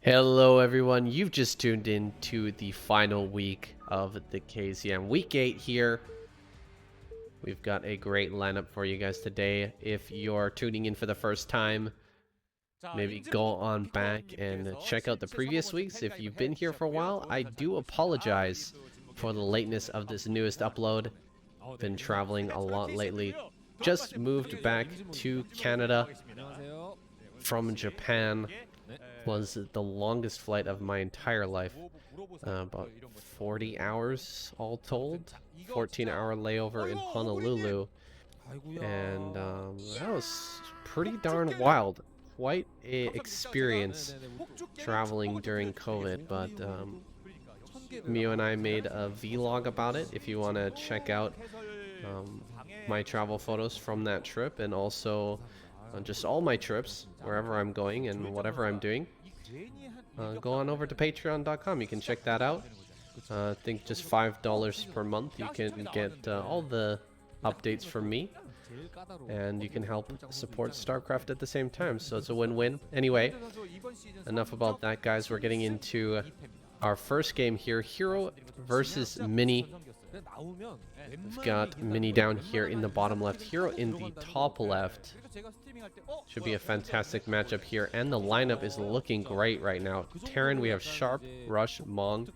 Hello everyone, you've just tuned in to the final week of the KCM. Week 8 here. We've got a great lineup for you guys today. If you're tuning in for the first time, maybe go on back and check out the previous weeks. If you've been here for a while, I do apologize for the lateness of this newest upload. Been traveling a lot lately. Just moved back to Canada from Japan. Was the longest flight of my entire life. About 40 hours all told. 14-hour layover in Honolulu. And that was pretty darn wild. Quite a experience traveling during COVID, but Mio and I made a vlog about it if you want to check out my travel photos from that trip, and also just all my trips, wherever I'm going and whatever I'm doing. Go on over to patreon.com. You can check that out. I think just $5 per month you can get all the updates from me, and you can help support Starcraft at the same time, so it's a win-win. Anyway, enough about that, guys. We're getting into our first game here, Hero versus Mini. We've got Mini down here in the bottom left, Hero in the top left. Should be a fantastic matchup here, and the lineup is looking great right now. Terran, we have Sharp, Rush, Mong.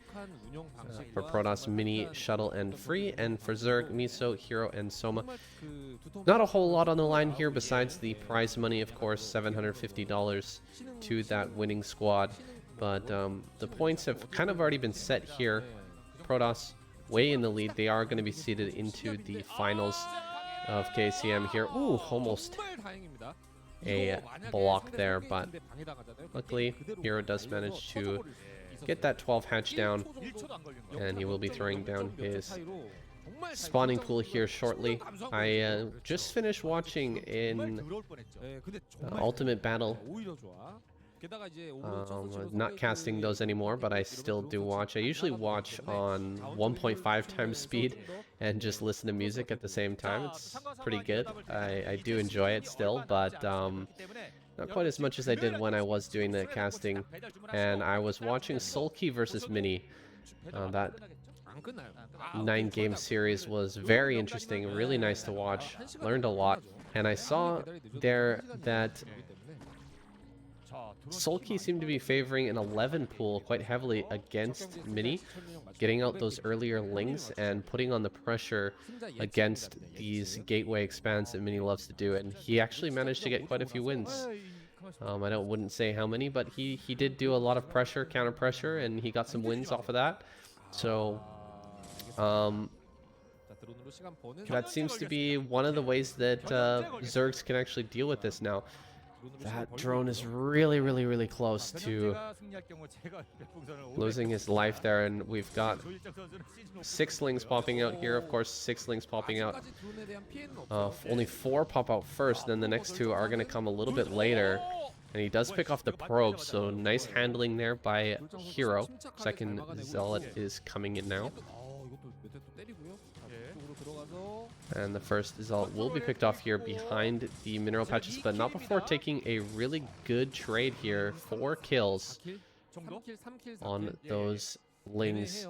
For Protoss, Mini, Shuttle, and Free. And for Zerg, Miso, Hero, and Soma. Not a whole lot on the line here besides the prize money, of course, $750 to that winning squad. But the points have kind of already been set here. Protoss way in the lead. They are going to be seeded into the finals of KCM here. Ooh, almost a block there, but luckily Hero does manage to get that 12 hatch down, and he will be throwing down his spawning pool here shortly. I just finished watching in Ultimate Battle. Not casting those anymore, but I still do watch. I usually watch on 1.5 times speed and just listen to music at the same time. It's pretty good. I do enjoy it still, but not quite as much as I did when I was doing the casting. And I was watching Sulky versus Mini. That 9-game series was very interesting, really nice to watch. Learned a lot. And I saw there that Sulky seemed to be favoring an 11 pool quite heavily against Mini, getting out those earlier lings and putting on the pressure against these gateway expands that Mini loves to do, and he actually managed to get quite a few wins. I wouldn't say how many, but he did do a lot of pressure, counter pressure, and he got some wins off of that. So that seems to be one of the ways that Zergs can actually deal with this now. That drone is really close to losing his life there, and we've got 6 lings popping out here. Of course, 6 lings popping out. Only 4 pop out first, then the next 2 are going to come a little bit later. And he does pick off the probe, so nice handling there by Hero. Second Zealot is coming in now. And the first Zealot will be picked off here behind the mineral patches, but not before taking a really good trade here. 4 kills on those lings.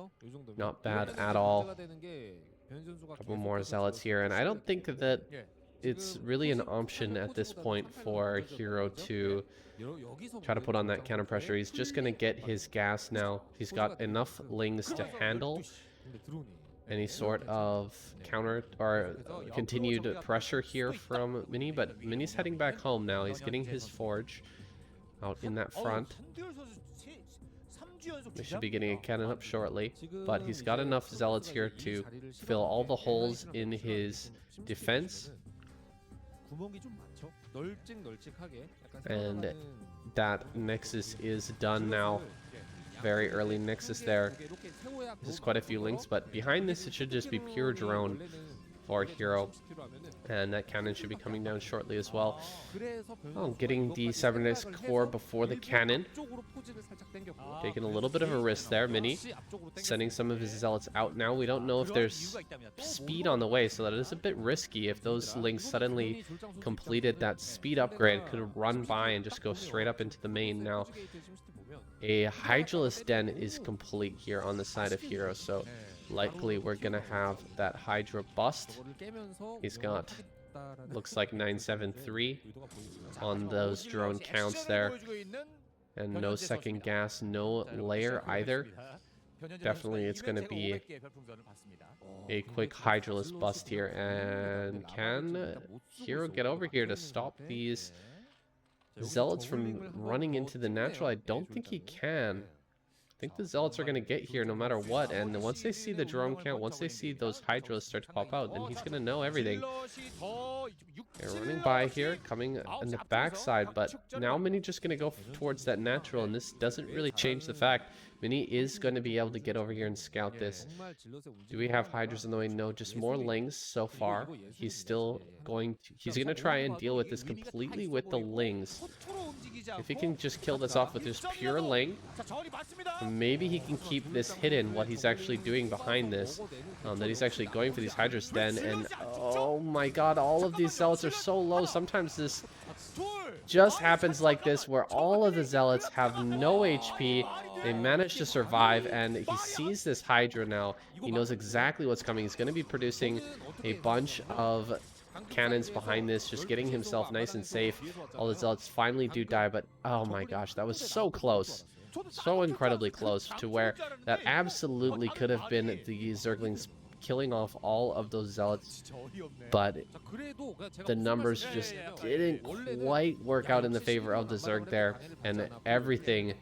Not bad at all. A couple more Zealots here, and I don't think that it's really an option at this point for Hero to try to put on that counter pressure. He's just going to get his gas now. He's got enough lings to handle any sort of counter or continued pressure here from Mini, but Mini's heading back home now. He's getting his forge out in that front. We should be getting a cannon up shortly, but he's got enough Zealots here to fill all the holes in his defense. And that Nexus is done now. Very early Nexus there. This is quite a few links, but behind this it should just be pure drone for Hero. And that cannon should be coming down shortly as well. Oh, getting the Cybernetics core before the cannon. Taking a little bit of a risk there, Mini. Sending some of his zealots out now. We don't know if there's speed on the way, so that is a bit risky. If those links suddenly completed that speed upgrade, could run by and just go straight up into the main. Now, a Hydralisk Den is complete here on the side of Hero, so likely we're gonna have that Hydra bust. He's got, looks like 973 on those drone counts there, and no second gas, no layer either. Definitely it's gonna be a quick Hydralisk bust here. And can Hero get over here to stop these Zealots from running into the natural? I don't think he can. I think the Zealots are going to get here no matter what, and once they see the drone count, once they see those Hydras start to pop out, then he's going to know everything. They're running by here, coming in the backside, but now Mini just going to go towards that natural, and this doesn't really change the fact Mini is going to be able to get over here and scout this. Do we have Hydras in the way? No, just more Lings so far. He's still going to, he's going to try and deal with this completely with the Lings. If he can just kill this off with just pure Ling, maybe he can keep this hidden, what he's actually doing behind this. That he's actually going for these Hydras then, and oh my god, all of these Zealots are so low. Sometimes this just happens like this, where all of the Zealots have no HP. They manage to survive, and he sees this Hydra now. He knows exactly what's coming. He's going to be producing a bunch of cannons behind this, just getting himself nice and safe. All the Zealots finally do die, but oh my gosh, that was so close. So incredibly close to where that absolutely could have been the Zerglings killing off all of those Zealots, but the numbers just didn't quite work out in the favor of the Zerg there, and everything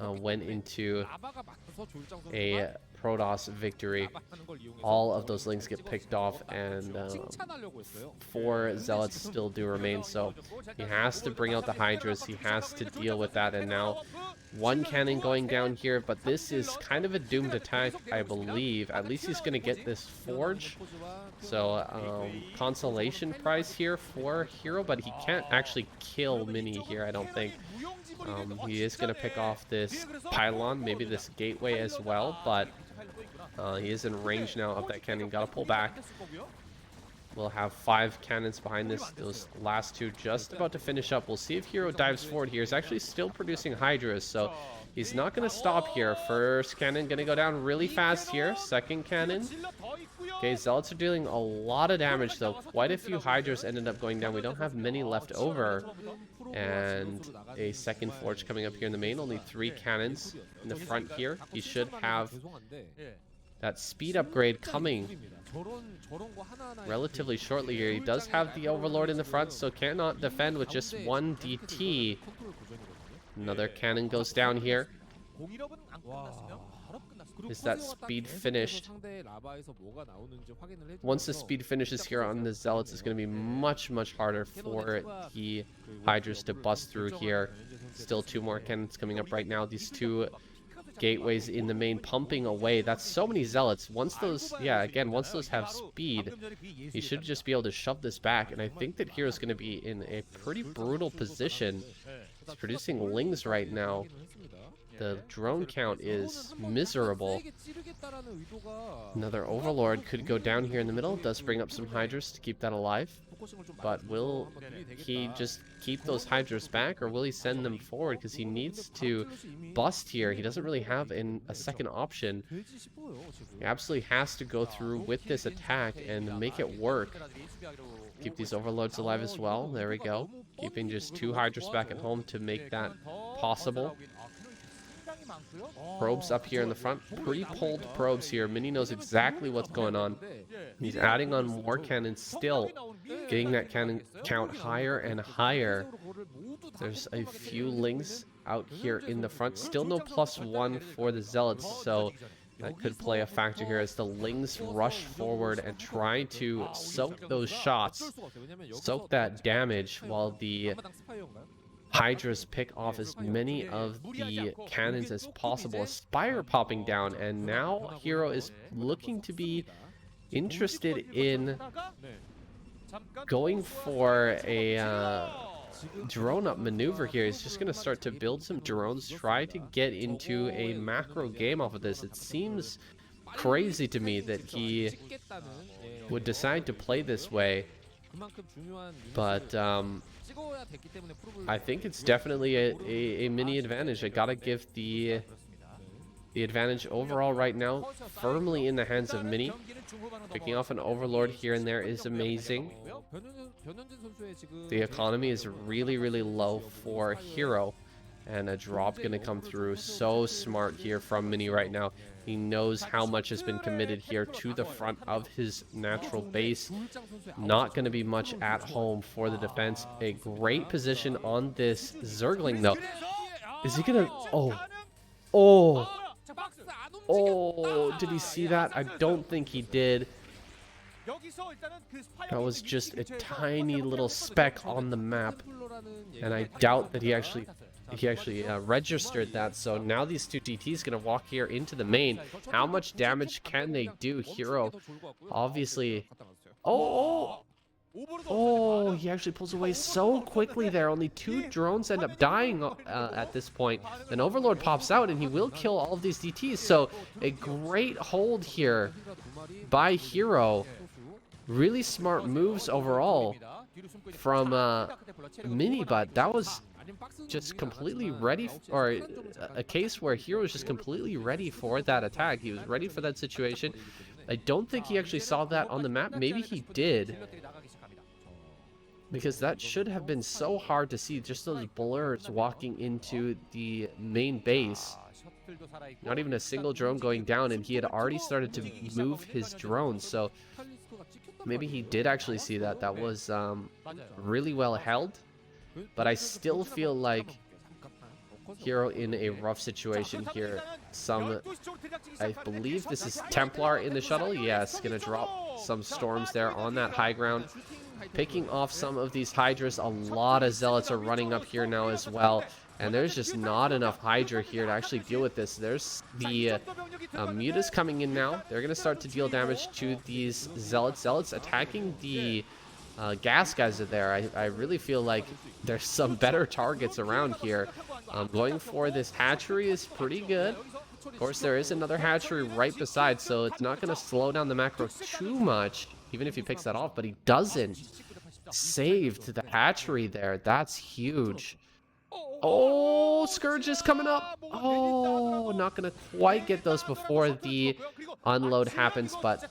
went into a Protoss victory. All of those Lings get picked off, and 4 Zealots still do remain, so he has to bring out the Hydras, he has to deal with that, and now 1 cannon going down here, but this is kind of a doomed attack, I believe. At least he's going to get this Forge, so consolation prize here for Hero, but he can't actually kill Mini here, I don't think. He is going to pick off this pylon, maybe this gateway as well, but he is in range now of that cannon. Got to pull back. We'll have 5 cannons behind this. Those last 2 just about to finish up. We'll see if Hero dives forward here. He's actually still producing Hydras, so he's not going to stop here. First cannon going to go down really fast here. Second cannon. Okay, Zealots are dealing a lot of damage, though. Quite a few Hydras ended up going down. We don't have many left over. And a second Forge coming up here in the main. Only 3 cannons in the front here. He should have that speed upgrade coming relatively shortly here. He does have the Overlord in the front, so cannot defend with just 1 DT. Another cannon goes down here. Is that speed finished? Once the speed finishes here on the Zealots, it's going to be much, much harder for the Hydras to bust through here. Still 2 more cannons coming up right now. These 2 gateways in the main pumping away. That's so many Zealots. Once those, yeah, again, once those have speed, he should just be able to shove this back. And I think that Hero's going to be in a pretty brutal position. He's producing Lings right now. The drone count is miserable. Another Overlord could go down here in the middle. Does bring up some Hydras to keep that alive. But will he just keep those Hydras back, or will he send them forward? Because he needs to bust here. He doesn't really have a second option. He absolutely has to go through with this attack and make it work. Keep these Overlords alive as well. There we go. Keeping just 2 Hydras back at home to make that possible. Probes up here in the front. Pre-pulled probes here. Mini knows exactly what's going on. He's adding on more cannons still. Getting that cannon count higher and higher. There's a few Lings out here in the front. Still no +1 for the Zealots, so that could play a factor here as the Lings rush forward and try to soak those shots. Soak that damage while the Hydras pick off as many of the cannons as possible. A Spire popping down, and now Hero is looking to be interested in going for a drone up maneuver here. He's just going to start to build some drones, try to get into a macro game off of this. It seems crazy to me that he would decide to play this way, but I think it's definitely a mini advantage. I gotta give the advantage overall right now firmly in the hands of Mini. Picking off an Overlord here and there is amazing. The economy is really, really low for Hero, and a drop going to come through. So smart here from Mini right now. He knows how much has been committed here to the front of his natural base. Not going to be much at home for the defense. A great position on this Zergling, though. Is he going to... Oh, did he see that? I don't think he did. That was just a tiny little speck on the map, and I doubt that he actually registered that. So now these two DTs gonna walk here into the main. How much damage can they do? Hero, obviously. Oh, he actually pulls away so quickly there. Only 2 drones end up dying at this point. An Overlord pops out, and he will kill all of these DTs. So a great hold here by Hero. Really smart moves overall from Mini, but that was just completely ready, or a case where Hero was just completely ready for that attack. He was ready for that situation. I don't think he actually saw that on the map. Maybe he did, because that should have been so hard to see, just those blurs walking into the main base. Not even a single drone going down, and he had already started to move his drones, so maybe he did actually see that. That was really well held, but I still feel like Hero in a rough situation here. I believe this is Templar in the shuttle. Yes, gonna drop some storms there on that high ground, picking off some of these Hydras. A lot of Zealots are running up here now as well, and there's just not enough Hydra here to actually deal with this. There's the Mutas coming in now. They're going to start to deal damage to these Zealots. Zealots attacking the gas guys are there. I really feel like there's some better targets around here. Going for this hatchery is pretty good. Of course, there is another hatchery right beside, so it's not going to slow down the macro too much, even if he picks that off, but he doesn't. Saved the hatchery there. That's huge. Oh, Scourge is coming up. Oh, not going to quite get those before the unload happens, but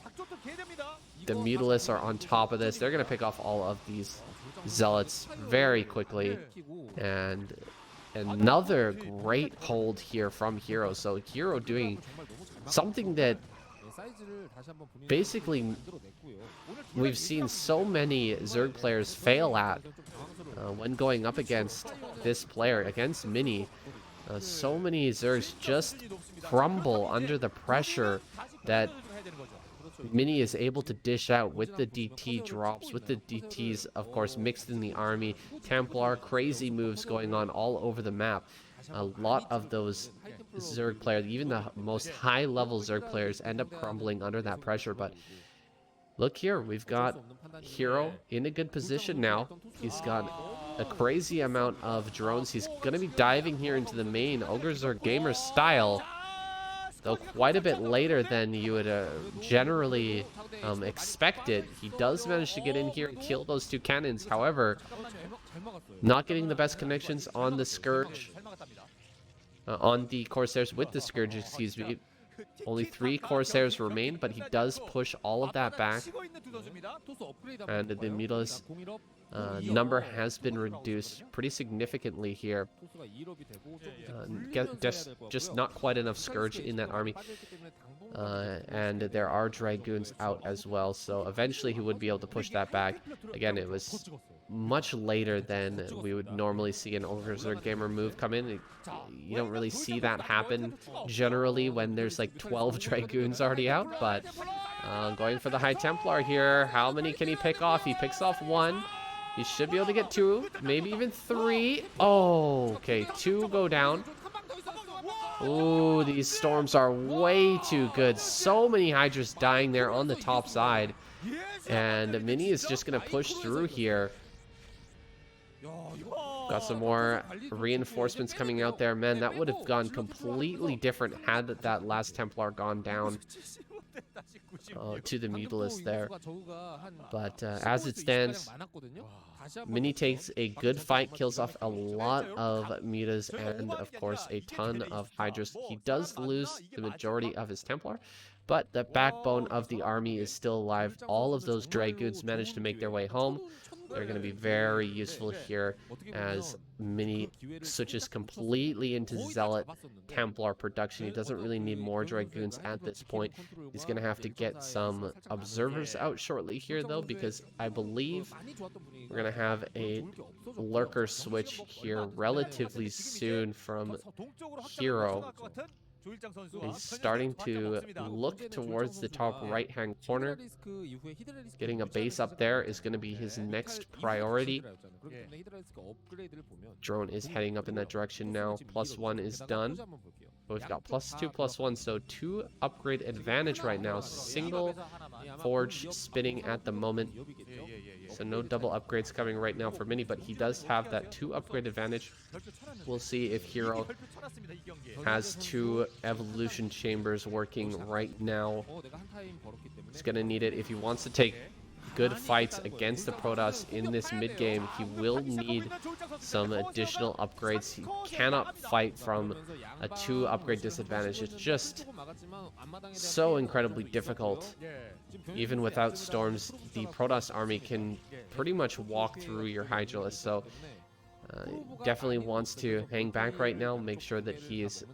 the Mutalisks are on top of this. They're going to pick off all of these Zealots very quickly. And another great hold here from Hero. So Hero doing something that basically we've seen so many Zerg players fail at when going up against this player, against Mini. So many Zergs just crumble under the pressure that Mini is able to dish out with the DT drops, with the DTs, of course, mixed in the army. Templar, crazy moves going on all over the map. A lot of those Zerg players, even the most high-level Zerg players, end up crumbling under that pressure. But look here, we've got Hero in a good position now. He's got a crazy amount of drones. He's going to be diving here into the main Ogre Zerg Gamer style, though quite a bit later than you would generally expect it. He does manage to get in here and kill those 2 cannons. However, not getting the best connections on the Scourge, on the Corsairs with the Scourge, excuse me. Only 3 Corsairs remain, but he does push all of that back. And the Mutalisks number has been reduced pretty significantly here. Just not quite enough Scourge in that army. And there are Dragoons out as well, so eventually he would be able to push that back. Again, it was much later than we would normally see an Ogre Zerg Gamer move come in. You don't really see that happen generally when there's like 12 Dragoons already out, but going for the High Templar here. How many can he pick off? He picks off 1. He should be able to get 2, maybe even 3. Oh, okay, 2 go down. Ooh, these storms are way too good. So many Hydras dying there on the top side. And Mini is just going to push through here. Got some more reinforcements coming out there. Man, that would have gone completely different had that last Templar gone down to the Mutalisk there. But as it stands, Mini takes a good fight, kills off a lot of Mutas and, of course, a ton of Hydras. He does lose the majority of his Templar, but the backbone of the army is still alive. All of those Dragoons managed to make their way home. They're going to be very useful here as Mini switches completely into Zealot Templar production. He doesn't really need more Dragoons at this point. He's going to have to get some Observers out shortly here, though, because I believe we're going to have a Lurker switch here relatively soon from Hero. He's starting to look towards the top right-hand corner. Getting a base up there is going to be his next priority. Drone is heading up in that direction now. +1 is done. But we've got +2, +1, so 2 upgrade advantage right now. Single forge spinning at the moment. So no double upgrades coming right now for Mini, but he does have that 2 upgrade advantage. We'll see if Hero has 2 evolution chambers working right now. He's going to need it if he wants to take good fights against the Protoss in this mid game. He will need some additional upgrades. He cannot fight from a 2 upgrade disadvantage. It's just so incredibly difficult. Even without storms, the Protoss army can pretty much walk through your Hydralisk. So definitely wants to hang back right now, make sure that he is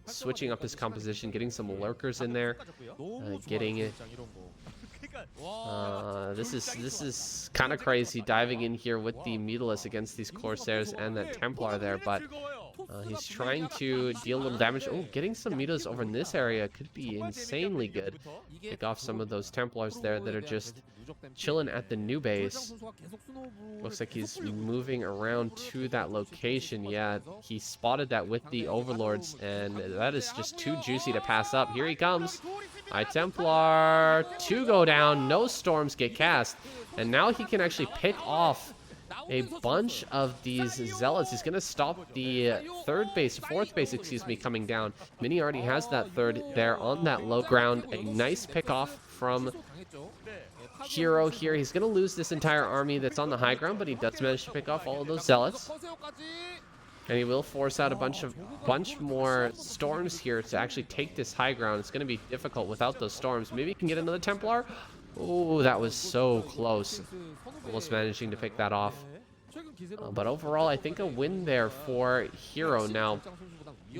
switching up his composition, getting some lurkers in there, getting it. This is kind of crazy diving in here with the Mutalisk against these Corsairs and that Templar there, but he's trying to deal a little damage. Oh, getting some Mutas over in this area could be insanely good. Pick off some of those Templars there that are just chilling at the new base. Looks like he's moving around to that location. Yeah, he spotted that with the Overlords, and that is just too juicy to pass up. Here he comes. High Templar, 2 go down, no storms get cast, and now he can actually pick off a bunch of these Zealots. He's going to stop the 4th base, excuse me, coming down. Mini already has that 3rd there on that low ground. A nice pick off from Hero here. He's going to lose this entire army that's on the high ground, but he does manage to pick off all of those Zealots. And he will force out a bunch more storms here to actually take this high ground. It's going to be difficult without those storms. Maybe he can get another Templar. Oh, that was so close. Almost managing to pick that off. But overall, I think a win there for Hero. Now,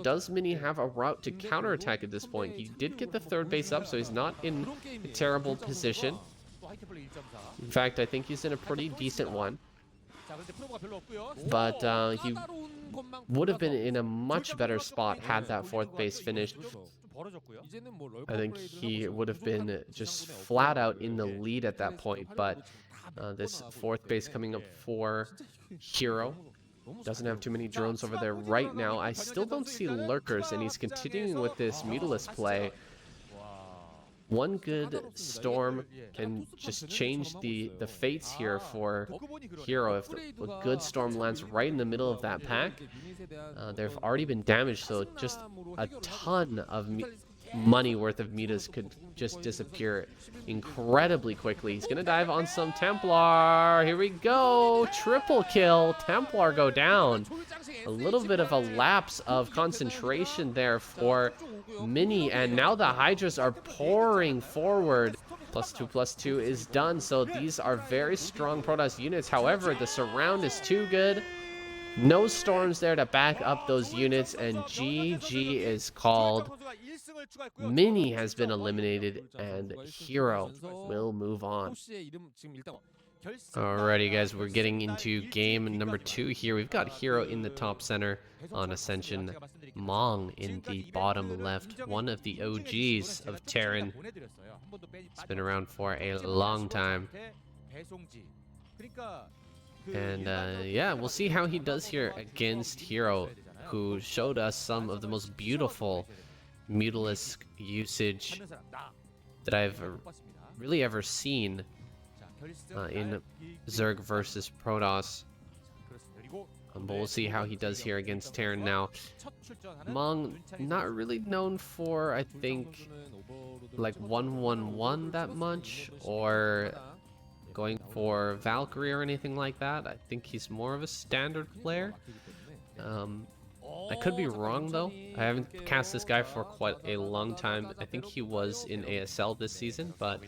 does Mini have a route to counterattack at this point? He did get the 3rd base up, so he's not in a terrible position. In fact, I think he's in a pretty decent one. But he would have been in a much better spot had that 4th base finished. I think he would have been just flat out in the lead at that point. But this 4th base coming up for Hero. Doesn't have too many drones over there right now. I still don't see lurkers, and he's continuing with this Mutalisk play. One good storm can just change the fates here for Hero. If a good storm lands right in the middle of that pack, they've already been damaged, so just a ton of money worth of Mutas could just disappear incredibly quickly. He's gonna dive on some Templar. Here we go, triple kill. Templar go down. A little bit of a lapse of concentration there for Mini, and now the Hydras are pouring forward. +2/+2 is done, so these are very strong Protoss units. However, the surround is too good. No storms there to back up those units, and GG is called. Mini has been eliminated, and Hero will move on. Alrighty, guys, we're getting into game number 2 here. We've got Hero in the top center on Ascension, Mong in the bottom left, one of the OGs of Terran. It's been around for a long time. And yeah, we'll see how he does here against Hero. who showed us some of the most beautiful Mutalisk usage that I've really ever seen in Zerg versus Protoss. But we'll see how he does here against Terran now. Mong, not really known for, I think, like 1-1-1 that much, or going for Valkyrie or anything like that. I think he's more of a standard player. I could be wrong though. I haven't cast this guy for quite a long time. I think he was in ASL this season, but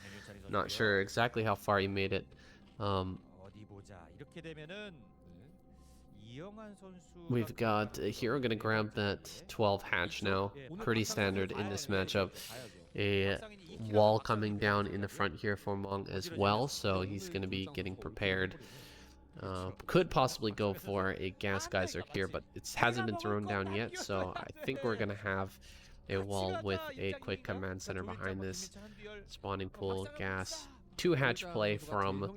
not sure exactly how far he made it. We've got a hero gonna grab that 12 hatch now. Pretty standard in this matchup. A wall coming down in the front here for Mong as well, so he's gonna be getting prepared. Could possibly go for a gas geyser here, but it hasn't been thrown down yet, so I think we're gonna have a wall with a quick command center behind this. Spawning pool, gas, 2 hatch play from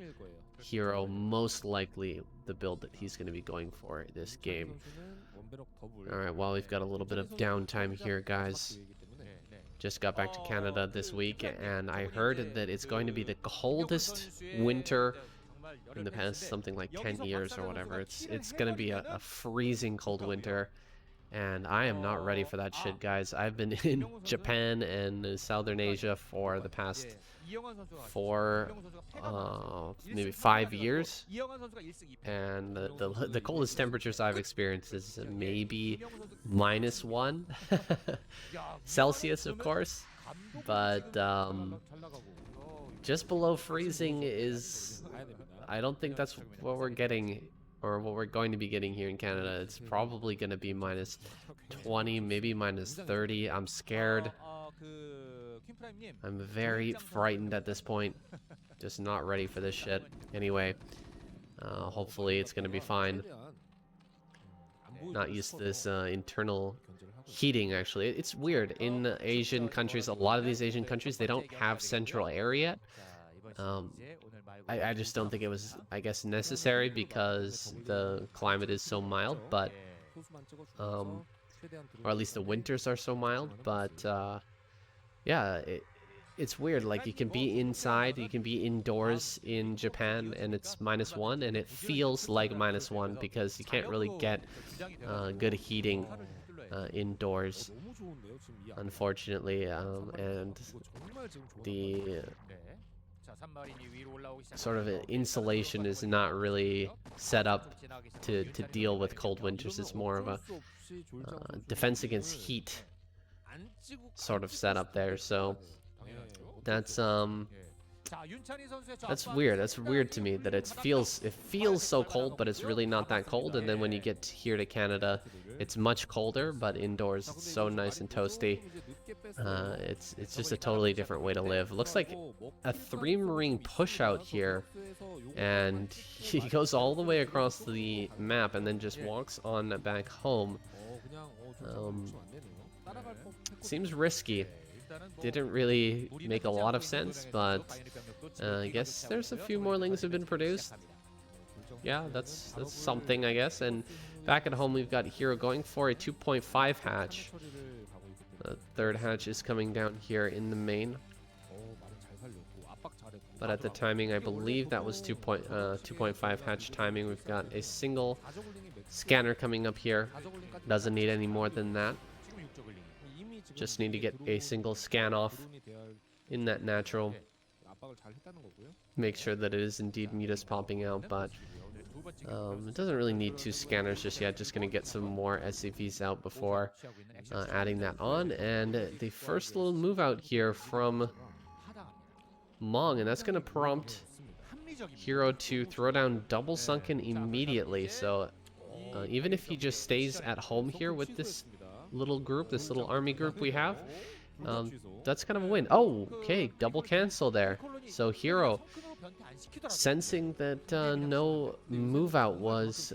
hero, most likely the build that he's going to be going for this game. Alright, well, we've got a little bit of downtime here, guys. Just got back to Canada this week, and I heard that it's going to be the coldest winter in the past something like 10 years or whatever. It's going to be a freezing cold winter, and I am not ready for that shit, guys. I've been in Japan and Southern Asia for the past maybe 5 years, and the coldest temperatures I've experienced is maybe -1 Celsius, of course, but just below freezing is, I don't think that's what we're getting, or what we're going to be getting here in Canada. It's probably going to be -20, maybe -30. I'm scared. I'm very frightened at this point. Just not ready for this shit. Anyway, hopefully it's going to be fine. Not used to this internal heating, actually. It's weird. In Asian countries, a lot of these Asian countries, they don't have central air yet. I just don't think it was, I guess, necessary because the climate is so mild, but or at least the winters are so mild. But yeah, it's weird. Like, you can be inside, you can be indoors in Japan, and it's -1, and it feels like -1 because you can't really get good heating indoors, unfortunately, and the sort of insulation is not really set up to deal with cold winters. It's more of a defense against heat sort of setup there. So that's weird. That's weird to me that it feels so cold, but it's really not that cold. And then when you get here to Canada, it's much colder, but indoors it's so nice and toasty. It's just a totally different way to live. It looks like a 3 Marine push out here, and he goes all the way across the map and then just walks on back home. Seems risky. Didn't really make a lot of sense, but I guess there's a few more lings have been produced. Yeah, that's something, I guess. And back at home, we've got Hero going for a 2.5 hatch. The 3rd hatch is coming down here in the main. But at the timing, I believe that was 2.5 hatch timing. We've got a single scanner coming up here. Doesn't need any more than that. Just need to get a single scan off in that natural. Make sure that it is indeed Mutas popping out, but it doesn't really need 2 scanners just yet. Just going to get some more SCVs out before adding that on. And the first little move out here from Mong, and that's going to prompt Hero to throw down double sunken immediately. So even if he just stays at home here with this little group, this little army group we have, that's kind of a win. Oh, okay, double cancel there. So Hero, sensing that no move out was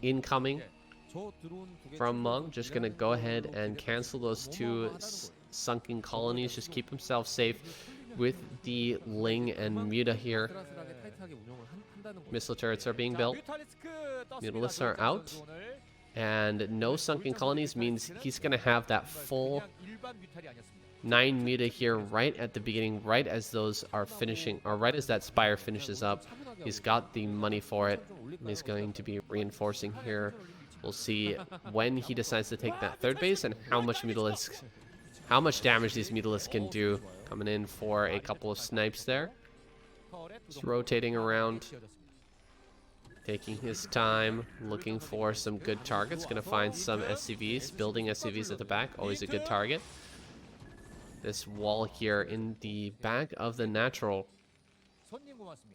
incoming from Mong, just gonna go ahead and cancel those 2 sunken colonies, just keep himself safe with the Ling and Muta here. Missile turrets are being built. Mutalisks are out. And no sunken colonies means he's going to have that full 9 muta here right at the beginning, right as those are finishing, or right as that spire finishes up. He's got the money for it. He's going to be reinforcing here. We'll see when he decides to take that third base and how much Mutalisk, how much damage these Mutalisks can do. Coming in for a couple of snipes there. Just rotating around, taking his time, looking for some good targets. Gonna find some SCVs, building SCVs at the back, always a good target. This wall here in the back of the natural,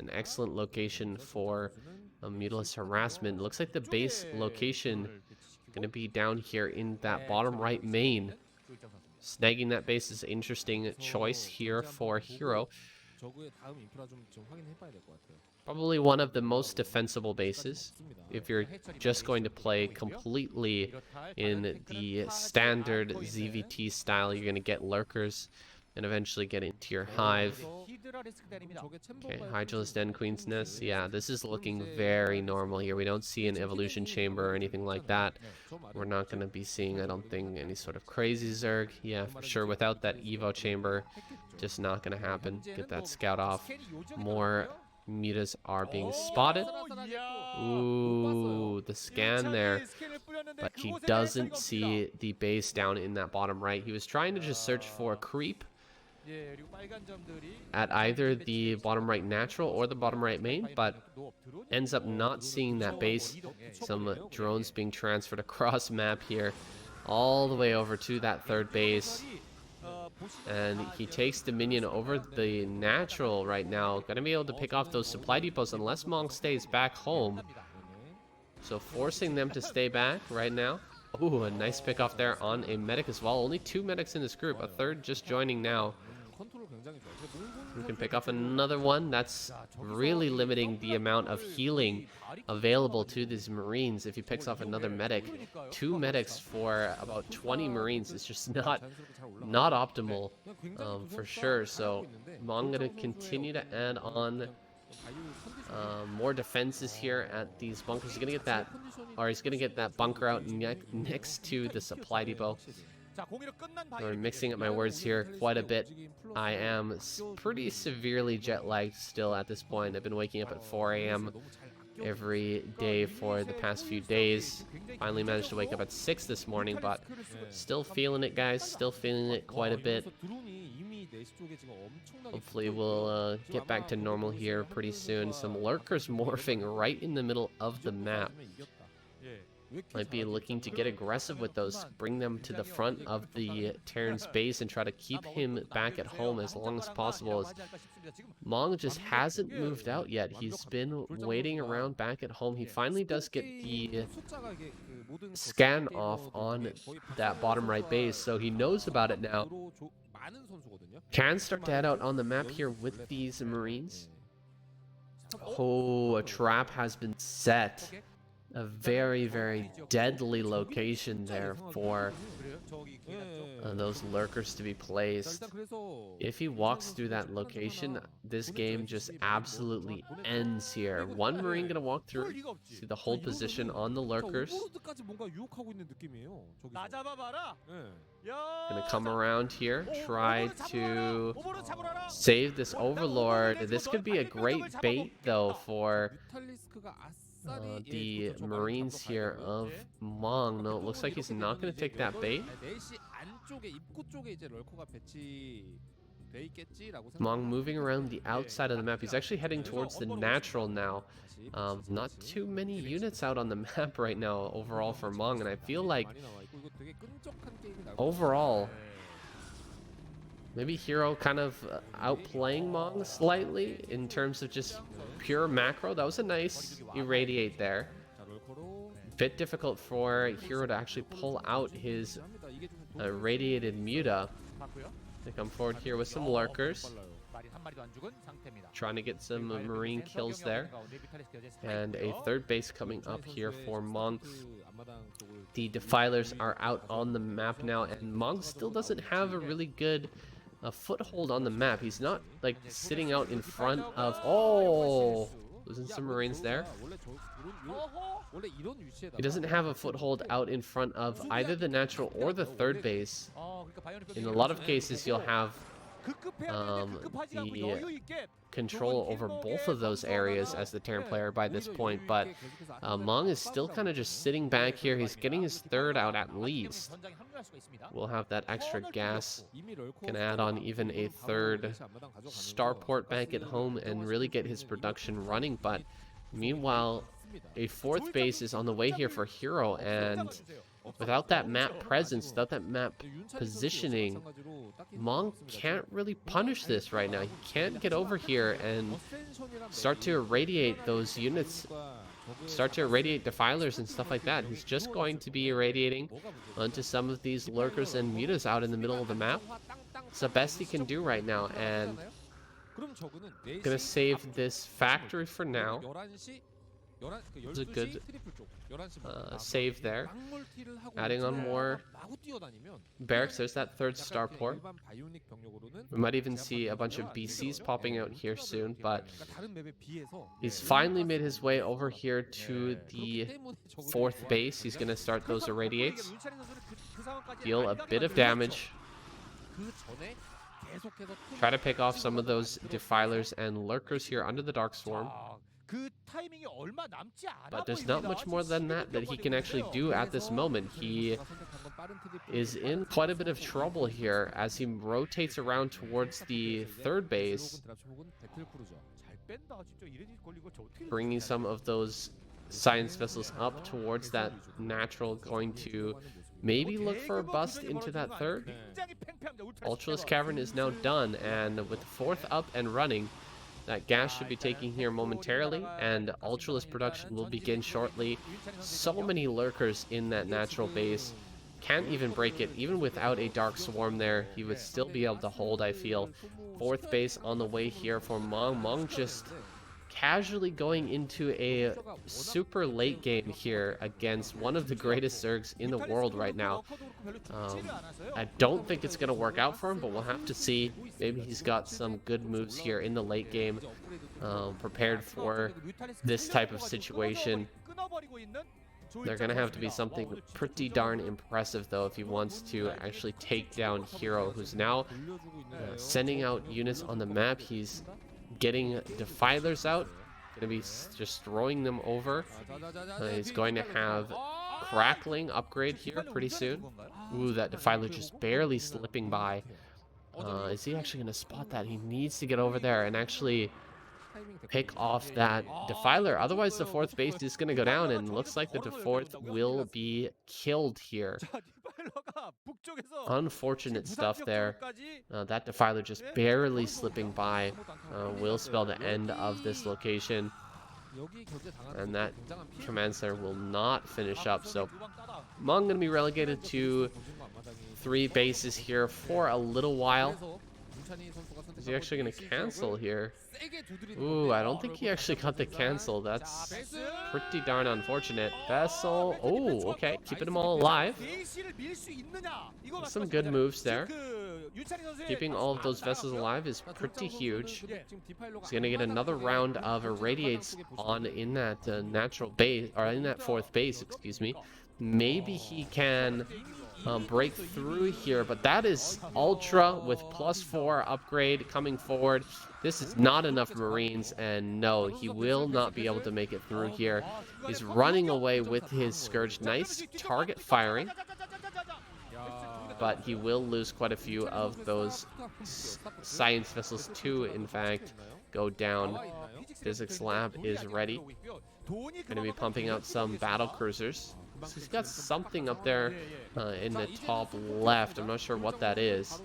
an excellent location for Mutalisk harassment. Looks like the base location gonna be down here in that bottom right main. Snagging that base is an interesting choice here for Hero. Probably one of the most defensible bases. If you're just going to play completely in the standard ZVT style, you're going to get lurkers and eventually get into your hive. Okay, Hydralisk Den, Queen's Nest. Yeah, this is looking very normal here. We don't see an evolution chamber or anything like that. We're not going to be seeing, I don't think, any sort of crazy Zerg. Yeah, for sure, without that Evo chamber, just not going to happen. Get that scout off. More mutas are being spotted. Ooh, the scan there. But he doesn't see the base down in that bottom right. He was trying to just search for a creep at either the bottom right natural or the bottom right main, but ends up not seeing that base. Some drones being transferred across map here all the way over to that third base. And he takes the minion over the natural right now. Gonna be able to pick off those supply depots unless Monk stays back home. So forcing them to stay back right now. Ooh, a nice pick off there on a medic as well. Only 2 medics in this group. A third just joining now. We can pick off another one. That's really limiting the amount of healing available to these Marines. If he picks off another medic, 2 medics for about 20 Marines is just not optimal for sure. So I'm gonna continue to add on more defenses here at these bunkers. He's gonna get that, or he's gonna get that bunker out next to the supply depot. I'm mixing up my words here quite a bit. I am pretty severely jet lagged still at this point. I've been waking up at 4 a.m. every day for the past few days. Finally managed to wake up at 6 this morning, but still feeling it, guys. Still feeling it quite a bit. Hopefully we'll get back to normal here pretty soon. Some lurkers morphing right in the middle of the map. Might be looking to get aggressive with those, bring them to the front of the Terran's base and try to keep him back at home as long as possible. As Mong just hasn't moved out yet. He's been waiting around back at home. He finally does get the scan off on that bottom right base, so he knows about it now. Can start to head out on the map here with these Marines. Oh, a trap has been set. A very, very deadly location there for those lurkers to be placed. If he walks through that location, this game just absolutely ends here. One Marine gonna walk through, see the hold position on the lurkers. Gonna come around here, try to save this Overlord. This could be a great bait though for the Marines here of Mong. No, it looks like he's not going to take that bait. Mong moving around the outside of the map. He's actually heading towards the natural now. Not too many units out on the map right now overall for Mong, and I feel like overall maybe Hero kind of outplaying Mong slightly in terms of just pure macro. That was a nice irradiate there. Bit difficult for Hero to actually pull out his radiated muta. They come forward here with some lurkers, trying to get some Marine kills there. And a third base coming up here for Mong. The Defilers are out on the map now, and Mong still doesn't have a really good foothold on the map. He's not like sitting out in front of... Oh! Losing some Marines there. He doesn't have a foothold out in front of either the natural or the third base. In a lot of cases, you'll have the control over both of those areas as the Terran player by this point, but Mong is still kind of just sitting back here. He's getting his third out at least. We'll have that extra gas. Can add on even a third starport back at home and really get his production running, but meanwhile, a fourth base is on the way here for Hero, and without that map presence, without that map positioning, Mong can't really punish this right now. He can't get over here and start to irradiate those units, start to irradiate defilers and stuff like that. He's just going to be irradiating onto some of these lurkers and mutas out in the middle of the map. It's the best he can do right now, and gonna save this factory for now. It's a good save there. Adding on more barracks. There's that third starport. We might even see a bunch of BCs popping out here soon, but he's finally made his way over here to the fourth base. He's going to start those irradiates. Deal a bit of damage. Try to pick off some of those defilers and lurkers here under the Dark Swarm. But there's not much more than that he can actually do at this moment. He is in quite a bit of trouble here as he rotates around towards the third base, bringing some of those science vessels up towards that natural, going to maybe look for a bust into that third. Ultralisk Cavern is now done, and with the fourth up and running, that gas should be taking here momentarily, and Ultralisk production will begin shortly. So many lurkers in that natural base. Can't even break it. Even without a Dark Swarm there, he would still be able to hold, I feel. Fourth base on the way here for Mong. Mong just casually going into a super late game here against one of the greatest Zergs in the world right now. I don't think it's going to work out for him, but we'll have to see. Maybe he's got some good moves here in the late game, prepared for this type of situation. They're going to have to be something pretty darn impressive, though, if he wants to actually take down Hero, who's now sending out units on the map. He's getting defilers out, going to be just throwing them over. He's going to have crackling upgrade here pretty soon. Ooh, that defiler just barely slipping by. Is he actually going to spot that? He needs to get over there and actually pick off that defiler. Otherwise, the fourth base is going to go down, and looks like the fourth will be killed here. Unfortunate stuff there. That defiler just barely slipping by will spell the end of this location, and that command center will not finish up. So Mong going to be relegated to 3 bases here for a little while. Is he actually going to cancel here? Ooh, I don't think he actually got the cancel. That's pretty darn unfortunate. Vessel. Oh, okay. Keeping them all alive. Some good moves there. Keeping all of those vessels alive is pretty huge. He's going to get another round of irradiates on in that natural base, or in that fourth base, excuse me. Maybe he can break through here, but that is Ultra with +4 upgrade coming forward. This is not enough Marines, and no, he will not be able to make it through here. He's running away with his Scourge. Nice target firing, but he will lose quite a few of those science vessels too, in fact, go down. Physics lab is ready. Going to be pumping out some battle cruisers. So he's got something up there in the top left. I'm not sure what that is.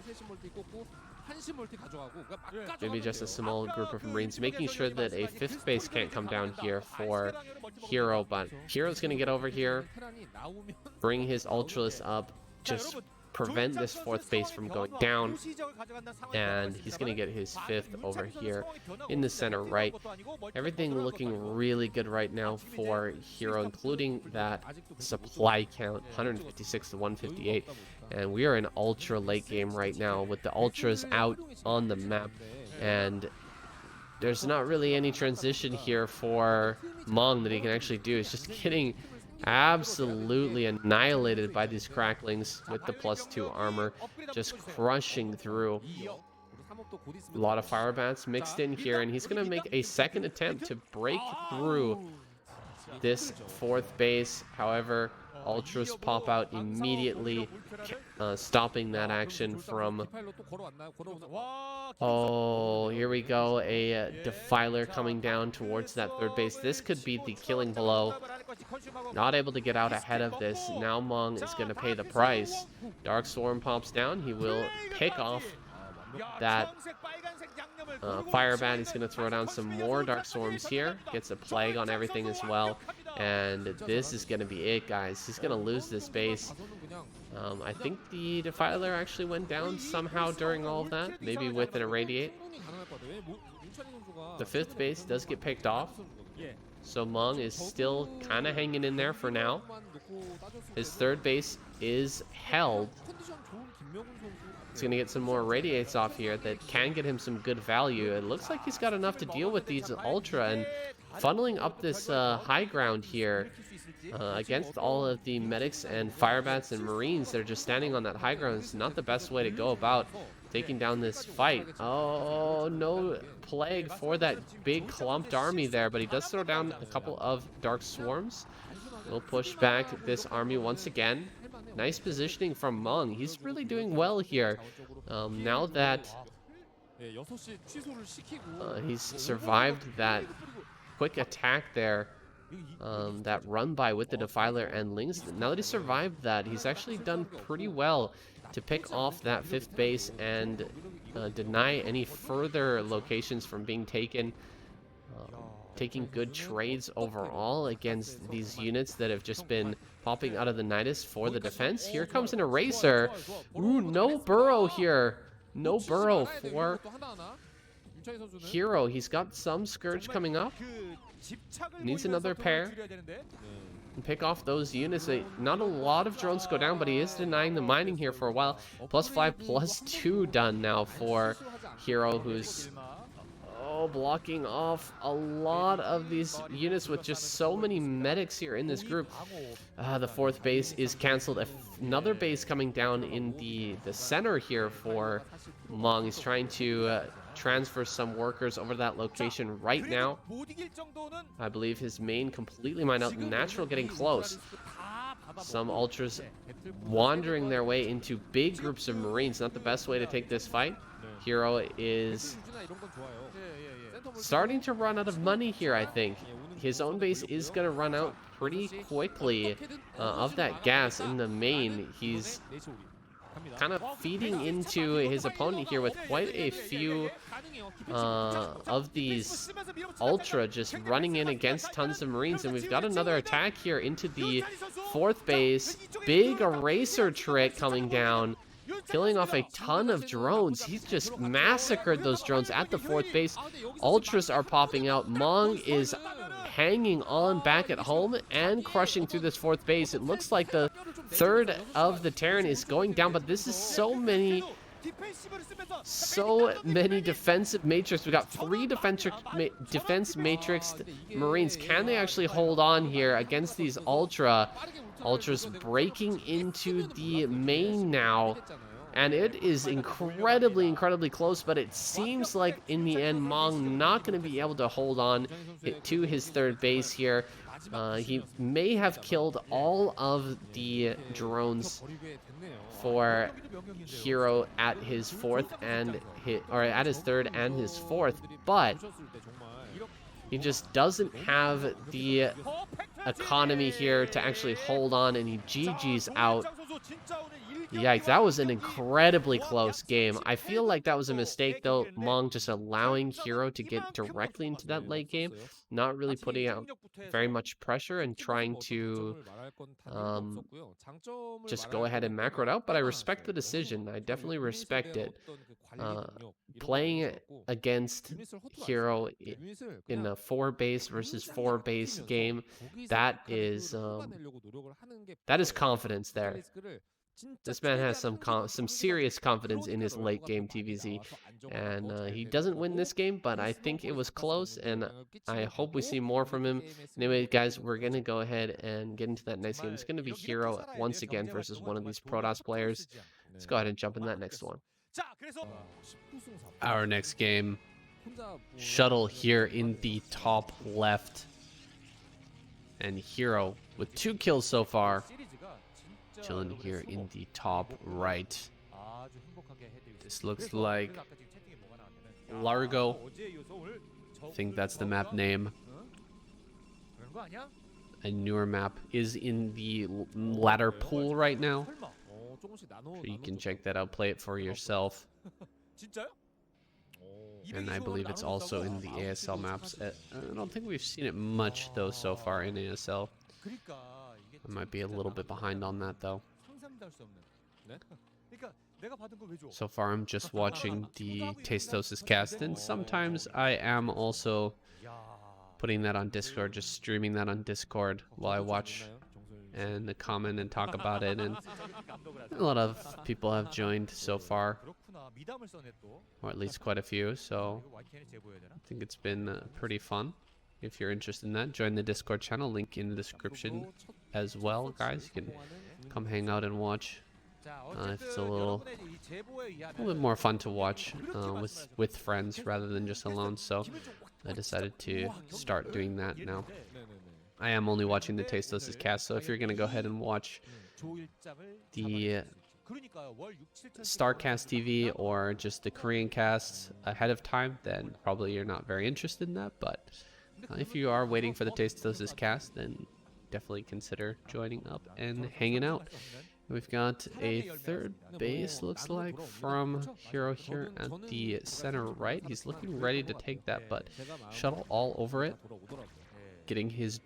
Maybe just a small group of Marines, making sure that a 5th base can't come down here for Hero. But Hero's going to get over here, bring his Ultralisk up, just prevent this 4th base from going down, and he's going to get his 5th over here in the center right. Everything looking really good right now for Hero, including that supply count, 156 to 158, and we are in ultra late game right now with the ultras out on the map, and there's not really any transition here for Mong that he can actually do. He's just getting absolutely annihilated by these cracklings with the +2 armor, just crushing through. A lot of fire bats mixed in here, and he's going to make a second attempt to break through this fourth base. However, ultras pop out immediately, stopping that action from... Oh, here we go. A defiler coming down towards that third base. This could be the killing blow. Not able to get out ahead of this. Now Mong is going to pay the price. Dark Swarm pops down. He will pick off that fire bat. He's going to throw down some more Dark Swarms here. Gets a plague on everything as well. And this is going to be it, guys. He's going to lose this base. I think the Defiler actually went down somehow during all of that. Maybe with an Irradiate. The fifth base does get picked off. So Mong is still kind of hanging in there for now. His third base is held. He's going to get some more Irradiates off here that can get him some good value. It looks like he's got enough to deal with these Ultra, and funneling up this high ground here against all of the medics and firebats and marines that are just standing on that high ground is not the best way to go about taking down this fight. Oh, no plague for that big clumped army there, but he does throw down a couple of Dark Swarms. We'll push back this army once again. Nice positioning from Meng. He's really doing well here. Now that he's survived that quick attack there, that run by with the Defiler and Lings, now that he survived that, he's actually done pretty well to pick off that fifth base and deny any further locations from being taken. Taking good trades overall against these units that have just been popping out of the Nidus for the defense. Here comes an Eraser. Ooh, no burrow here. No burrow for Hero. He's got some Scourge coming up. Needs another pair. And pick off those units. Not a lot of drones go down, but he is denying the mining here for a while. +5, +2 done now for Hero, who's blocking off a lot of these units with just so many medics here in this group. The fourth base is canceled. Another base coming down in the center here for Mong. He's trying to transfer some workers over to that location right now. I believe his main completely mined out. Natural getting close. Some ultras wandering their way into big groups of marines. Not the best way to take this fight. Hero is starting to run out of money here, I think. His own base is going to run out pretty quickly of that gas in the main. He's kind of feeding into his opponent here with quite a few of these Ultra just running in against tons of Marines. And we've got another attack here into the fourth base. Big Eraser trick coming down, killing off a ton of drones. He's just massacred those drones at the fourth base. Ultras are popping out. Mong is hanging on back at home and crushing through this fourth base. It looks like the third of the Terran is going down, but this is so many defensive matrix. We got 3 defense matrixed Marines. Can they actually hold on here against these Ultras breaking into the main now? And it is incredibly close, but it seems like in the end Mong not going to be able to hold on to his third base here. He may have killed all of the drones for Hero at his fourth and at his third and his fourth, but he just doesn't have the economy here to actually hold on, and he GG's out. Yikes, that was an incredibly close game. I feel like that was a mistake, though. Mong just allowing Hero to get directly into that late game, not really putting out very much pressure and trying to just go ahead and macro it out. But I respect the decision. I definitely respect it. Playing against Hero in a 4-base versus 4-base game, that is confidence there. This man has some serious confidence in his late game TVZ, and he doesn't win this game, but I think it was close, and I hope we see more from him. Anyway, guys, we're gonna go ahead and get into that next game. It's gonna be Hero once again versus one of these Protoss players. Let's go ahead and jump in that next one. Our next game, Shuttle here in the top left, and Hero with 2 kills so far, chilling here in the top right. This looks like Largo. I think that's the map name. A newer map is in the ladder pool right now. So you can check that out, play it for yourself. And I believe it's also in the ASL maps. I don't think we've seen it much though so far in ASL. I might be a little bit behind on that though. So far I'm just watching the Tastosis cast, and sometimes I am also putting that on Discord, just streaming that on Discord while I watch and comment and talk about it, and a lot of people have joined so far, or at least quite a few, so I think it's been pretty fun. If you're interested in that, join the Discord channel, link in the description as well, guys. You can come hang out and watch. It's a little bit more fun to watch with friends rather than just alone, so I decided to start doing that now. I am only watching the Tastosis cast, so if you're going to go ahead and watch the Starcast TV or just the Korean casts ahead of time, then probably you're not very interested in that, but if you are waiting for the Tastosis cast, then definitely consider joining up and hanging out. We've got a third base, looks like, from Hero here at the center right. He's looking ready to take that, but Shuttle all over it, getting his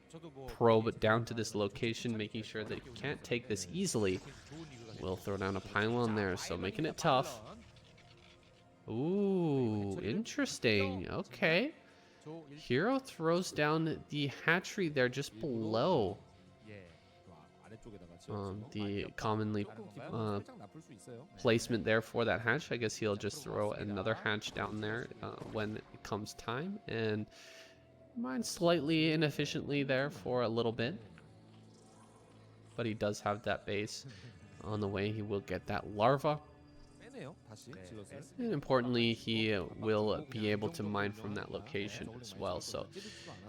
probe down to this location, making sure that he can't take this easily. We'll throw down a pylon there, so making it tough. Ooh, interesting. Okay. Hero throws down the hatchery there just below the commonly placement there for that hatch. I guess he'll just throw another hatch down there when it comes time, and mine slightly inefficiently there for a little bit, but he does have that base on the way. He will get that larva, and importantly he will be able to mine from that location as well. So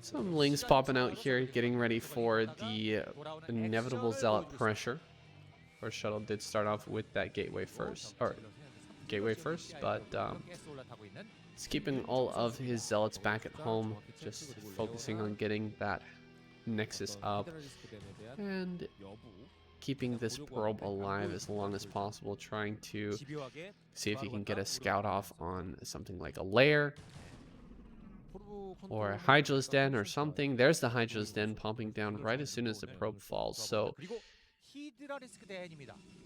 some lings popping out here, getting ready for the inevitable zealot pressure. Our Shuttle did start off with that gateway first, but he's keeping all of his zealots back at home, just focusing on getting that nexus up and keeping this probe alive as long as possible, trying to see if he can get a scout off on something like a lair or a Hydra's den or something. There's the Hydra's den pumping down right as soon as the probe falls. So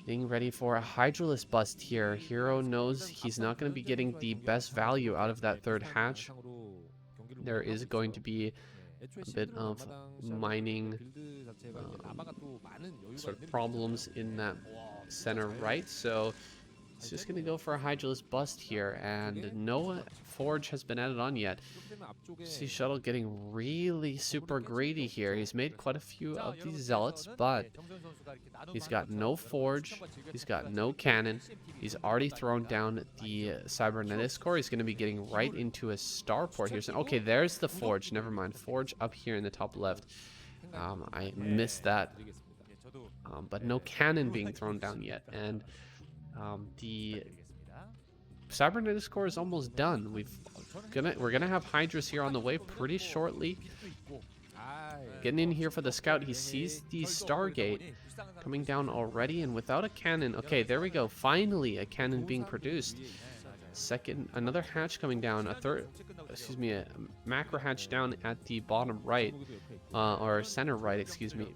getting ready for a Hydralis bust here. Hero knows he's not going to be getting the best value out of that third hatch. There is going to be a bit of mining sort of problems in that center right, so he's just gonna go for a Hydralis bust here, and no forge has been added on yet. See Shuttle getting really super greedy here. He's made quite a few of these zealots, but he's got no forge, he's got no cannon. He's already thrown down the cybernetics core. He's going to be getting right into a starport here. So, okay, there's the forge. Never mind. Forge up here in the top left. I missed that. But no cannon being thrown down yet. And the cybernetics core is almost done. We're gonna have Hydras here on the way pretty shortly. Getting in here for the scout. He sees the Stargate coming down already, and without a cannon. Okay, there we go. Finally, a cannon being produced. Another hatch coming down. A macro hatch down at the bottom right, or center right, excuse me.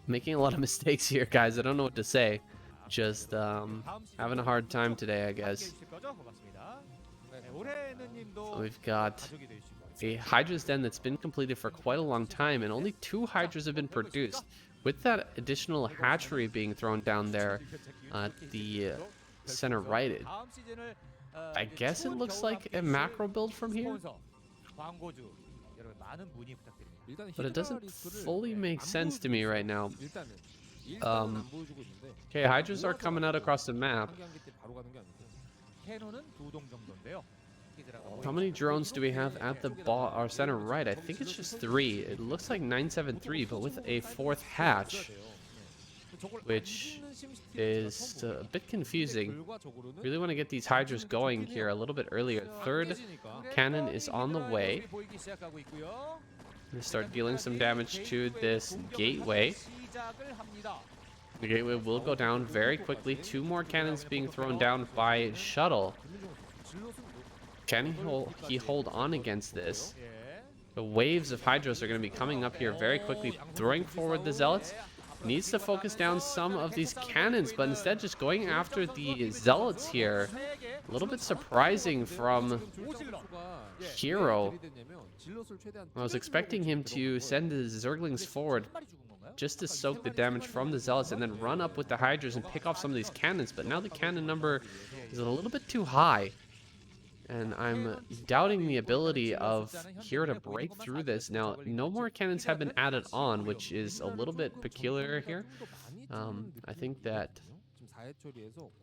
Making a lot of mistakes here, guys. I don't know what to say. Just having a hard time today, I guess. We've got a Hydra's den that's been completed for quite a long time, and only 2 Hydras have been produced. With that additional hatchery being thrown down there at the center right, I guess it looks like a macro build from here, but it doesn't fully make sense to me right now. Okay, Hydras are coming out across the map. How many drones do we have at the our center right? I think it's just 3. It looks like 973, but with a 4th hatch, which is a bit confusing. Really want to get these Hydras going here a little bit earlier. 3rd cannon is on the way. Gonna start dealing some damage to this gateway. The gateway will go down very quickly. 2 more cannons being thrown down by shuttle. Can he hold on against this? The waves of Hydras are going to be coming up here very quickly, throwing forward the Zealots. Needs to focus down some of these cannons, but instead just going after the Zealots here. A little bit surprising from Hero. I was expecting him to send the Zerglings forward just to soak the damage from the Zealots and then run up with the Hydras and pick off some of these cannons, but now the cannon number is a little bit too high. And I'm doubting the ability of Hero to break through this. Now, no more cannons have been added on, which is a little bit peculiar here. I think that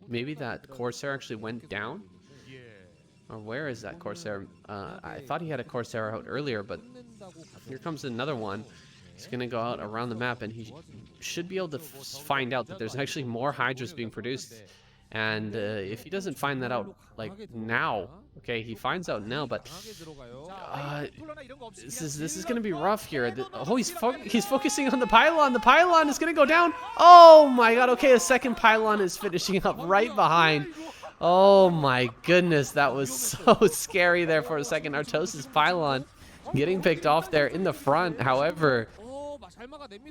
maybe that Corsair actually went down. Or where is that Corsair? I thought he had a Corsair out earlier, but here comes another one. He's going to go out around the map, and he should be able to find out that there's actually more Hydras being produced. And if he doesn't find that out, like, now, okay, he finds out now, but this is going to be rough here. He's focusing on the pylon. The pylon is going to go down. Oh, my God. Okay, a second pylon is finishing up right behind. Oh, my goodness. That was so scary there for a second. Artos' pylon getting picked off there in the front. However,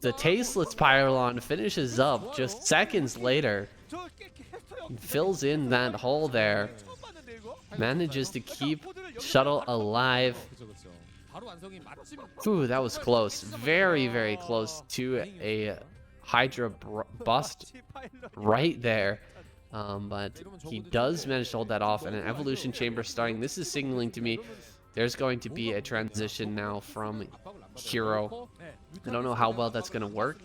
the tasteless pylon finishes up just seconds later. Fills in that hole there. Manages to keep shuttle alive. Ooh, that was close. Very, very close to a Hydra bust right there. But he does manage to hold that off, and an evolution chamber starting. This is signaling to me there's going to be a transition now from Hero. I don't know how well that's going to work.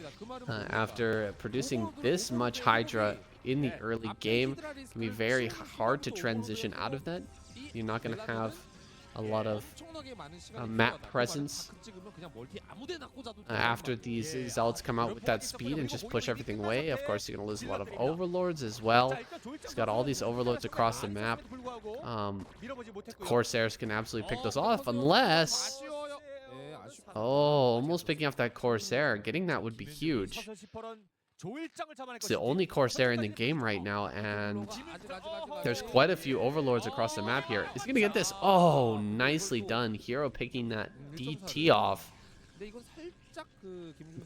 After producing this much Hydra in the early game, it can be very hard to transition out of that. You're not going to have a lot of map presence after these Zealots come out with that speed and just push everything away. Of course, you're going to lose a lot of Overlords as well. He's got all these Overlords across the map. Corsairs can absolutely pick those off unless... Oh, almost picking off that Corsair. Getting that would be huge. It's the only Corsair in the game right now, and there's quite a few Overlords across the map here. Is he gonna get this? Oh, nicely done. Hero picking that DT off.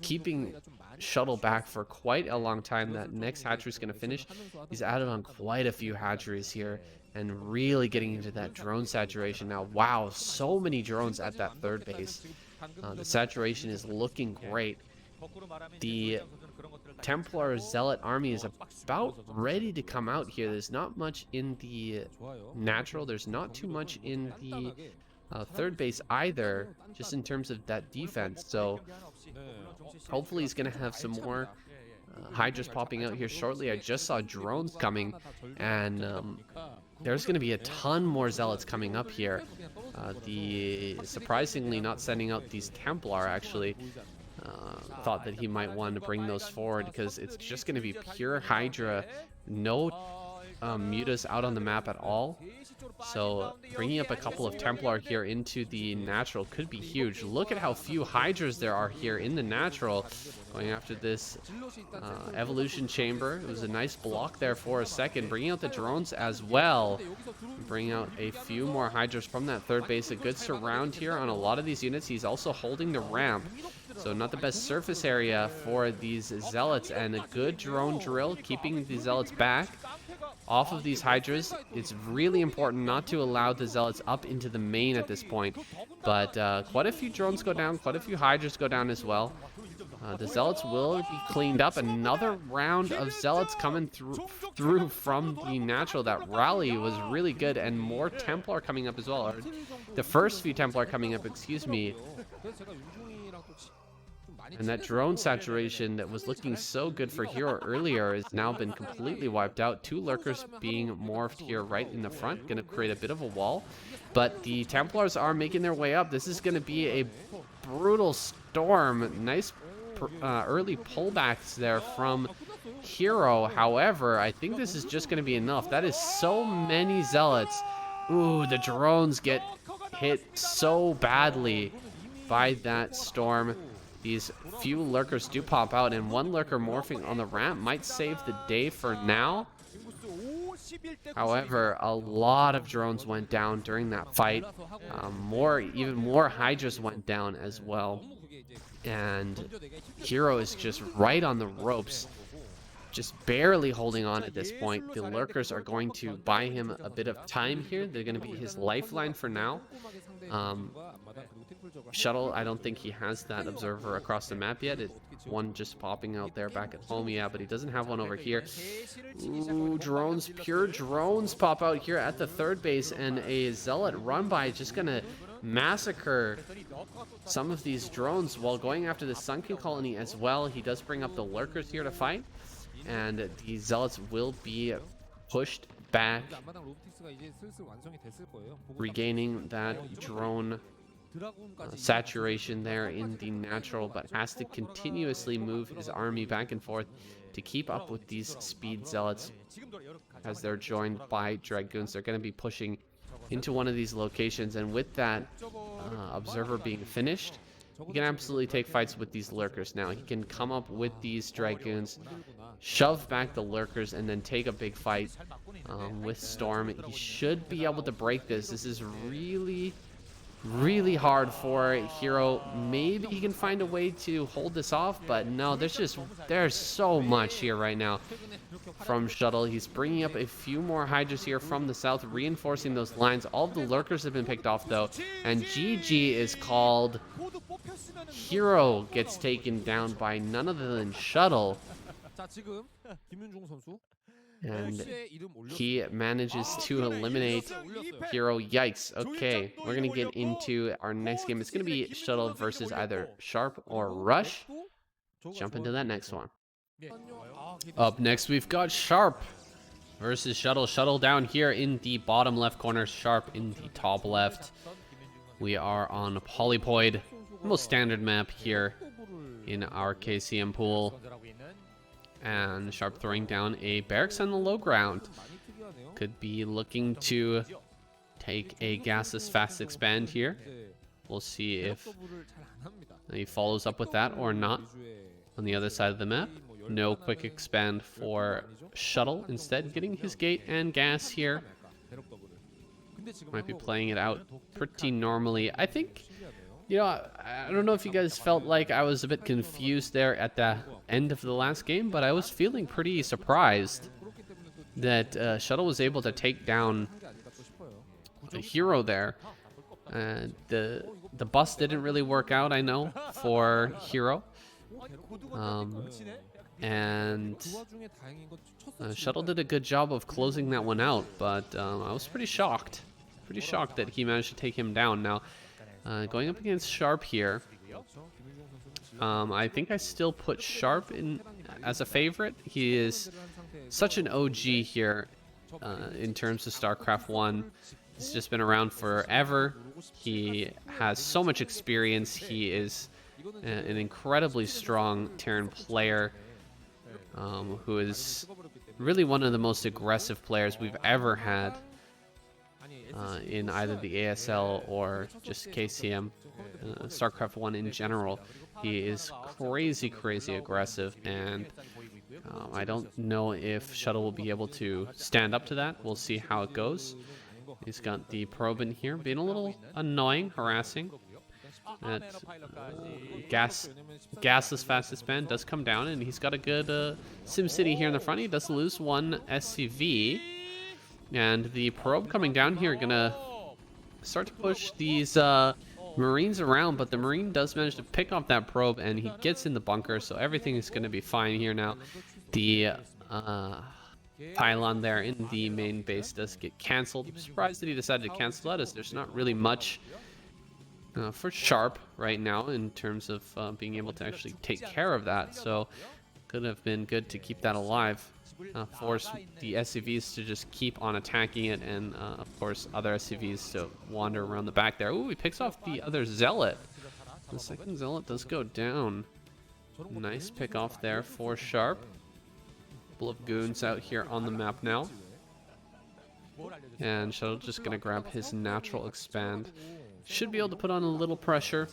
Keeping shuttle back for quite a long time. That next hatchery is gonna finish. He's added on quite a few hatcheries here and really getting into that drone saturation now. Wow, so many drones at that 3rd base. The saturation is looking great. The Templar Zealot army is about ready to come out here. There's not much in the natural. There's not too much in the 3rd base either, just in terms of that defense. So hopefully he's going to have some more Hydras popping out here shortly. I just saw drones coming, and there's going to be a ton more Zealots coming up here. Surprisingly not sending out these Templar, actually. Thought that he might want to bring those forward because it's just going to be pure Hydra, no mutas out on the map at all. So bringing up a couple of Templar here into the natural could be huge. Look at how few Hydras there are here in the natural. Going after this evolution chamber. It was a nice block there for a second. Bringing out the drones as well. Bring out a few more Hydras from that 3rd base. A good surround here on a lot of these units. He's also holding the ramp. So not the best surface area for these Zealots, and a good drone drill keeping the Zealots back. off of these Hydras. It's really important not to allow the Zealots up into the main at this point. But quite a few drones go down, quite a few Hydras go down as well. The Zealots will be cleaned up. Another round of Zealots coming through from the natural. That rally was really good, and more Templar coming up as well. Or the first few Templar coming up, excuse me. And that drone saturation that was looking so good for Hero earlier has now been completely wiped out. 2 lurkers being morphed here right in the front, going to create a bit of a wall. But the Templars are making their way up. This is going to be a brutal storm. Nice early pullbacks there from Hero. However, I think this is just going to be enough. That is so many Zealots. Ooh, the drones get hit so badly by that storm. These few lurkers do pop out, and 1 lurker morphing on the ramp might save the day for now. However, a lot of drones went down during that fight. Even more Hydras went down as well. And Hero is just right on the ropes, just barely holding on at this point. The lurkers are going to buy him a bit of time here. They're going to be his lifeline for now. Shuttle, I don't think he has that observer across the map yet. One just popping out there back at home, yeah, but he doesn't have one over here. Ooh, drones, pure drones pop out here at the 3rd base, and a Zealot run by just gonna massacre some of these drones while going after the sunken colony as well. He does bring up the lurkers here to fight, and the Zealots will be pushed back, regaining that drone saturation there in the natural, but has to continuously move his army back and forth to keep up with these speed Zealots as they're joined by Dragoons. They're going to be pushing into one of these locations, and with that observer being finished, he can absolutely take fights with these lurkers now. He can come up with these Dragoons, shove back the lurkers, and then take a big fight with Storm. He should be able to break this. This is really hard for Hero. Maybe he can find a way to hold this off, but no, there's so much here right now from Shuttle. He's bringing up a few more Hydras here from the south, reinforcing those lines. All of the lurkers have been picked off though, and GG is called. Hero gets taken down by none other than Shuttle, and he manages to eliminate Hero. Yikes. Okay, we're gonna get into our next game. It's gonna be Shuttle versus either Sharp or Rush. Jump into that next one. Up next, we've got Sharp versus Shuttle. Shuttle down here in the bottom left corner, Sharp in the top left. We are on Polypoid, most standard map here in our KCM pool. And Sharp throwing down a barracks on the low ground. Could be looking to take a gaseous fast expand here. We'll see if he follows up with that or not. On the other side of the map, no quick expand for Shuttle. Instead, getting his gate and gas here. Might be playing it out pretty normally. I think, you know, I don't know if you guys felt like I was a bit confused there at the end of the last game, but I was feeling pretty surprised that Shuttle was able to take down a Hero there. The bus didn't really work out, I know, for Hero. And Shuttle did a good job of closing that one out, but I was pretty shocked that he managed to take him down. Now, going up against Sharp here, I think I still put Sharp in as a favorite. He is such an OG here in terms of StarCraft 1. He's just been around forever. He has so much experience. He is an incredibly strong Terran player who is really one of the most aggressive players we've ever had in either the ASL or just KCM, StarCraft 1 in general. He is crazy aggressive, and I don't know if Shuttle will be able to stand up to that. We'll see how it goes. He's got the probe in here, being a little annoying, harassing. That gasless fastest does come down, and he's got a good SimCity here in the front. He does lose one SCV. And the probe coming down here gonna start to push these Marines around, but the Marine does manage to pick off that probe, and he gets in the bunker, so everything is going to be fine here now. The pylon there in the main base does get cancelled. I'm surprised that he decided to cancel that, as there's not really much for Sharp right now in terms of being able to actually take care of that, so could have been good to keep that alive. Force the SCVs to just keep on attacking it, and of course other SCVs to wander around the back there. Ooh, he picks off the other Zealot. The second Zealot does go down. Nice pick off there for Sharp. Couple of goons out here on the map now. And Shuttle just gonna grab his natural expand. Should be able to put on a little pressure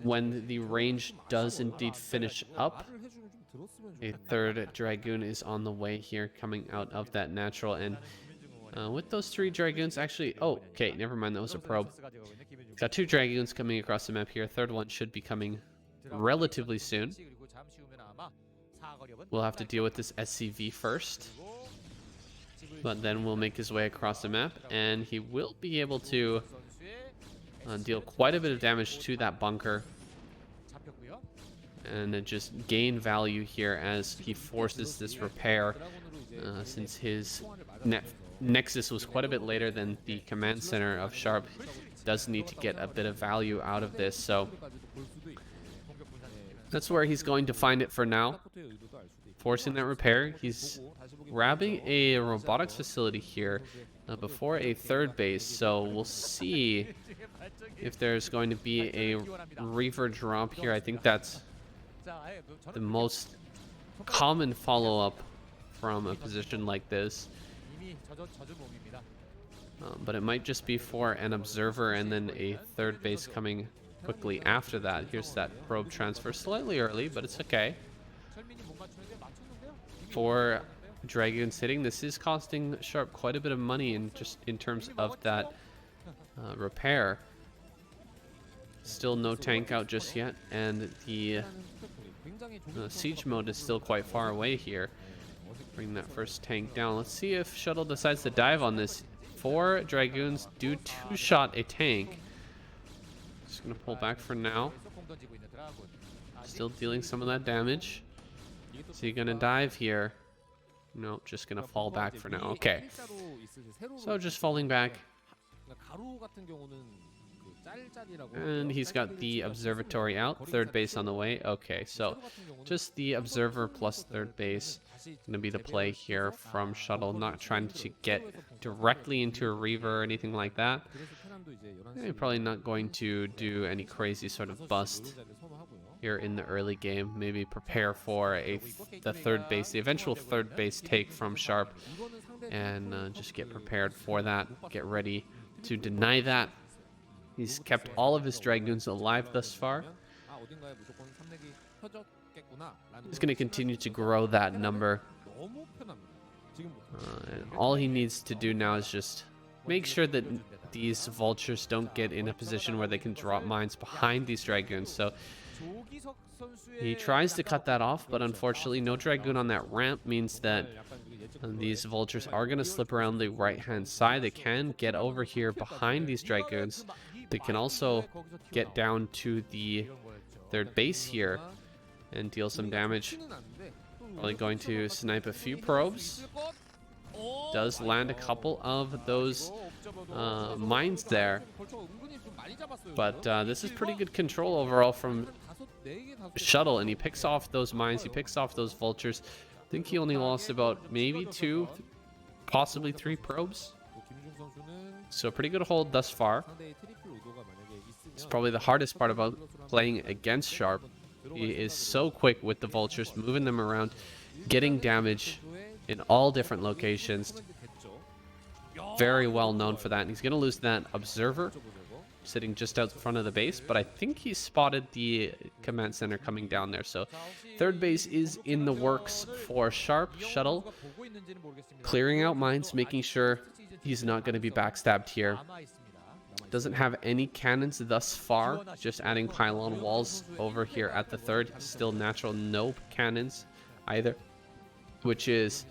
when the range does indeed finish up. A third Dragoon is on the way here, coming out of that natural, and with those 3 Dragoons, actually, oh, okay, never mind, that was a probe. Got 2 Dragoons coming across the map here. Third one should be coming relatively soon. We'll have to deal with this SCV first, but then we'll make his way across the map, and he will be able to deal quite a bit of damage to that bunker, and just gain value here as he forces this repair, since his nexus was quite a bit later than the command center of Sharp. Does need to get a bit of value out of this, so that's where he's going to find it for now, forcing that repair. He's grabbing a robotics facility here before a third base, so we'll see if there's going to be a Reaver drop here. I think that's the most common follow-up from a position like this, but it might just be for an observer and then a third base coming quickly after that. Here's that probe transfer, slightly early, but it's okay. For Dragoons hitting, this is costing Sharp quite a bit of money in terms of that repair. Still no tank out just yet, and the siege mode is still quite far away here. Bring that first tank down. Let's see if Shuttle decides to dive on this. 4 Dragoons do 2-shot a tank. Just gonna pull back for now. Still dealing some of that damage. Is he gonna dive here? No, just gonna fall back for now. Okay. So just falling back. And he's got the observatory out. Third base on the way. Okay, so just the observer plus third base gonna be the play here from Shuttle. Not trying to get directly into a Reaver or anything like that. Yeah, probably not going to do any crazy sort of bust here in the early game. Maybe prepare for the third base, the eventual third base take from Sharp, and just get prepared for that. Get ready to deny that. He's kept all of his Dragoons alive thus far. He's going to continue to grow that number. And all he needs to do now is just make sure that these vultures don't get in a position where they can drop mines behind these Dragoons. So he tries to cut that off, but unfortunately no Dragoon on that ramp means that these vultures are going to slip around the right-hand side. They can get over here behind these Dragoons. They can also get down to the third base here and deal some damage. Probably going to snipe a few probes. Does land a couple of those mines there. But this is pretty good control overall from Shuttle, and he picks off those mines. He picks off those vultures. I think he only lost about maybe 2, possibly 3 probes. So pretty good hold thus far. It's probably the hardest part about playing against Sharp. He is so quick with the vultures, moving them around, getting damage in all different locations. Very well known for that. And he's going to lose that observer sitting just out front of the base, but I think he spotted the command center coming down there. So third base is in the works for Sharp. Shuttle clearing out mines, making sure he's not going to be backstabbed here. Doesn't have any cannons thus far, just adding pylon walls over here at the third. Still natural, no cannons either, which is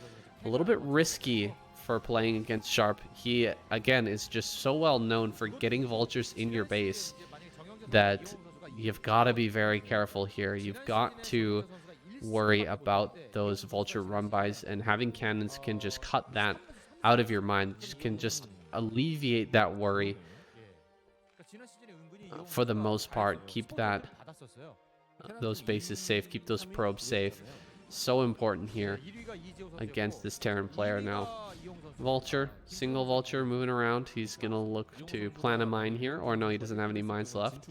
a little bit risky for playing against Sharp. He, again, is just so well known for getting vultures in your base that you've got to be very careful here. You've got to worry about those vulture run-bys, and having cannons can just cut that out of your mind, can just alleviate that worry for the most part. Keep that those bases safe, keep those probes safe. So important here against this Terran player. Now Vulture, single Vulture moving around. He's gonna look to plant a mine here, or no, he doesn't have any mines left.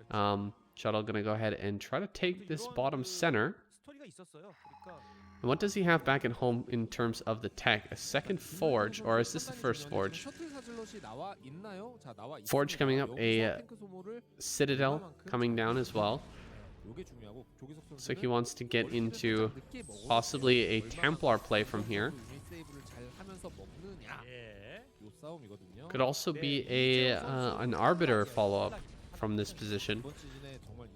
Shuttle gonna go ahead and try to take this bottom center. And what does he have back at home in terms of the tech? A second forge, or is this the first forge? Forge coming up, a citadel coming down as well. Looks like he wants to get into possibly a Templar play from here. Could also be a an Arbiter follow-up from this position.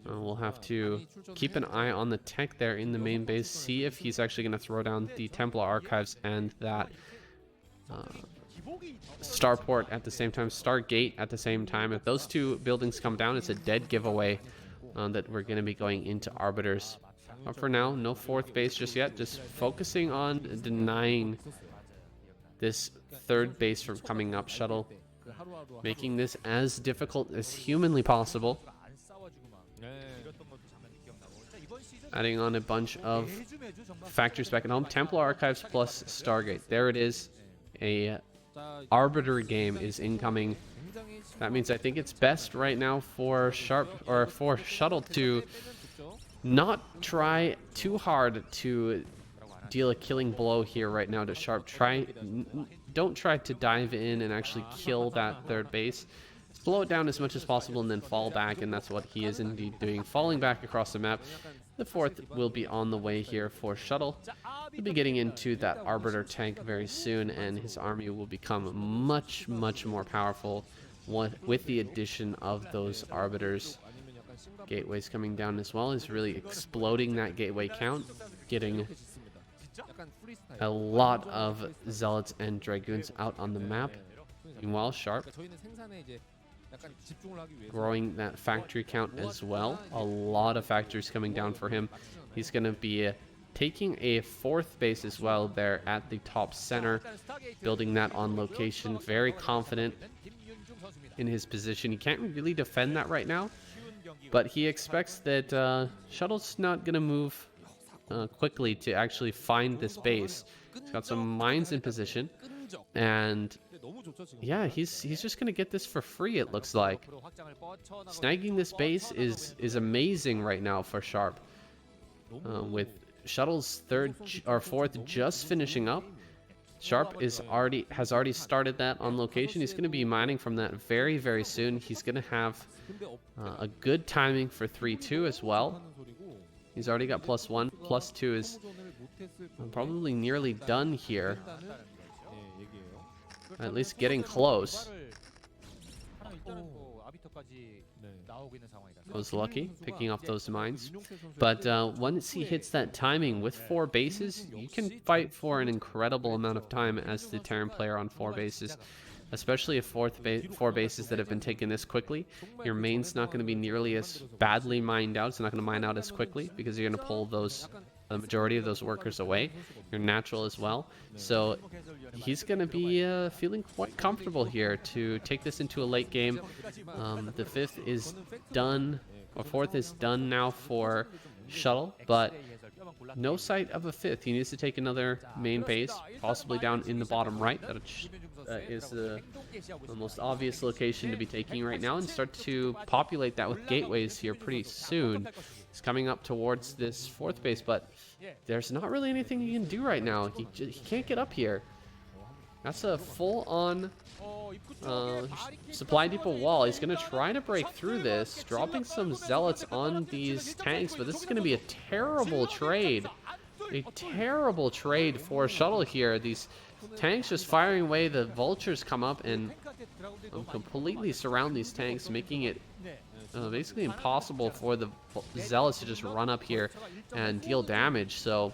We'll have to keep an eye on the tech there in the main base, see if he's actually going to throw down the Templar Archives and that Starport at the same time, Stargate at the same time. If those two buildings come down, it's a dead giveaway that we're going to be going into Arbiters. But for now, no fourth base just yet, just focusing on denying this third base from coming up. Shuttle making this as difficult as humanly possible. Adding on a bunch of factories back at home. Templar Archives plus Stargate. There it is. A Arbiter game is incoming. That means I think it's best right now for Sharp, or for Shuttle, to not try too hard to deal a killing blow here right now to Sharp. Don't try to dive in and actually kill that third base. Slow it down as much as possible and then fall back, and that's what he is indeed doing, falling back across the map. The fourth will be on the way here for Shuttle. He'll be getting into that Arbiter tank very soon, and his army will become much, much more powerful with the addition of those Arbiters. Gateways coming down as well is really exploding that gateway count, getting a lot of Zealots and Dragoons out on the map. Meanwhile, Sharp growing that factory count as well. A lot of factories coming down for him. He's going to be taking a fourth base as well there at the top center, building that on location. Very confident in his position. He can't really defend that right now, but he expects that Shuttle's not going to move quickly to actually find this base. He's got some mines in position, and yeah, he's just gonna get this for free, it looks like. Snagging this base is amazing right now for Sharp. With Shuttle's third or fourth just finishing up, Sharp has already started that on location. He's gonna be mining from that very, very soon. He's gonna have a good timing for 3-2 as well. He's already got +1. +2 is probably nearly done here. At least getting close. Was lucky picking off those mines, but once he hits that timing with 4 bases, you can fight for an incredible amount of time as the Terran player on 4 bases, especially if 4 bases that have been taken this quickly. Your main's not going to be nearly as badly mined out. It's not going to mine out as quickly because you're going to pull the majority of those workers away. Your natural as well. So he's going to be feeling quite comfortable here to take this into a late game. The 5th is done, or 4th is done now for Shuttle, but no sight of a 5th. He needs to take another main base, possibly down in the bottom right. That is the most obvious location to be taking right now, and start to populate that with gateways here pretty soon. He's coming up towards this 4th base, but there's not really anything he can do right now. He can't get up here. That's a full-on supply depot wall. He's going to try to break through this, dropping some Zealots on these tanks, but this is going to be a terrible trade. A terrible trade for Shuttle here. These tanks just firing away. The Vultures come up and completely surround these tanks, making it basically impossible for the Zealots to just run up here and deal damage. So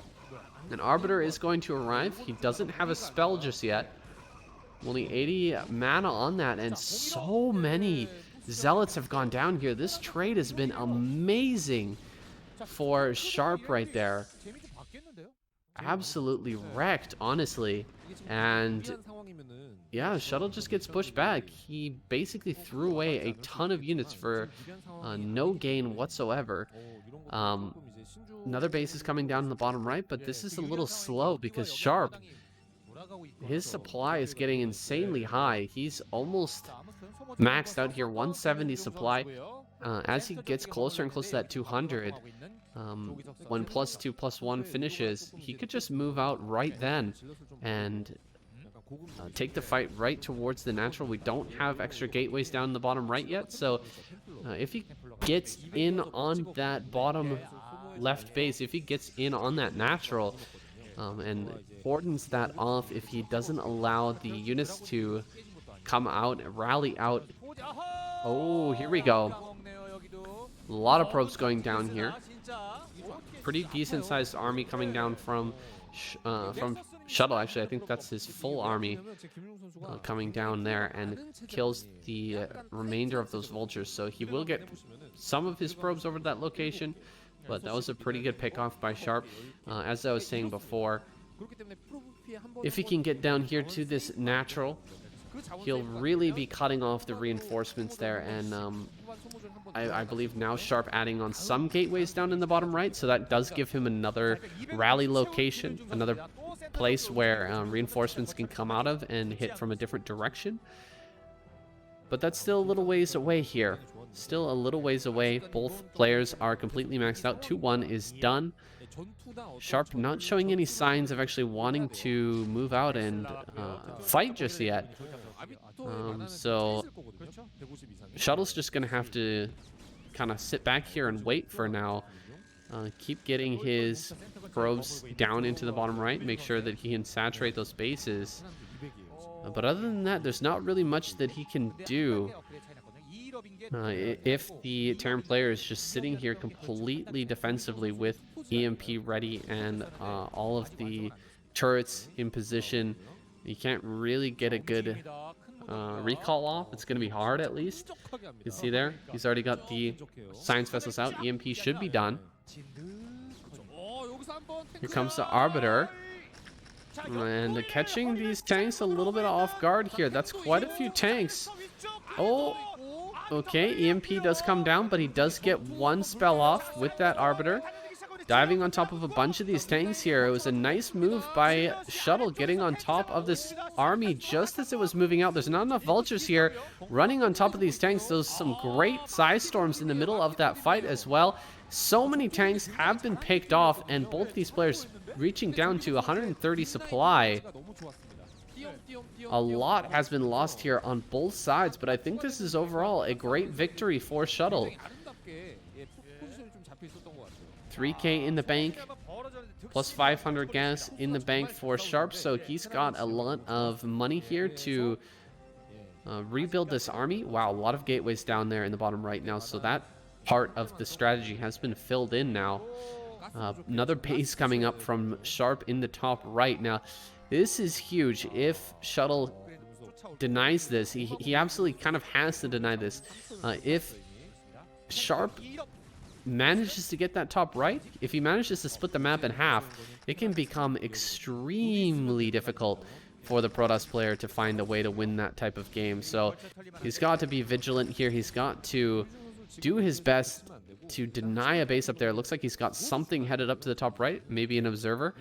an Arbiter is going to arrive. He doesn't have a spell just yet. Only 80 mana on that, and so many zealots have gone down here. This trade has been amazing for Sharp right there. Absolutely wrecked, honestly. And yeah, Shuttle just gets pushed back. He basically threw away a ton of units for no gain whatsoever. Another base is coming down in the bottom right, but this is a little slow because Sharp, his supply is getting insanely high. He's almost maxed out here, 170 supply. As he gets closer and closer to that 200, when +2/+1 finishes, he could just move out right then and take the fight right towards the natural. We don't have extra gateways down in the bottom right yet, so if he gets in on that bottom left base, if he gets in on that natural and cordons that off, if he doesn't allow the units to come out, rally out. Oh, here we go. A lot of probes going down here. Pretty decent sized army coming down from Shuttle. Actually, I think that's his full army coming down there, and kills the remainder of those vultures. So he will get some of his probes over to that location, but that was a pretty good pick off by Sharp. As I was saying before, if he can get down here to this natural, he'll really be cutting off the reinforcements there. And I believe now Sharp adding on some gateways down in the bottom right, so that does give him another rally location, another place where reinforcements can come out of and hit from a different direction. But that's still a little ways away here. Still a little ways away. Both players are completely maxed out. 2-1 is done. Sharp not showing any signs of actually wanting to move out and fight just yet. So Shuttle's just going to have to kind of sit back here and wait for now. Keep getting his probes down into the bottom right. Make sure that he can saturate those bases. But other than that, there's not really much that he can do. If the Terran player is just sitting here completely defensively with EMP ready and all of the turrets in position, you can't really get a good recall off. It's going to be hard, at least. You can see there, he's already got the science vessels out. EMP should be done. Here comes the Arbiter. And catching these tanks a little bit off guard here. That's quite a few tanks. Oh, okay. EMP does come down, but he does get one spell off with that Arbiter. Diving on top of a bunch of these tanks here. It was a nice move by Shuttle, getting on top of this army just as it was moving out. There's not enough vultures here running on top of these tanks. Those some great size storms in the middle of that fight as well. So many tanks have been picked off, and both these players reaching down to 130 supply. A lot has been lost here on both sides, but I think this is overall a great victory for Shuttle. 3K in the bank, plus 500 gas in the bank for Sharp, so he's got a lot of money here to rebuild this army. Wow, a lot of gateways down there in the bottom right now, so that part of the strategy has been filled in now. Another base coming up from Sharp in the top right. Now, this is huge. If Shuttle denies this, he absolutely kind of has to deny this. If Sharp manages to get that top right, if he manages to split the map in half, it can become extremely difficult for the Protoss player to find a way to win that type of game. So he's got to be vigilant here. He's got to do his best to deny a base up there. It looks like he's got something headed up to the top right, maybe an observer.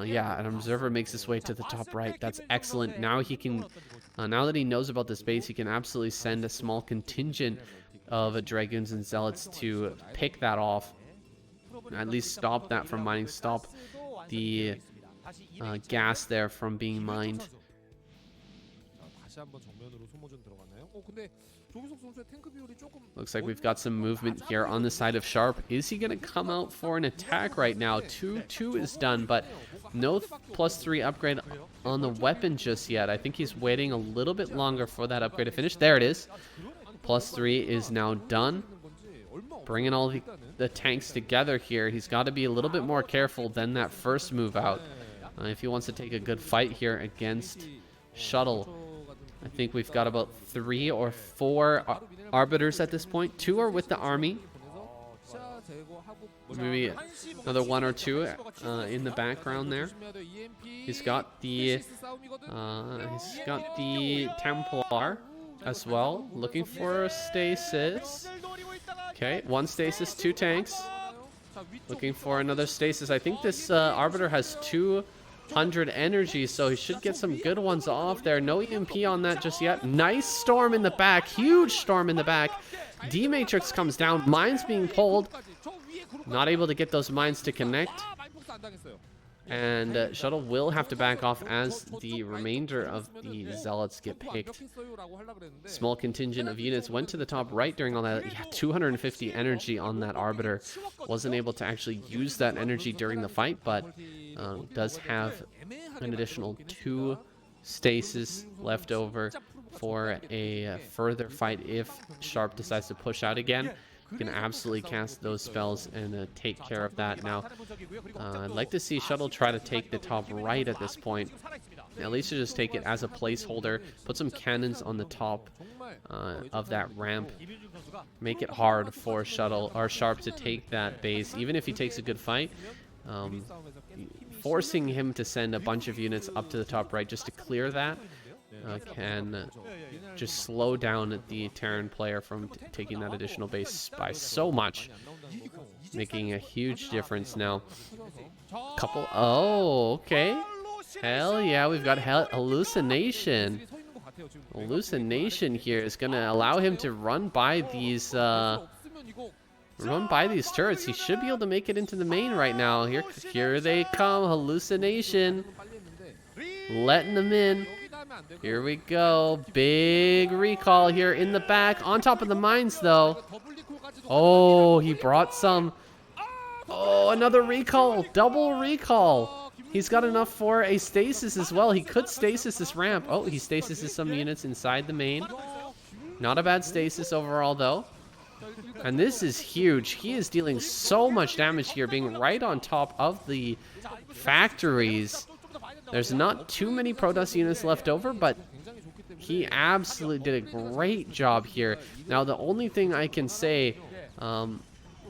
Yeah, an observer makes his way to the top right. That's excellent. Now he can, now that he knows about this base, he can absolutely send a small contingent of Dragoons and Zealots to pick that off. At least stop that from mining, stop the gas there from being mined. Looks like we've got some movement here on the side of Sharp. Is he going to come out for an attack right now? 2-2 is done, but no +3 upgrade on the weapon just yet. I think he's waiting a little bit longer for that upgrade to finish. There it is. +3 is now done. Bringing all the tanks together here. He's got to be a little bit more careful than that first move out if he wants to take a good fight here against Shuttle. I think we've got about 3 or 4 arbiters at this point. 2 are with the army. Maybe another 1 or 2 in the background there. He's got the Templar as well, looking for a stasis. Okay, 1 stasis, 2 tanks. Looking for another stasis. I think this arbiter has 200 energy, so he should get some good ones off there. No EMP on that just yet. Nice storm in the back. Huge storm in the back. D-Matrix comes down. Mines being pulled. Not able to get those mines to connect. And Shuttle will have to back off as the remainder of the Zealots get picked. Small contingent of units went to the top right during all that. Yeah, 250 energy on that Arbiter. Wasn't able to actually use that energy during the fight, but does have an additional 2 stasis left over for a further fight if Sharp decides to push out again. You can absolutely cast those spells and take care of that. Now, I'd like to see Shuttle try to take the top right at this point. At least to just take it as a placeholder. Put some cannons on the top of that ramp. Make it hard for Shuttle or Sharp to take that base, even if he takes a good fight. Forcing him to send a bunch of units up to the top right just to clear that can just slow down the Terran player from taking that additional base by so much, making a huge difference now. Oh, okay. Hell yeah, we've got hallucination. Hallucination here is going to allow him to run by these turrets. He should be able to make it into the main right now. Here they come. Hallucination. Letting them in. Here we go. Big recall here in the back. On top of the mines, though. Oh, he brought some. Oh, another recall. Double recall. He's got enough for a stasis as well. He could stasis this ramp. Oh, he stasises some units inside the main. Not a bad stasis overall, though. And this is huge. He is dealing so much damage here, being right on top of the factories. There's not too many Protoss units left over, but he absolutely did a great job here. Now, the only thing I can say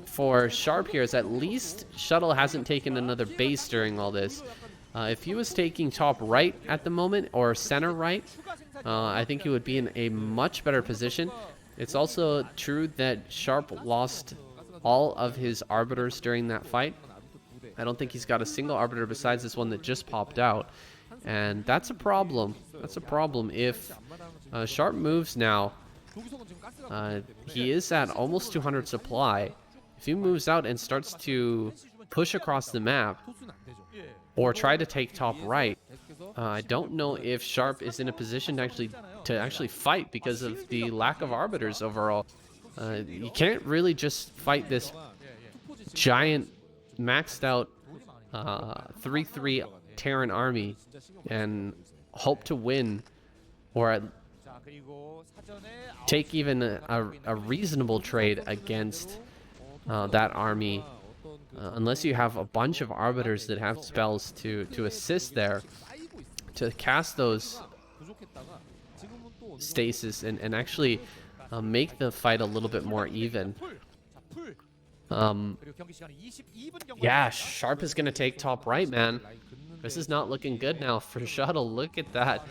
for Sharp here is at least Shuttle hasn't taken another base during all this. If he was taking top right at the moment, or center right, I think he would be in a much better position. It's also true that Sharp lost all of his Arbiters during that fight. I don't think he's got a single Arbiter besides this one that just popped out. And that's a problem. That's a problem. If Sharp moves now, he is at almost 200 supply. If he moves out and starts to push across the map, or try to take top right, I don't know if Sharp is in a position to actually fight because of the lack of Arbiters overall. You can't really just fight this giant maxed out 3-3 Terran army and hope to win, or take even a reasonable trade against that army, unless you have a bunch of Arbiters that have spells to assist there, to cast those stasis and actually make the fight a little bit more even. Yeah, Sharp is going to take top right, man. This is not looking good now for Shuttle. Look at that.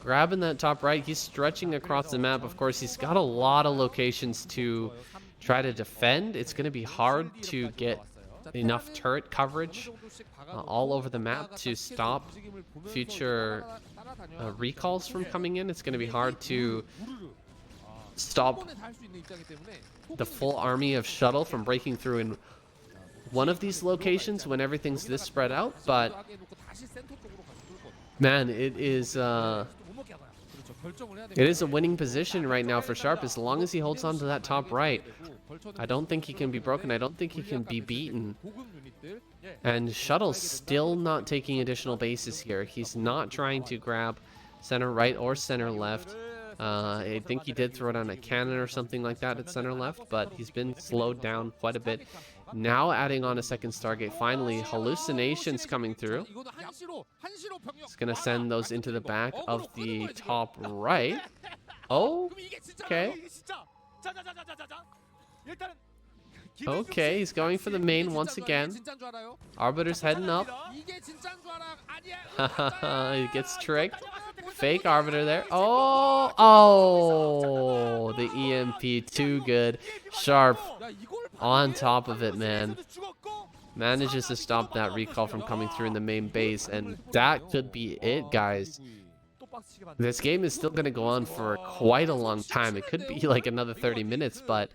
Grabbing that top right. He's stretching across the map. Of course, he's got a lot of locations to try to defend. It's going to be hard to get enough turret coverage all over the map to stop future recalls from coming in. It's going to be hard to stop the full army of Shuttle from breaking through in one of these locations when everything's this spread out. But man, it is a winning position right now for Sharp as long as he holds on to that top right. I don't think he can be broken. I don't think he can be beaten. And Shuttle's still not taking additional bases here. He's not trying to grab center right or center left. I think he did throw down a cannon or something like that at center left, but he's been slowed down quite a bit. Now adding on a second Stargate. Finally, hallucinations coming through. It's going to send those into the back of the top right. Oh, okay. Okay, he's going for the main once again. Arbiter's heading up. He gets tricked. Fake Arbiter there. Oh, oh, the EMP, too good. Sharp on top of it, man. Manages to stop that recall from coming through in the main base, and that could be it, guys. This game is still going to go on for quite a long time. It could be like another 30 minutes, but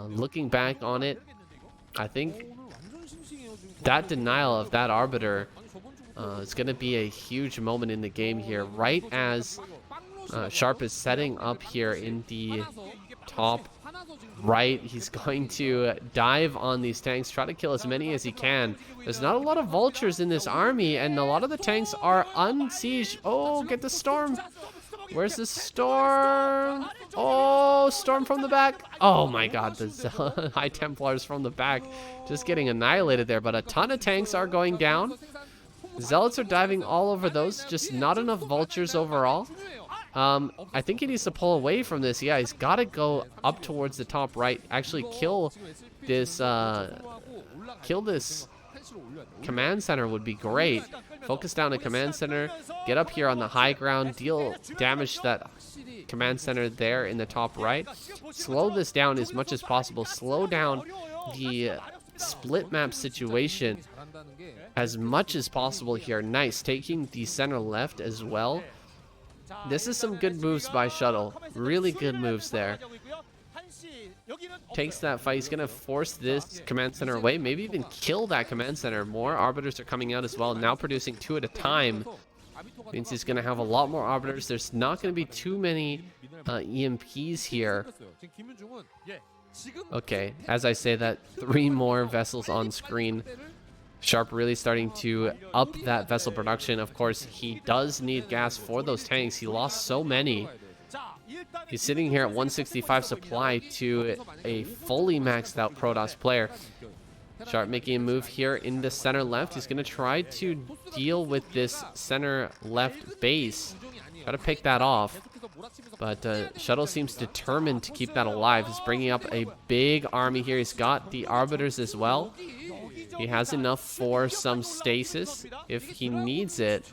looking back on it, I think that denial of that Arbiter is going to be a huge moment in the game here. Right as Sharp is setting up here in the top right, he's going to dive on these tanks, try to kill as many as he can. There's not a lot of vultures in this army, and a lot of the tanks are unsieged. Oh, get the storm. Where's the storm? Oh, storm from the back. Oh my god, the High Templars from the back just getting annihilated there, but a ton of tanks are going down. Zealots are diving all over those, just not enough vultures overall. I think he needs to pull away from this. Yeah, he's got to go up towards the top right, actually kill this command center would be great. Focus down the command center, get up here on the high ground, deal damage to that command center there in the top right. Slow this down as much as possible. Slow down the split map situation as much as possible here. Nice, taking the center left as well. This is some good moves by Shuttle. Really good moves there. Takes that fight. He's going to force this command center away. Maybe even kill that command center. More Arbiters are coming out as well. Now producing 2 at a time. Means he's going to have a lot more Arbiters. There's not going to be too many EMPs here. Okay, as I say that, 3 more vessels on screen. Sharp really starting to up that vessel production. Of course, he does need gas for those tanks. He lost so many. He's sitting here at 165 supply to a fully maxed out Protoss player. Sharp making a move here in the center left. He's going to try to deal with this center left base. Try to pick that off. But Shuttle seems determined to keep that alive. He's bringing up a big army here. He's got the Arbiters as well. He has enough for some stasis if he needs it.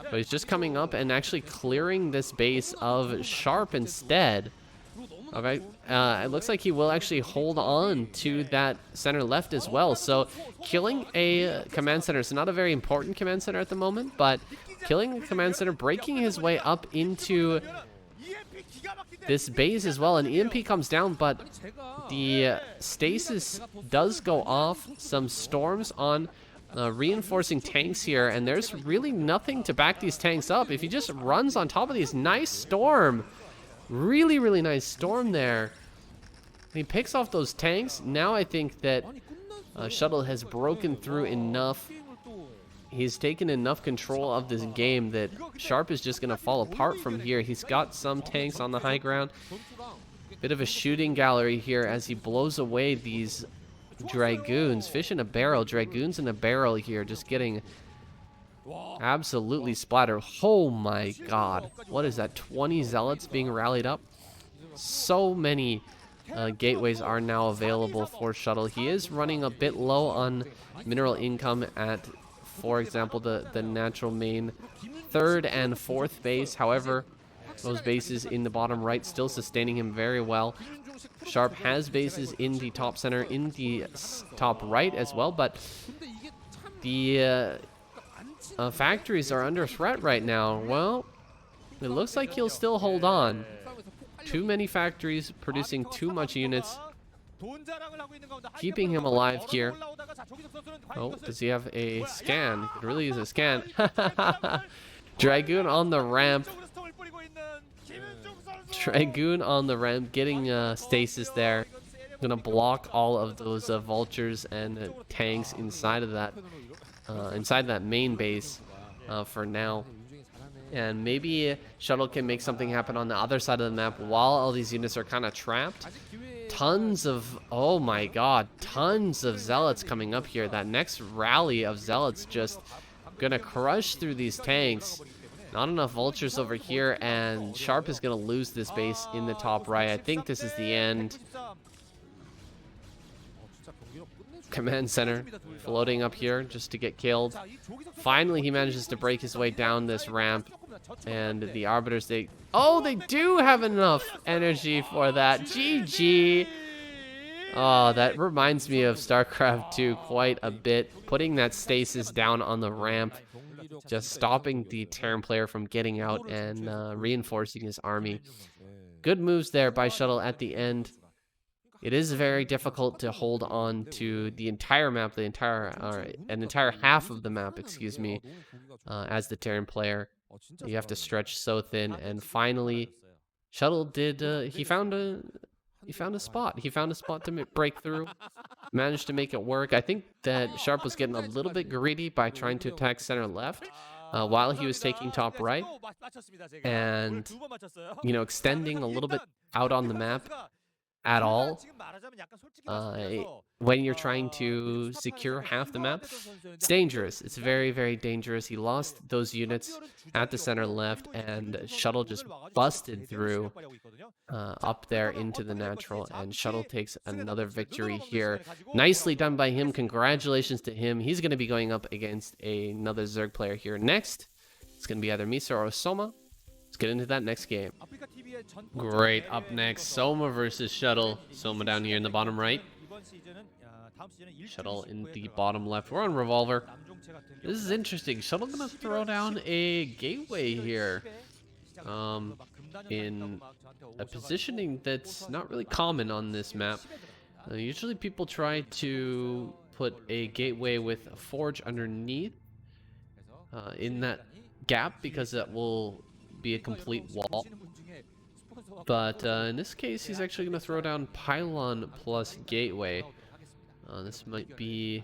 But he's just coming up and actually clearing this base of Sharp instead. Okay, it looks like he will actually hold on to that center left as well. So killing a command center is not a very important command center at the moment, but killing a command center, breaking his way up into this base as well. An EMP comes down, but the stasis does go off. Some storms on reinforcing tanks here, and there's really nothing to back these tanks up. If he just runs on top of these, nice storm. Really, really nice storm there. He picks off those tanks. Now I think that Shuttle has broken through enough. He's taken enough control of this game that Sharp is just going to fall apart from here. He's got some tanks on the high ground. Bit of a shooting gallery here as he blows away these Dragoons. Fish in a barrel. Dragoons in a barrel here. Just getting absolutely splattered. Oh my god. What is that? 20 Zealots being rallied up. So many gateways are now available for Shuttle. He is running a bit low on mineral income at, for example, the natural main 3rd and 4th base. However, those bases in the bottom right still sustaining him very well. Sharp has bases in the top center, in the top right as well, but the factories are under threat right now. Well, it looks like he'll still hold on. Too many factories producing too much units, keeping him alive here. Oh, does he have a scan? It really is a scan. Dragoon on the ramp. Dragoon on the ramp, getting stasis there. Gonna block all of those vultures and tanks inside of that, inside that main base for now. And maybe Shuttle can make something happen on the other side of the map while all these units are kind of trapped. Tons of, oh my god, tons of zealots coming up here. That next rally of zealots just gonna crush through these tanks. Not enough vultures over here, and Sharp is gonna lose this base in the top right. I think this is the end. Command center floating up here just to get killed. Finally, he manages to break his way down this ramp, and the arbiters, they do have enough energy for that. GG. Oh, that reminds me of Starcraft 2 quite a bit. Putting that stasis down on the ramp, just stopping the Terran player from getting out and reinforcing his army. Good moves there by Shuttle at the end. It is very difficult to hold on to the entire map, an entire half of the map, excuse me, as the Terran player. You have to stretch so thin, and finally, Shuttle did. He found a spot. He found a spot to break through. Managed to make it work. I think that Sharp was getting a little bit greedy by trying to attack center left while he was taking top right, and extending a little bit out on the map at all when you're trying to secure half the map. It's dangerous. It's very, very dangerous. He lost those units at the center left, and Shuttle just busted through up there into the natural, and Shuttle takes another victory here. Nicely done by him. Congratulations to him. He's going to be going up against another Zerg player here next. It's going to be either Misa or Soma. Let's get into that next game. Great. Up next, Soma versus Shuttle. Soma down here in the bottom right. Shuttle in the bottom left. We're on Revolver. This is interesting. Shuttle gonna throw down a gateway here. In a positioning that's not really common on this map. Usually people try to put a gateway with a forge underneath in that gap, because that will be a complete wall. But in this case, he's actually going to throw down pylon plus gateway. This might be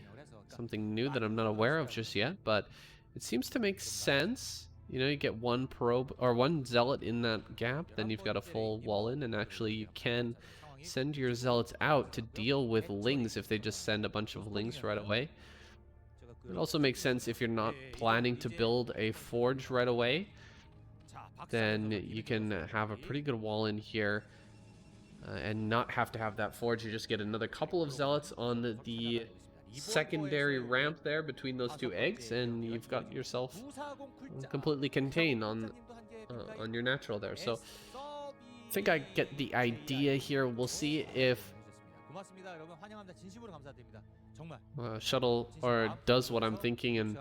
something new that I'm not aware of just yet, but it seems to make sense. You get one probe or one zealot in that gap, then you've got a full wall in, and actually you can send your zealots out to deal with lings if they just send a bunch of lings right away. It also makes sense if you're not planning to build a forge right away, then you can have a pretty good wall in here and not have to have that forge. You just get another couple of zealots on the secondary ramp there between those two eggs, and you've got yourself completely contained on your natural there. So I think I get the idea here. We'll see if Shuttle does what I'm thinking and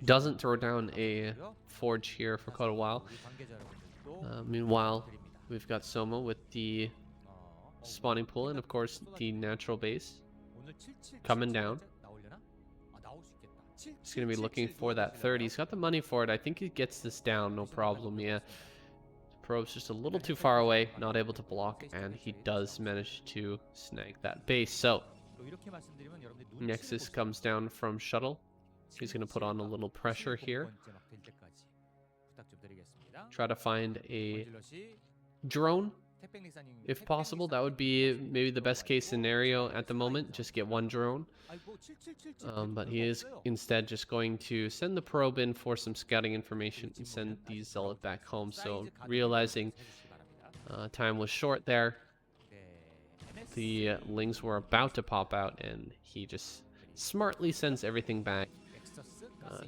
doesn't throw down a forge here for quite a while. Meanwhile, we've got Soma with the spawning pool and of course the natural base coming down. He's going to be looking for that 30. He's got the money for it. I think he gets this down, no problem. Yeah, the probe's just a little too far away, not able to block, and he does manage to snag that base. So Nexus comes down from Shuttle. He's going to put on a little pressure here. Try to find a drone if possible. That would be maybe the best case scenario at the moment. Just get one drone. But he is instead just going to send the probe in for some scouting information and send the zealot back home. So realizing time was short there, the lings were about to pop out, and he just smartly sends everything back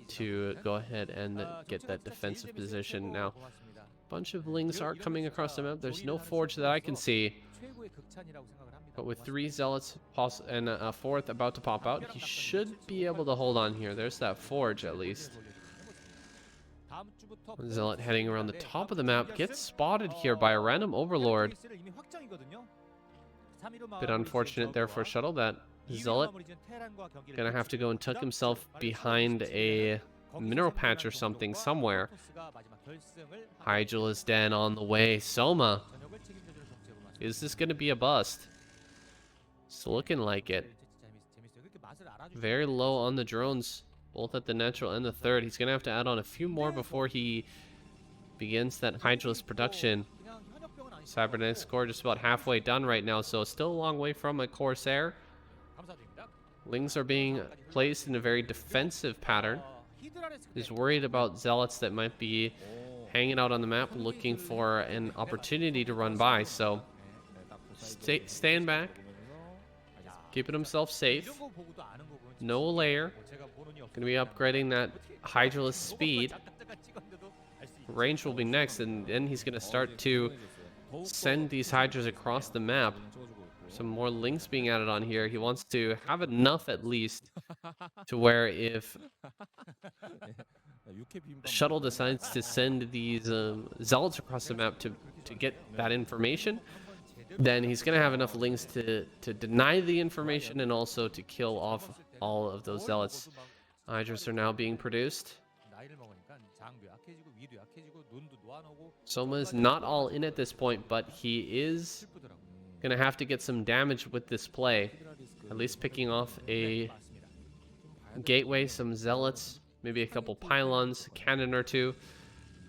to go ahead and get that defensive position. Now, a bunch of lings are coming across the map. There's no forge that I can see, but with 3 zealots and a 4th about to pop out, he should be able to hold on here. There's that forge at least. Zealot heading around the top of the map gets spotted here by a random overlord. Bit unfortunate there for Shuttle. That Zealot gonna have to go and tuck himself behind a mineral patch or something somewhere. Hydra's Den on the way. Soma, is this gonna be a bust? It's looking like it. Very low on the drones, both at the natural and the 3rd. He's gonna have to add on a few more before he begins that Hydra's production. Cybernetics core just about halfway done right now, so still a long way from a Corsair. Lings are being placed in a very defensive pattern. He's worried about zealots that might be hanging out on the map looking for an opportunity to run by, so stand back, keeping himself safe. No layer. Gonna be upgrading that Hydraless speed. Range will be next, and then he's gonna start to send these Hydras across the map. Some more links being added on here. He wants to have enough at least to where if shuttle decides to send these zealots across the map to get that information, then he's gonna have enough links to deny the information and also to kill off all of those zealots. Hydras are now being produced. Soma is not all in at this point, but he is gonna have to get some damage with this play. At least picking off a gateway, some zealots, maybe a couple pylons, a cannon or two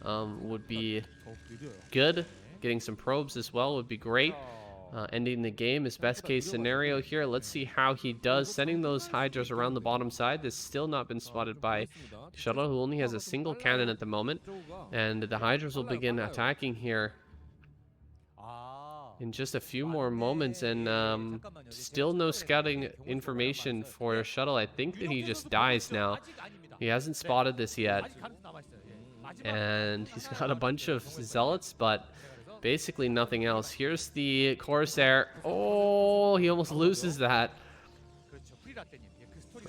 would be good. Getting some probes as well would be great. Ending the game is best case scenario here. Let's see how he does. Sending those Hydras around the bottom side. This still not been spotted by Shuttle, who only has a single cannon at the moment. And the Hydras will begin attacking here in just a few more moments. And still no scouting information for Shuttle. I think that he just dies now. He hasn't spotted this yet. And he's got a bunch of zealots, but basically nothing else. Here's the Corsair. Oh, he almost loses that.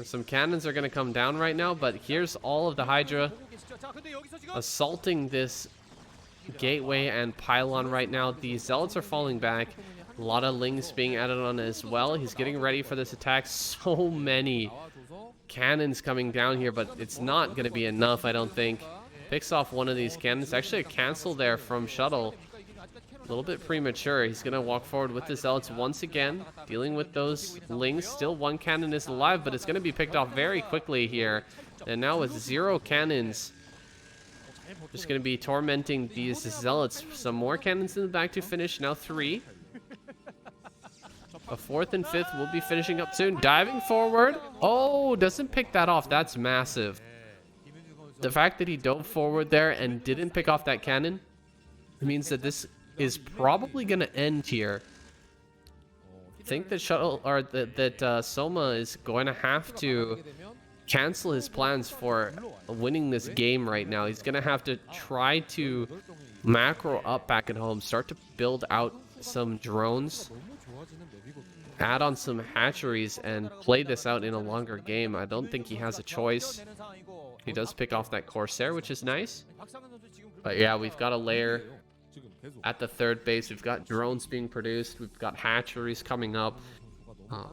Some cannons are going to come down right now, but here's all of the Hydra assaulting this gateway and pylon right now. The zealots are falling back. A lot of lings being added on as well. He's getting ready for this attack. So many cannons coming down here, but it's not going to be enough, I don't think. Picks off one of these cannons. Actually a cancel there from Shuttle. A little bit premature. He's going to walk forward with the zealots once again, dealing with those lings. Still one cannon is alive, but it's going to be picked off very quickly here. And now with 0 cannons, just going to be tormenting these zealots. Some more cannons in the back to finish. Now 3. A 4th and 5th will be finishing up soon. Diving forward. Oh, doesn't pick that off. That's massive. The fact that he dove forward there and didn't pick off that cannon means that this is probably going to end here. I think that Shuttle or that Soma is going to have to cancel his plans for winning this game right now. He's going to have to try to macro up back at home, start to build out some drones, add on some hatcheries, and play this out in a longer game. I don't think he has a choice. He does pick off that Corsair, which is nice. But yeah, we've got a layer at the 3rd base. We've got drones being produced. We've got hatcheries coming up.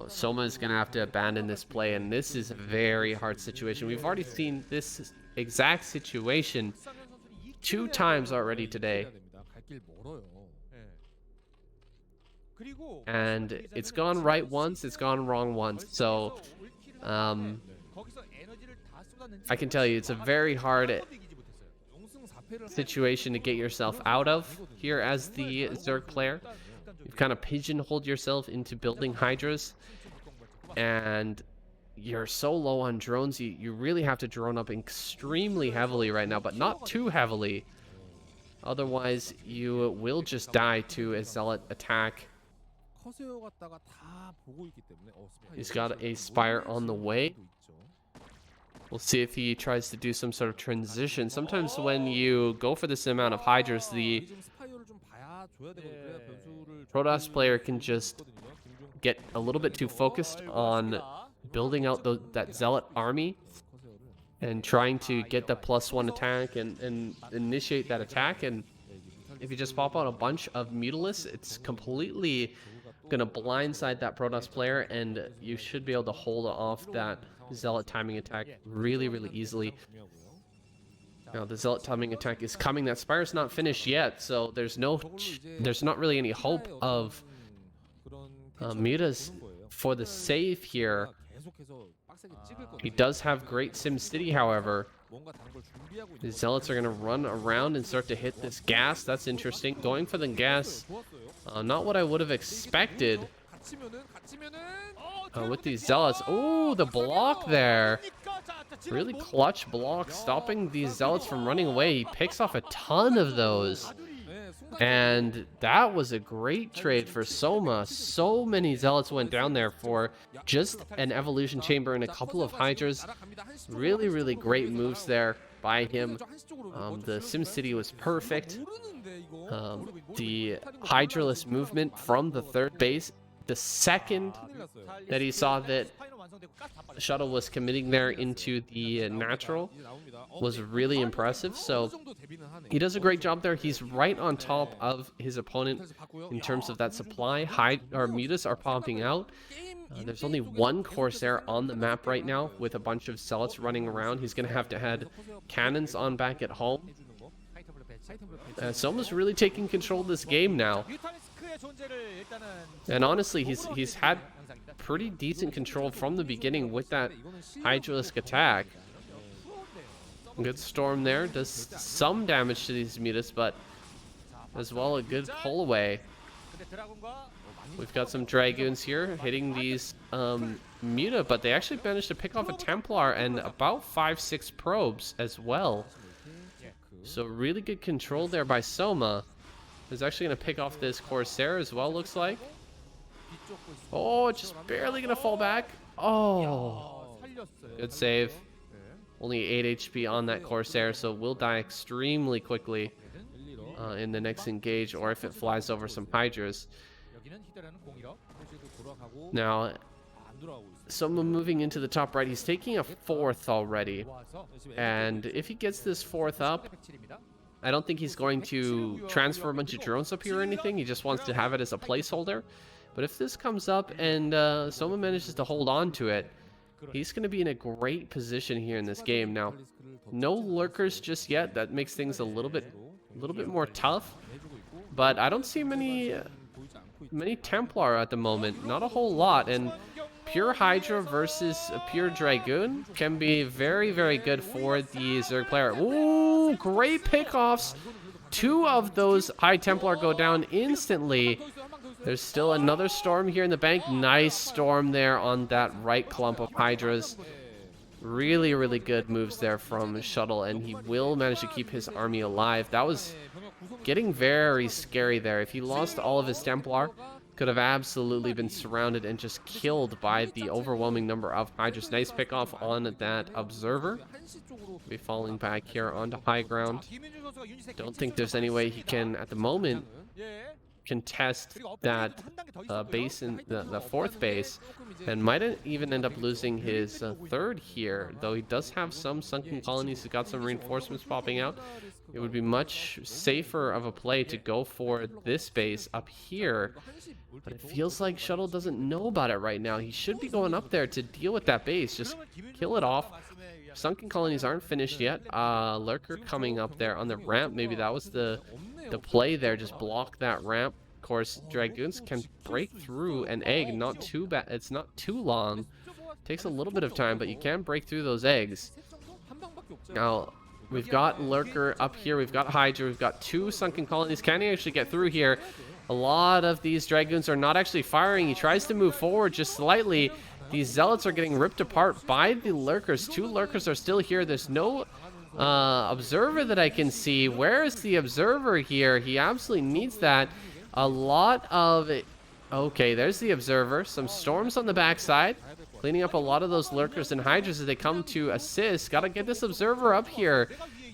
Soma is going to have to abandon this play, and this is a very hard situation. We've already seen this exact situation 2 times already today. And it's gone right once, it's gone wrong once. So, I can tell you it's a very hard situation to get yourself out of here as the Zerg player. You've kind of pigeonholed yourself into building Hydras, and you're so low on drones. You really have to drone up extremely heavily right now, but not too heavily. Otherwise, you will just die to a zealot attack. He's got a Spire on the way. We'll see if he tries to do some sort of transition. Sometimes when you go for this amount of Hydras, the Protoss player can just get a little bit too focused on building out that Zealot army and trying to get the +1 attack and initiate that attack. And if you just pop out a bunch of Mutalisks, it's completely going to blindside that Protoss player, and you should be able to hold off that Zealot timing attack really, really easily. Now the Zealot timing attack is coming. That Spire's not finished yet, so there's not really any hope of Mutas for the save here. He does have great SimCity, however. The Zealots are going to run around and start to hit this gas. That's interesting. Going for the gas. Not what I would have expected with these Zealots. Oh, the block there. Really clutch block, stopping these Zealots from running away. He picks off a ton of those. And that was a great trade for Soma. So many Zealots went down there for just an Evolution Chamber and a couple of Hydras. Really, really great moves there by him. The SimCity was perfect. The Hydraless movement from the third base, the second that he saw that Shuttle was committing there into the natural, was really impressive. So he does a great job there. He's right on top of his opponent in terms of that supply. Mutas are popping out. There's only one Corsair on the map right now with a bunch of Zealots running around. He's going to have to head cannons on back at home. Soma's really taking control of this game now. And honestly, he's had pretty decent control from the beginning with that Hydralisk attack. Good storm there. Does some damage to these Mutas, but as well a good pull away. We've got some Dragoons here hitting these Muta, but they actually managed to pick off a Templar and about 5-6 probes as well. So really good control there by Soma. He's actually going to pick off this Corsair as well, looks like. Oh, just barely going to fall back. Oh, good save. Only 8 HP on that Corsair, so will die extremely quickly in the next engage, or if it flies over some Hydras. Now, someone moving into the top right, he's taking a 4th already. And if he gets this 4th up, I don't think he's going to transfer a bunch of drones up here or anything. He just wants to have it as a placeholder. But if this comes up and someone manages to hold on to it, he's going to be in a great position here in this game. Now, no lurkers just yet. That makes things a little bit more tough. But I don't see many Templar at the moment. Not a whole lot. And pure Hydra versus a pure Dragoon can be very, very good for the Zerg player. Ooh, great pickoffs. 2 of those High Templar go down instantly. There's still another storm here in the bank. Nice storm there on that right clump of Hydras. Really, really good moves there from Shuttle, and he will manage to keep his army alive. That was getting very scary there. If he lost all of his Templar, could have absolutely been surrounded and just killed by the overwhelming number of Hydras. Nice pick off on that Observer. Be falling back here onto high ground. Don't think there's any way he can, at the moment, contest that base in the 4th base, and might even end up losing his 3rd here, though he does have some sunken colonies. He's got some reinforcements popping out. It would be much safer of a play to go for this base up here, but it feels like Shuttle doesn't know about it right now. He should be going up there to deal with that base. Just kill it off. Sunken colonies aren't finished yet. Lurker coming up there on the ramp. Maybe that was the play there. Just block that ramp. Of course, Dragoons can break through an egg. Not too bad. It's not too long. Takes a little bit of time, but you can break through those eggs. Now, we've got Lurker up here. We've got Hydra. We've got 2 sunken colonies. Can he actually get through here? A lot of these Dragoons are not actually firing. He tries to move forward just slightly. These Zealots are getting ripped apart by the Lurkers. 2 Lurkers are still here. There's no Observer that I can see. Where is the Observer here? He absolutely needs that. A lot of it. Okay, there's the Observer. Some storms on the backside, cleaning up a lot of those Lurkers and Hydras as they come to assist. Gotta get this Observer up here.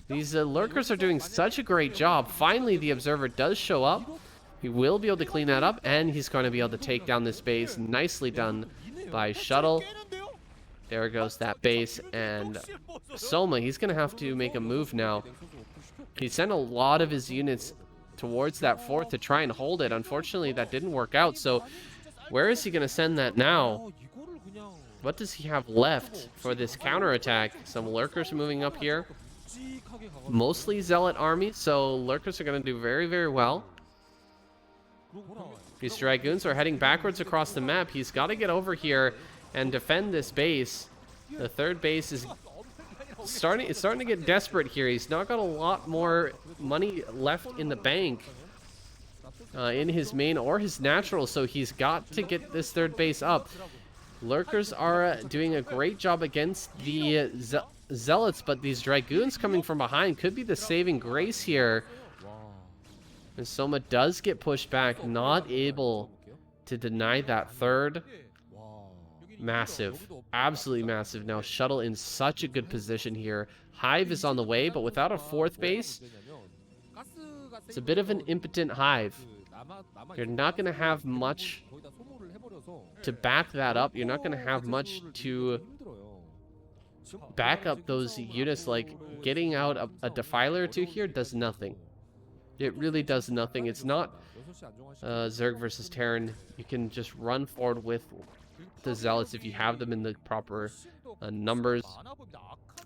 These Lurkers are doing such a great job. Finally, the Observer does show up. He will be able to clean that up, and he's going to be able to take down this base. Nicely done by Shuttle. There goes that base, and Soma, he's going to have to make a move now. He sent a lot of his units towards that 4th to try and hold it. Unfortunately, that didn't work out, so where is he going to send that now? What does he have left for this counterattack? Some Lurkers moving up here. Mostly Zealot army, so Lurkers are going to do very, very well. These Dragoons are heading backwards across the map. He's got to get over here and defend this base. The 3rd base is it's starting to get desperate here. He's not got a lot more money left in the bank in his main or his natural, so he's got to get this third base up. Lurkers are doing a great job against the Zealots, but these Dragoons coming from behind could be the saving grace here. And Soma does get pushed back, not able to deny that third. Massive. Absolutely massive. Now, Shuttle in such a good position here. Hive is on the way, but without a fourth base, it's a bit of an impotent Hive. You're not going to have much to back that up. You're not going to have much to back up those units. Like, getting out a Defiler or two here does nothing. It really does nothing. It's not Zerg versus Terran. You can just run forward with the Zealots if you have them in the proper numbers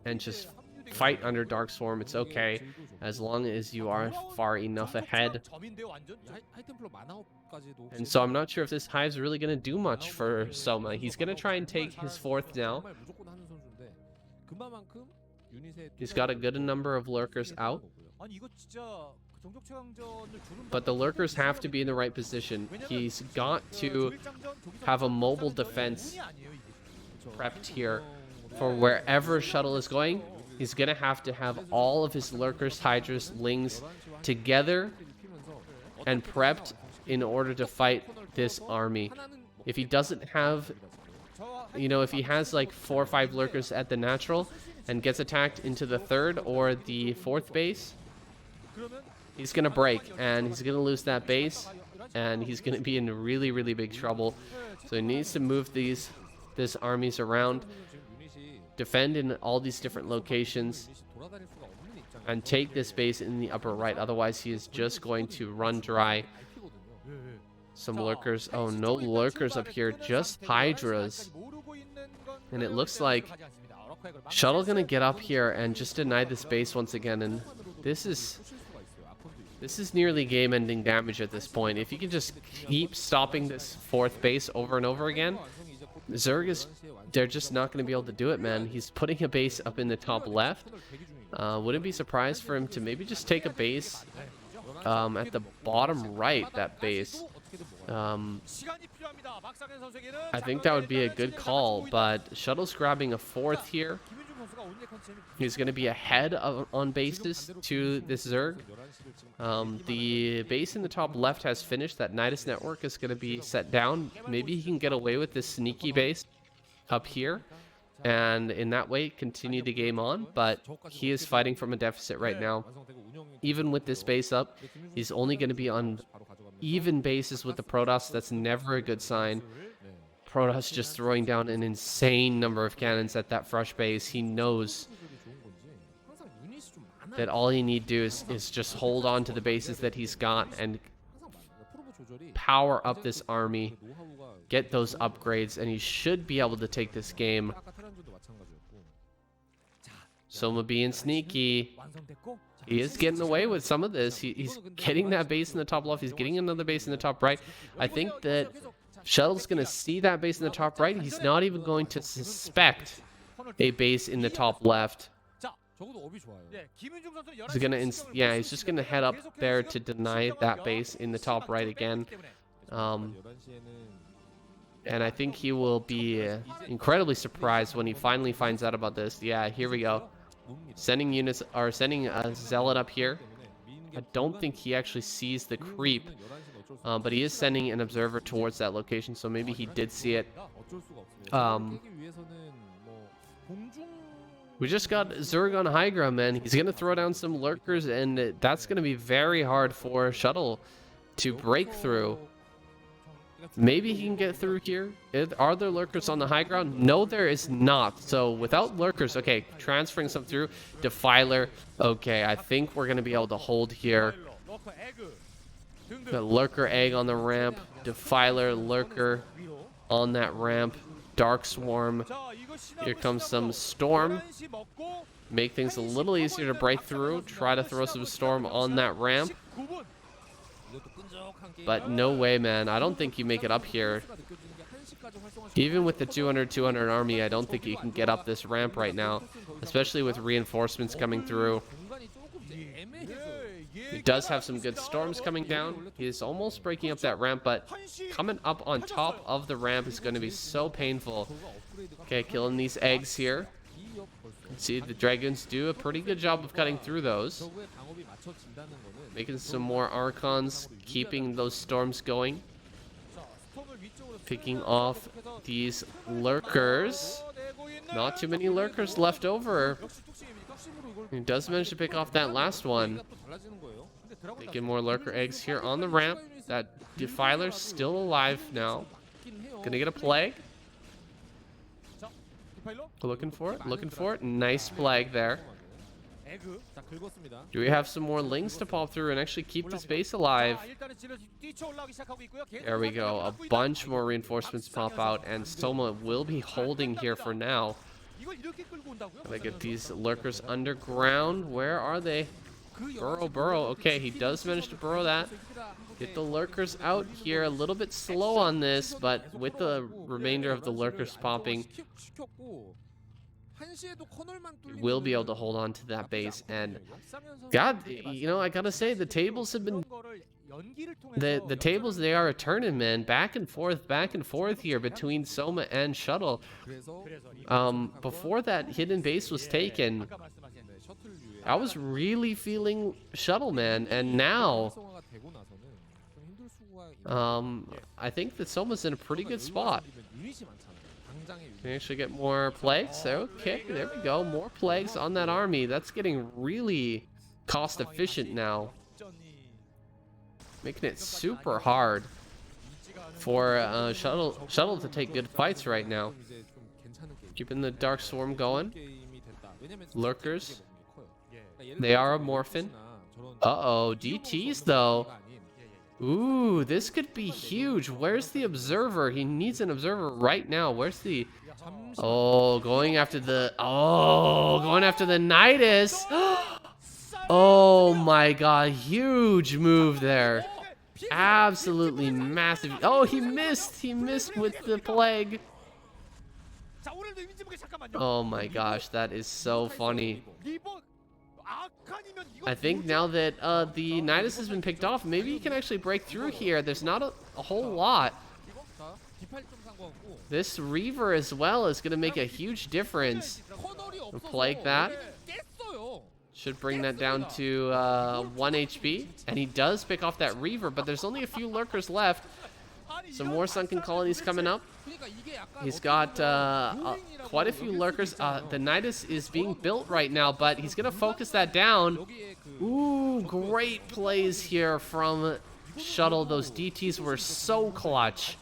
and just fight under Dark Swarm. It's okay as long as you are far enough ahead. And so I'm not sure if this Hive's really going to do much for Soma. He's going to try and take his fourth now. He's got a good number of Lurkers out. But the Lurkers have to be in the right position. He's got to have a mobile defense prepped here for wherever Shuttle is going. He's going to have all of his Lurkers, Hydras, Lings together and prepped in order to fight this army. If he doesn't have, you know, if he has like 4 or 5 Lurkers at the natural and gets attacked into the third or the fourth base, he's going to break and he's going to lose that base and he's going to be in really, really big trouble. So he needs to move this armies around, defend in all these different locations, and take this base in the upper right. Otherwise, he is just going to run dry. Some Lurkers. Oh, no Lurkers up here, just Hydras. And it looks like Shuttle going to get up here and just deny this base once again. And this is nearly game-ending damage at this point. If you can just keep stopping this fourth base over and over again, Zerg they're just not going to be able to do it, man. He's putting a base up in the top left. Wouldn't be surprised for him to maybe just take a base at the bottom right, that base. I think that would be a good call, but Shuttle's grabbing a fourth here. He's going to be ahead on bases to this Zerg. The base in the top left has finished. That Nidus network is going to be set down. Maybe he can get away with this sneaky base up here, and in that way continue the game on, but he is fighting from a deficit right now. Even with this base up, he's only going to be on even bases with the Protoss. That's never a good sign. Protoss just throwing down an insane number of cannons at that fresh base. He knows that all he need to do is just hold on to the bases that he's got and power up this army, get those upgrades, and he should be able to take this game. Soma being sneaky. He is getting away with some of this. He's getting that base in the top left. He's getting another base in the top right. I think that Shuttle's going to see that base in the top right. He's not even going to suspect a base in the top left. He's gonna, he's just gonna head up there to deny that base in the top right again. And I think he will be incredibly surprised when he finally finds out about this. Yeah, here we go. Sending a Zealot up here. I don't think he actually sees the creep, but he is sending an observer towards that location, so maybe he did see it. We just got Zerg on high ground, man. He's going to throw down some Lurkers, and that's going to be very hard for Shuttle to break through. Maybe he can get through here. Are there Lurkers on the high ground? No, there is not. So without Lurkers, okay, transferring some through. Defiler, okay, I think we're going to be able to hold here. The Lurker egg on the ramp. Defiler, Lurker on that ramp. Dark Swarm. Here comes some Storm. Make things a little easier to break through. Try to throw some Storm on that ramp. But no way, man. I don't think you make it up here. Even with the 200 army, I don't think you can get up this ramp right now. especially with reinforcements coming through. He does have some good storms coming down. He is almost breaking up that ramp, but coming up on top of the ramp is going to be so painful. Okay, killing these eggs here. See, the dragons do a pretty good job of cutting through those. Making some more Archons, keeping those storms going. Picking off these lurkers. Not too many lurkers left over. He does manage to pick off that last one. Making more lurker eggs here on the ramp. That Defiler's still alive now. Gonna get a plague. Looking for it, looking for it. Nice plague there. Do we have some more lings to pop through and actually keep this base alive? There we go. A bunch more reinforcements pop out, and Soma will be holding here for now. Gotta get these lurkers underground. Where are they? Burrow, burrow. Okay, he does manage to burrow that. Get the lurkers out here. A little bit slow on this, but with the remainder of the lurkers popping, we'll be able to hold on to that base. And God, you know, I gotta say, the tables have been the tables, they are a turning, man. Back and forth here between Soma and Shuttle. Before that hidden base was taken, I was really feeling Shuttle, man, and now I think that Soma's in a pretty good spot. Can actually get more plagues. Okay, there we go. More plagues on that army. That's getting really cost efficient now. Making it super hard for Shuttle to take good fights right now. Keeping the Dark Swarm going. Lurkers. They are a Morphin. Uh-oh, DTs though. Ooh, this could be huge. Where's the Observer? He needs an Observer right now. Where's the... Oh, going after the Nidus. Oh my god, huge move there. Absolutely massive. Oh, he missed with the plague. Oh my gosh, that is so funny. I think now that the Nidus has been picked off, maybe he can actually break through here. There's not a whole lot. This Reaver as well is going to make a huge difference. We'll plague that. Should bring that down to 1 HP. And he does pick off that Reaver, but there's only a few lurkers left. Some more Sunken Colonies coming up. He's got quite a few lurkers. The Nidus is being built right now, but he's going to focus that down. Ooh, great plays here from Shuttle. Those DTs were so clutch.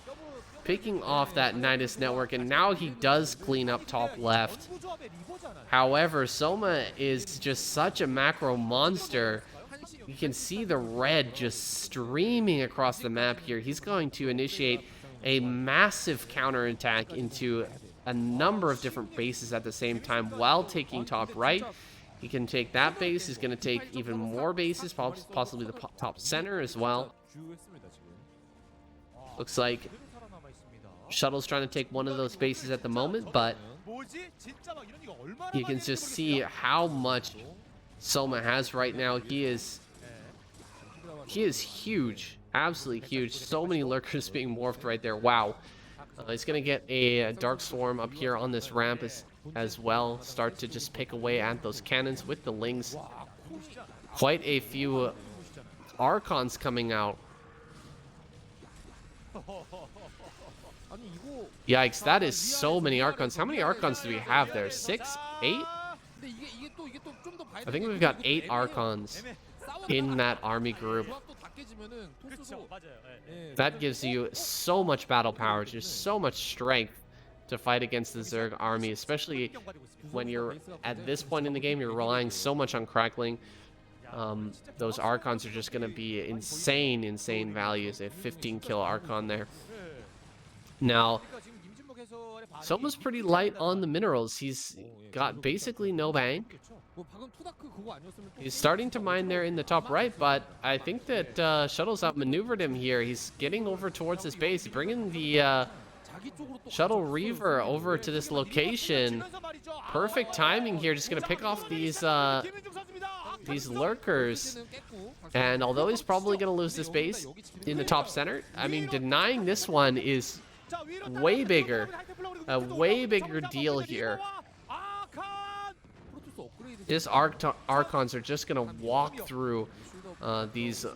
Picking off that Nidus network, and now he does clean up top left. However, Soma is just such a macro monster. You can see the red just streaming across the map here. He's going to initiate a massive counterattack into a number of different bases at the same time while taking top right. He can take that base. He's going to take even more bases, possibly the top center as well. Looks like Shuttle's trying to take one of those bases at the moment, but you can just see how much Soma has right now. He is huge, absolutely huge. So many lurkers being morphed right there. Wow. He's gonna get a Dark Swarm up here on this ramp as well. Start to just pick away at those cannons with the lings. Quite a few Archons coming out. Yikes, that is so many Archons. How many Archons do we have there? 6? 8? I think we've got 8 Archons in that army group. That gives you so much battle power, just so much strength to fight against the Zerg army, especially when you're at this point in the game, you're relying so much on crackling. Those Archons are just going to be insane values. A 15 kill Archon there. Now, Soma's pretty light on the minerals. He's got basically no bank. He's starting to mine there in the top right, but I think that Shuttle's outmaneuvered him here. He's getting over towards his base, bringing the Shuttle Reaver over to this location. Perfect timing here. Just gonna pick off these lurkers. And although he's probably gonna lose this base in the top center, I mean, denying this one is way bigger. A way bigger deal here. This Archons are just gonna walk through these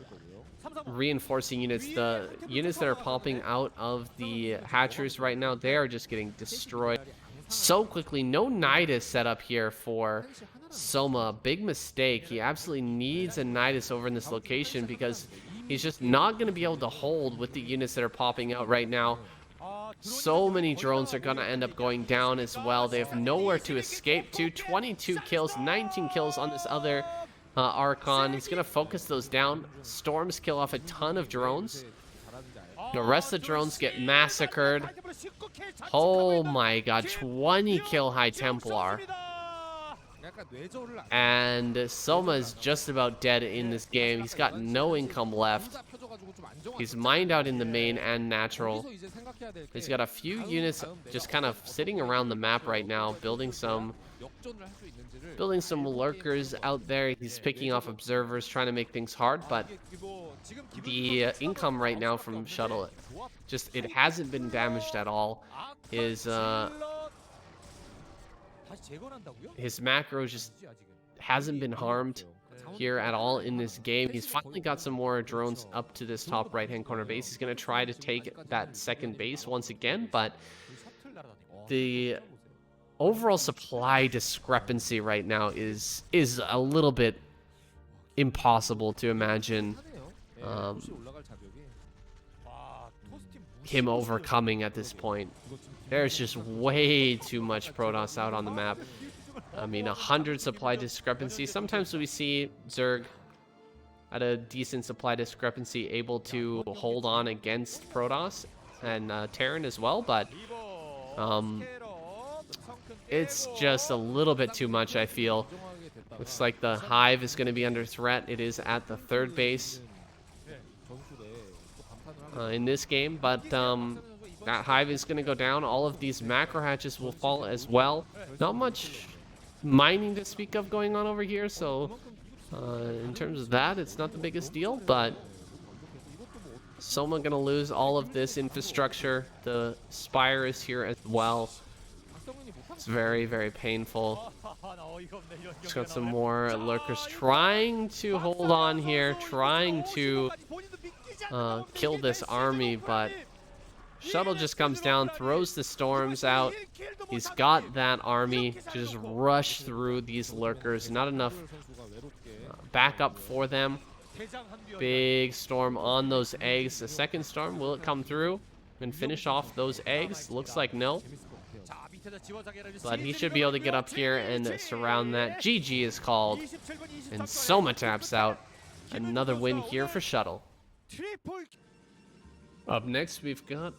reinforcing units. The units that are popping out of the hatcheries right now, they are just getting destroyed so quickly. No Nidus set up here for Soma. Big mistake. He absolutely needs a Nidus over in this location because he's just not going to be able to hold with the units that are popping out right now. So many drones are going to end up going down as well. They have nowhere to escape to. 22 kills, 19 kills on this other Archon. He's going to focus those down. Storms kill off a ton of drones. The rest of the drones get massacred. Oh my god, 20 kill High Templar. And Soma is just about dead in this game. He's got no income left. He's mined out in the main and natural. He's got a few units just kind of sitting around the map right now, building some lurkers out there. He's picking off observers, trying to make things hard, but the income right now from Shuttle, just, it hasn't been damaged at all. His macro just hasn't been harmed here at all in this game. He's finally got some more drones up to this top right hand corner base. He's going to try to take that second base once again, but the overall supply discrepancy right now is a little bit impossible to imagine him overcoming at this point. There's just way too much Protoss out on the map. I mean, 100 supply discrepancy. Sometimes we see Zerg at a decent supply discrepancy able to hold on against Protoss and Terran as well, but it's just a little bit too much, I feel. Looks like the Hive is going to be under threat. It is at the third base in this game, but that Hive is going to go down. All of these macro hatches will fall as well. Not much mining to speak of going on over here, so in terms of that, it's not the biggest deal, but Soma going to lose all of this infrastructure. The Spire is here as well. It's very, very painful. Just got some more lurkers trying to hold on here, trying to kill this army, but Shuttle just comes down, throws the storms out. He's got that army to just rush through these lurkers. Not enough backup for them. Big storm on those eggs. The second storm, will it come through and finish off those eggs? Looks like no. But he should be able to get up here and surround that. GG is called. And Soma taps out. Another win here for Shuttle. Up next, we've got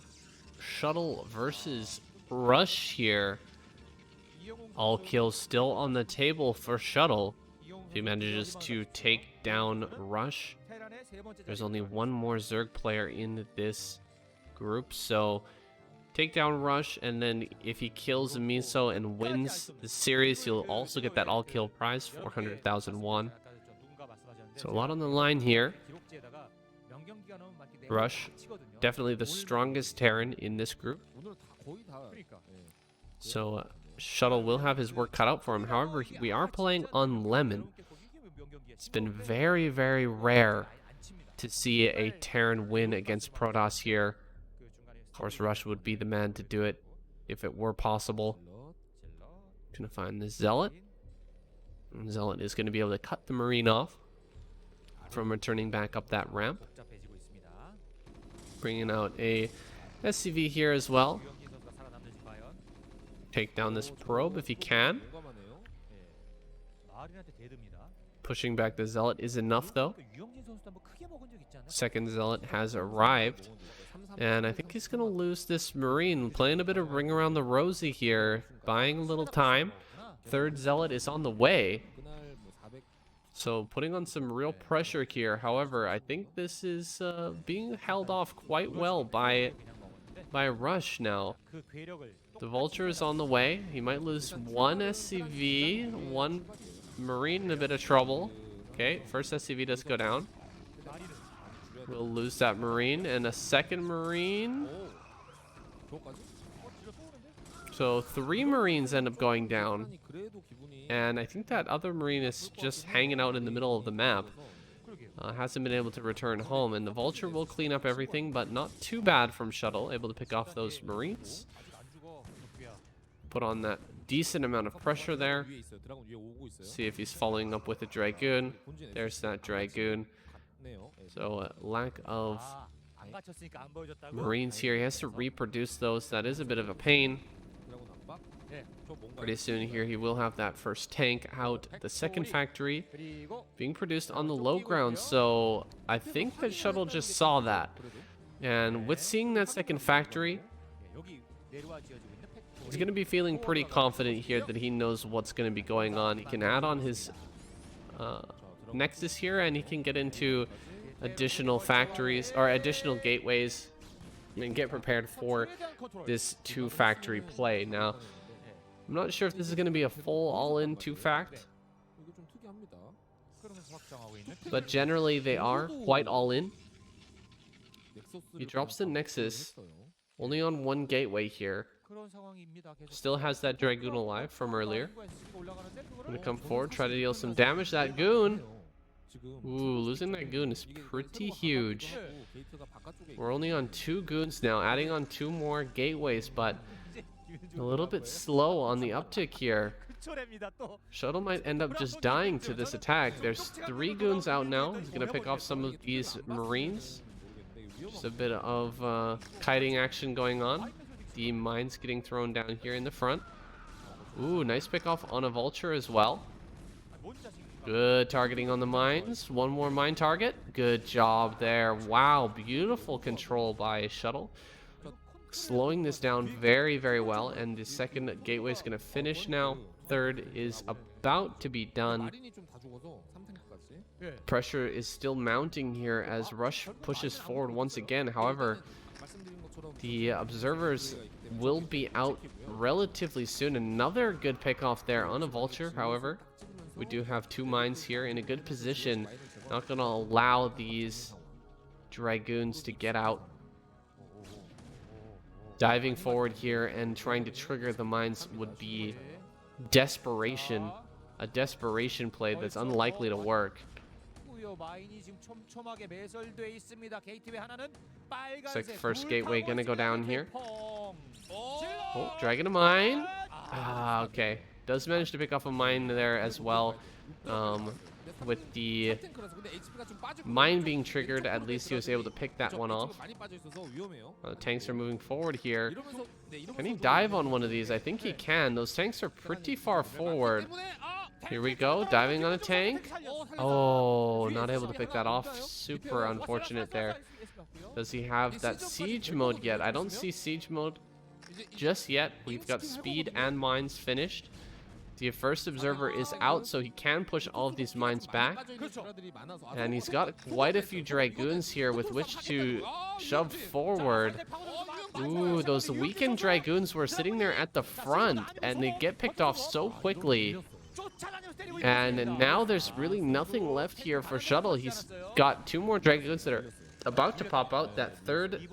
Shuttle versus Rush here. All kills still on the table for Shuttle. If he manages to take down Rush, there's only one more Zerg player in this group, so take down Rush, and then if he kills Miso and wins the series, he'll also get that all-kill prize, 400,000 won. So a lot on the line here. Rush, definitely the strongest Terran in this group. So Shuttle will have his work cut out for him. However, we are playing on Lemon. It's been very, very rare to see a Terran win against Protoss here. Of course, Rush would be the man to do it if it were possible. Gonna find the Zealot. And Zealot is going to be able to cut the Marine off from returning back up that ramp. Bringing out a SCV here as well. Take down this probe if he can. Pushing back the Zealot is enough though. Second Zealot has arrived. And I think he's going to lose this Marine. Playing a bit of Ring Around the Rosie here. Buying a little time. Third Zealot is on the way. So putting on some real pressure here. However, I think this is being held off quite well by by Rush now. The Vulture is on the way. He might lose one SCV, one Marine in a bit of trouble. Okay, first SCV does go down. We'll lose that Marine and a second Marine. So 3 Marines end up going down. And I think that other Marine is just hanging out in the middle of the map. Hasn't been able to return home. And the Vulture will clean up everything, but not too bad from Shuttle. Able to pick off those Marines. Put on that decent amount of pressure there. See if he's following up with a Dragoon. There's that Dragoon. So lack of Marines here. He has to reproduce those. That is a bit of a pain. Pretty soon here he will have that first tank out. The second factory being produced on the low ground. So I think that Shuttle just saw that. And with seeing that second factory, he's going to be feeling pretty confident here that he knows what's going to be going on. He can add on his Nexus here, and he can get into additional factories or additional gateways and get prepared for this 2-factory play. Now, I'm not sure if this is going to be a full all-in 2-fact, but generally they are quite all-in. He drops the Nexus only on 1 gateway here. Still has that Dragoon alive from earlier. Gonna come forward, try to deal some damage. That Goon. Ooh, losing that Goon is pretty huge. We're only on 2 Goons now, adding on 2 more gateways, but a little bit slow on the uptick here. Shuttle might end up just dying to this attack. There's 3 Goons out now. He's gonna pick off some of these Marines. Just a bit of kiting action going on. The mines getting thrown down here in the front. Ooh, nice pick off on a Vulture as well. Good targeting on the mines. 1 more mine target. Good job there. Wow, beautiful control by Shuttle. Slowing this down very, very well. And the second gateway is going to finish now. Third is about to be done. Pressure is still mounting here as Rush pushes forward once again. However, the observers will be out relatively soon. Another good pick off there on a Vulture. However, we do have 2 mines here in a good position. Not going to allow these Dragoons to get out. Diving forward here and trying to trigger the mines would be desperation. A desperation play that's unlikely to work. Looks like the first gateway gonna go down here. Oh, dragging a mine. Ah, okay. Does manage to pick off a mine there as well. With the mine being triggered, at least he was able to pick that one off. Tanks are moving forward here. Can he dive on one of these? I think he can. Those tanks are pretty far forward. Here we go, diving on a tank. Oh, not able to pick that off. Super unfortunate there. Does he have that siege mode yet? I don't see siege mode just yet. We've got speed and mines finished. The first observer is out, so he can push all of these mines back. And he's got quite a few Dragoons here with which to shove forward. Ooh, those weakened Dragoons were sitting there at the front, and they get picked off so quickly. And now there's really nothing left here for Shuttle. He's got 2 more Dragoons that are about to pop out. That third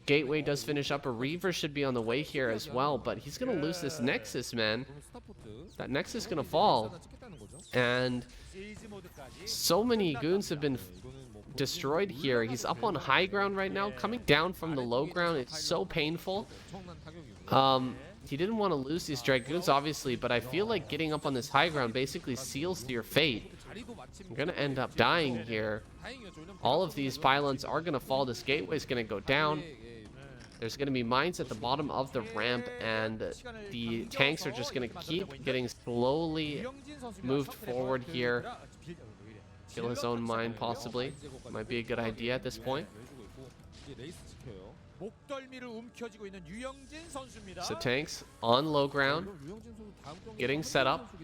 gateway does finish up. A Reaver should be on the way here as well, but he's going to lose this Nexus, man. That Nexus is going to fall. And so many Goons have been destroyed here. He's up on high ground right now. Coming down from the low ground, it's so painful. He didn't want to lose these Dragoons, obviously, but I feel like getting up on this high ground basically seals your fate. I'm going to end up dying here. All of these pylons are going to fall. This gateway is going to go down. There's going to be mines at the bottom of the ramp, and the tanks are just going to keep getting slowly moved forward here. Kill his own mine, possibly. Might be a good idea at this point. So tanks on low ground, getting set up.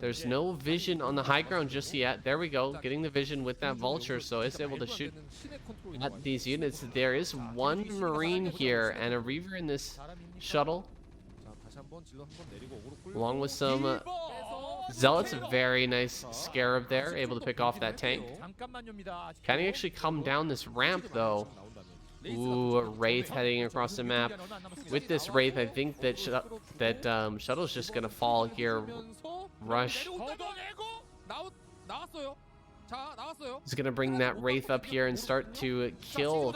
There's no vision on the high ground just yet. There we go, getting the vision with that vulture, so it's able to shoot at these units. There is one marine here and a reaver in this shuttle, along with some zealots. A very nice scarab there, able to pick off that tank. Can he actually come down this ramp though? Ooh, a wraith heading across the map. With this wraith, I think that shuttle's just gonna fall here. Rush. He's gonna bring that wraith up here and start to kill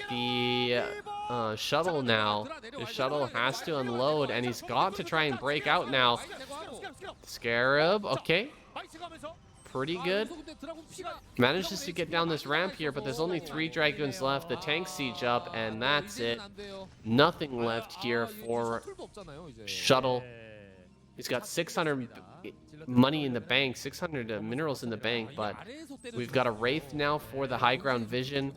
the shuttle now. The shuttle has to unload, and he's got to try and break out now. Scarab, okay. Pretty good. Manages to get down this ramp here, but there's only 3 Dragoons left. The tank siege up, and that's it. Nothing left here for shuttle. He's got 600 money in the bank, 600 minerals in the bank, but we've got a wraith now for the high ground vision.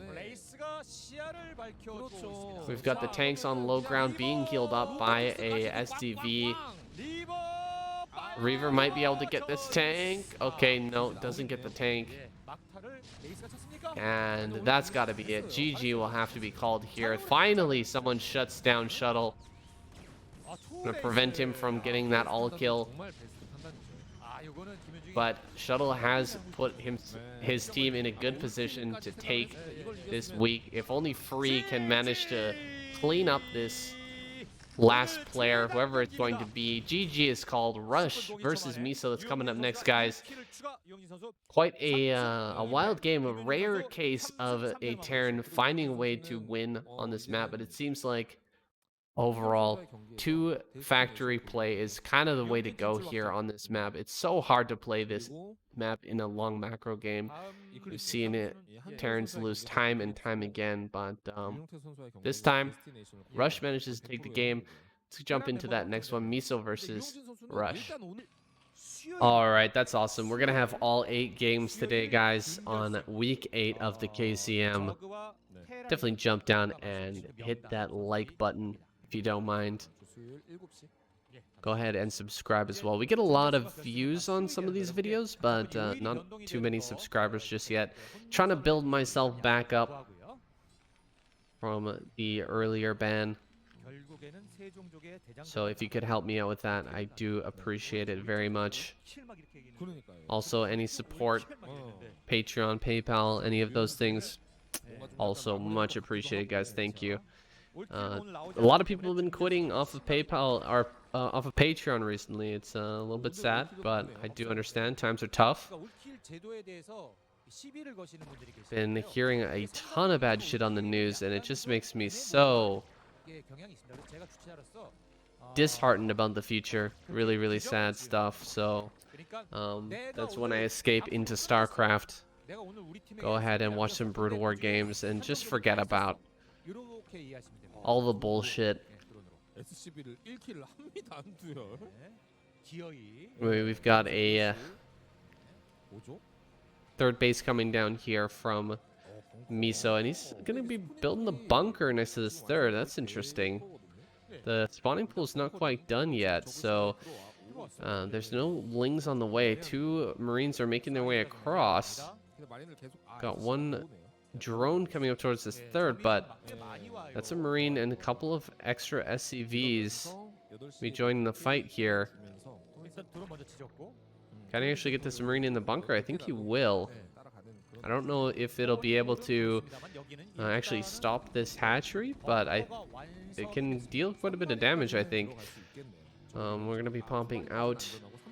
We've got the tanks on low ground being healed up by a SDV. Reaver might be able to get this tank. Okay, no, doesn't get the tank. And that's got to be it. GG will have to be called here. Finally, someone shuts down shuttle. Gonna prevent him from getting that all kill. But shuttle has put his team in a good position to take this week. If only Free can manage to clean up this last player, whoever it's going to be. GG is called. Rush versus Miso. That's coming up next, guys. Quite a wild game, a rare case of a Terran finding a way to win on this map, but it seems like overall 2 factory play is kind of the way to go here on this map. It's so hard to play this map in a long macro game. We've seen it, Terrans lose time and time again, but this time Rush manages to take the game. Let's jump into that next one, Miso versus Rush. All right, that's awesome. We're gonna have all 8 games today, guys, on week 8 of the KCM. Definitely jump down and hit that like button if you don't mind. Go ahead and subscribe as well. We get a lot of views on some of these videos, but not too many subscribers just yet. Trying to build myself back up from the earlier ban. So if you could help me out with that, I do appreciate it very much. Also, any support, Patreon, PayPal, any of those things, also much appreciated, guys. Thank you. A lot of people have been quitting off of PayPal or off of Patreon recently. It's a little bit sad, but I do understand times are tough. Been hearing a ton of bad shit on the news, and it just makes me so disheartened about the future. Really, really sad stuff. So that's when I escape into Starcraft. Go ahead and watch some Broodwar games and just forget about all the bullshit. We've got a third base coming down here from Miso, and he's gonna be building the bunker next to this third. That's interesting. The spawning pool is not quite done yet, so there's no lings on the way. 2 Marines are making their way across. Got 1 drone coming up towards this third, but that's a Marine and a couple of extra SCVs be joining the fight here. Can he actually get this Marine in the bunker? I think he will. I don't know if it'll be able to actually stop this hatchery, but it can deal quite a bit of damage, I think. We're going to be pumping out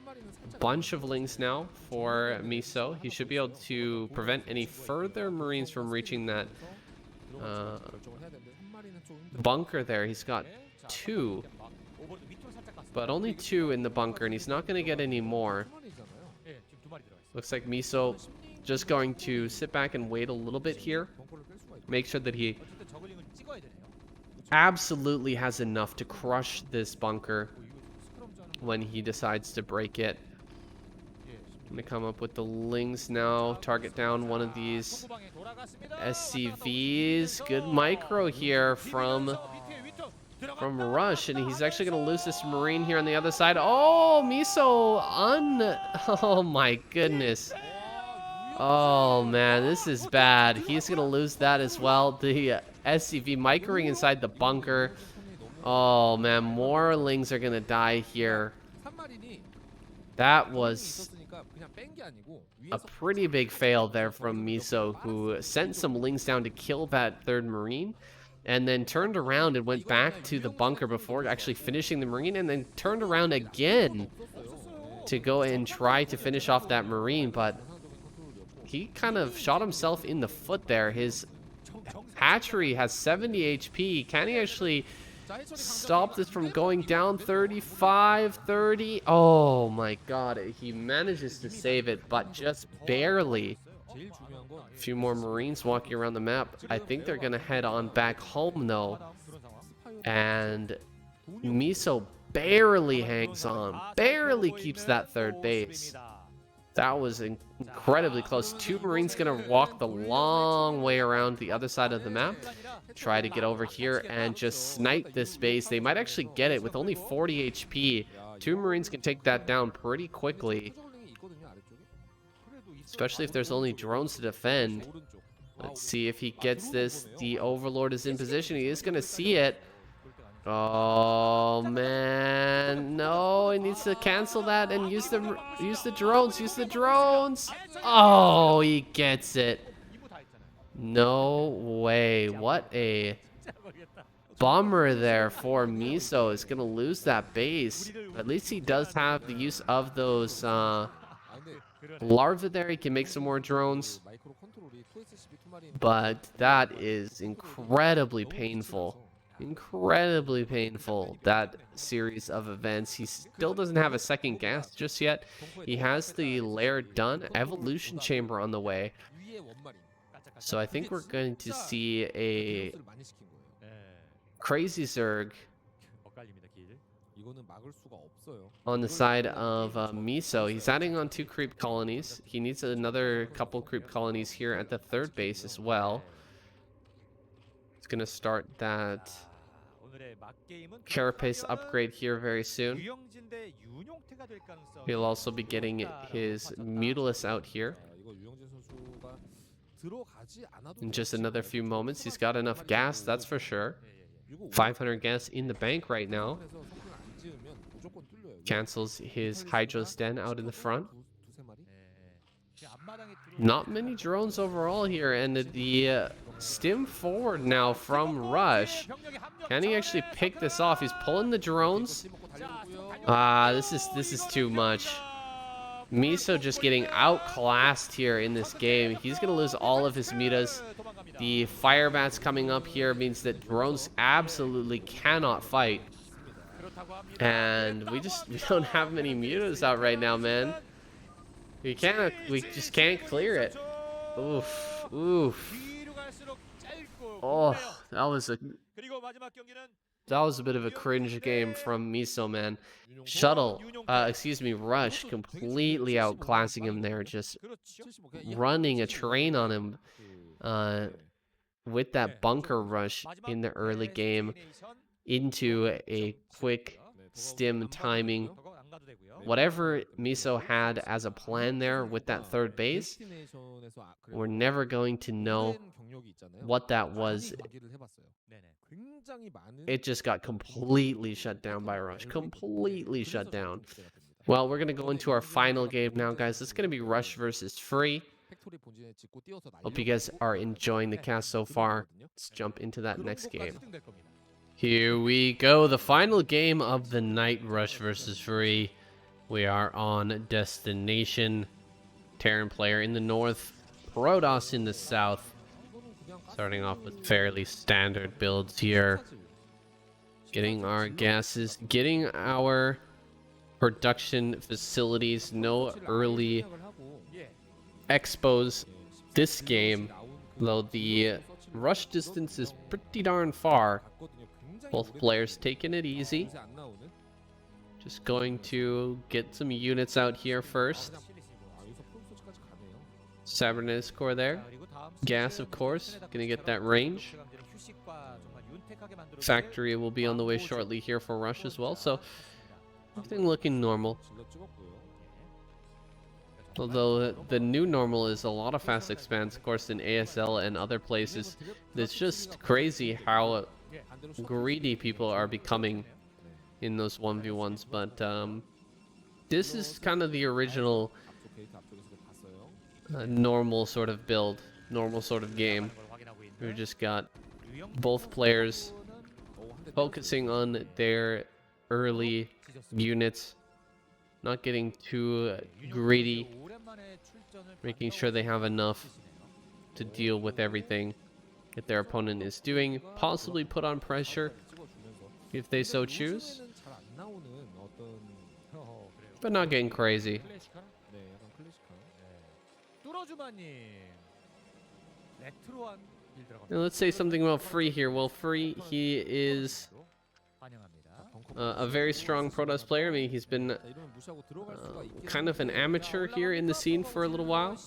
a bunch of lings now for Miso. He should be able to prevent any further Marines from reaching that bunker there. He's got 2, but only 2 in the bunker, and he's not going to get any more. Looks like Miso just going to sit back and wait a little bit here. Make sure that he absolutely has enough to crush this bunker when he decides to break it. Gonna come up with the Lings now. Target down one of these SCVs. Good micro here from Rush, and he's actually gonna lose this Marine here on the other side. Oh, Miso oh my goodness. Oh man, this is bad. He's gonna lose that as well. The SCV microing inside the bunker. Oh man, more Lings are gonna die here. That was a pretty big fail there from Miso, who sent some Lings down to kill that third Marine, and then turned around and went back to the bunker before actually finishing the Marine, and then turned around again to go and try to finish off that Marine, but he kind of shot himself in the foot there. His hatchery has 70 HP. Can he actually stop this from going down? 35, 30. Oh my god. He manages to save it, but just barely. A few more Marines walking around the map. I think they're going to head on back home, though. And Miso barely hangs on. Barely keeps that third base. That was incredibly close. Two Marines going to walk the long way around the other side of the map. Try to get over here and just snipe this base. They might actually get it with only 40 HP. Two Marines can take that down pretty quickly. Especially if there's only drones to defend. Let's see if he gets this. The Overlord is in position. He is going to see it. Oh man, no, he needs to cancel that and use the drones. Use the drones. Oh, he gets it. No way. What a bummer there for Miso. Is gonna lose that base. At least he does have the use of those larvae there. He can make some more drones, but that is incredibly painful. Incredibly painful, that series of events. He still doesn't have a second gas just yet. He has the lair done, evolution chamber on the way. So I think we're going to see a crazy Zerg on the side of Miso. He's adding on 2 creep colonies. He needs another couple creep colonies here at the third base as well. It's going to start that carapace upgrade here very soon. He'll also be getting his Mutilus out here in just another few moments. He's got enough gas, that's for sure. 500 gas in the bank right now. Cancels his Hydro's Den out in the front. Not many drones overall here, and the stim forward now from Rush. Can he actually pick this off? He's pulling the drones. This is too much. Miso just getting outclassed here in this game. He's gonna lose all of his mutas. The fire bats coming up here means that drones absolutely cannot fight. And we don't have many mutas out right now, man. We just can't clear it. Oof, oof. Oh, that was a bit of a cringe game from Miso, man. Rush completely outclassing him there, just running a train on him with that bunker rush in the early game into a quick stim timing. Whatever Miso had as a plan there with that third base, we're never going to know what that was. It just got completely shut down by Rush. Completely shut down. Well, we're going to go into our final game now, guys. It's going to be Rush versus Free. Hope you guys are enjoying the cast so far. Let's jump into that next game. Here we go. The final game of the night, Rush versus Free. We are on Destination. Terran player in the north, Protoss in the south. Starting off with fairly standard builds here. Getting our gases, getting our production facilities. No early expos this game, though the rush distance is pretty darn far. Both players taking it easy. Just going to get some units out here first. Cybernetic core there. Gas, of course, gonna get that range. Factory will be on the way shortly here for Rush as well, so everything looking normal. Although the new normal is a lot of fast expands, of course, in ASL and other places. It's just crazy how greedy people are becoming in those 1v1s, but this is kind of the original normal sort of build, normal sort of game. We've just got both players focusing on their early units, not getting too greedy, making sure they have enough to deal with everything that their opponent is doing, possibly put on pressure if they so choose, but not getting crazy. Now let's say something about Free here. Well, Free, he is a very strong Protoss player. I mean, he's been kind of an amateur here in the scene for a little while,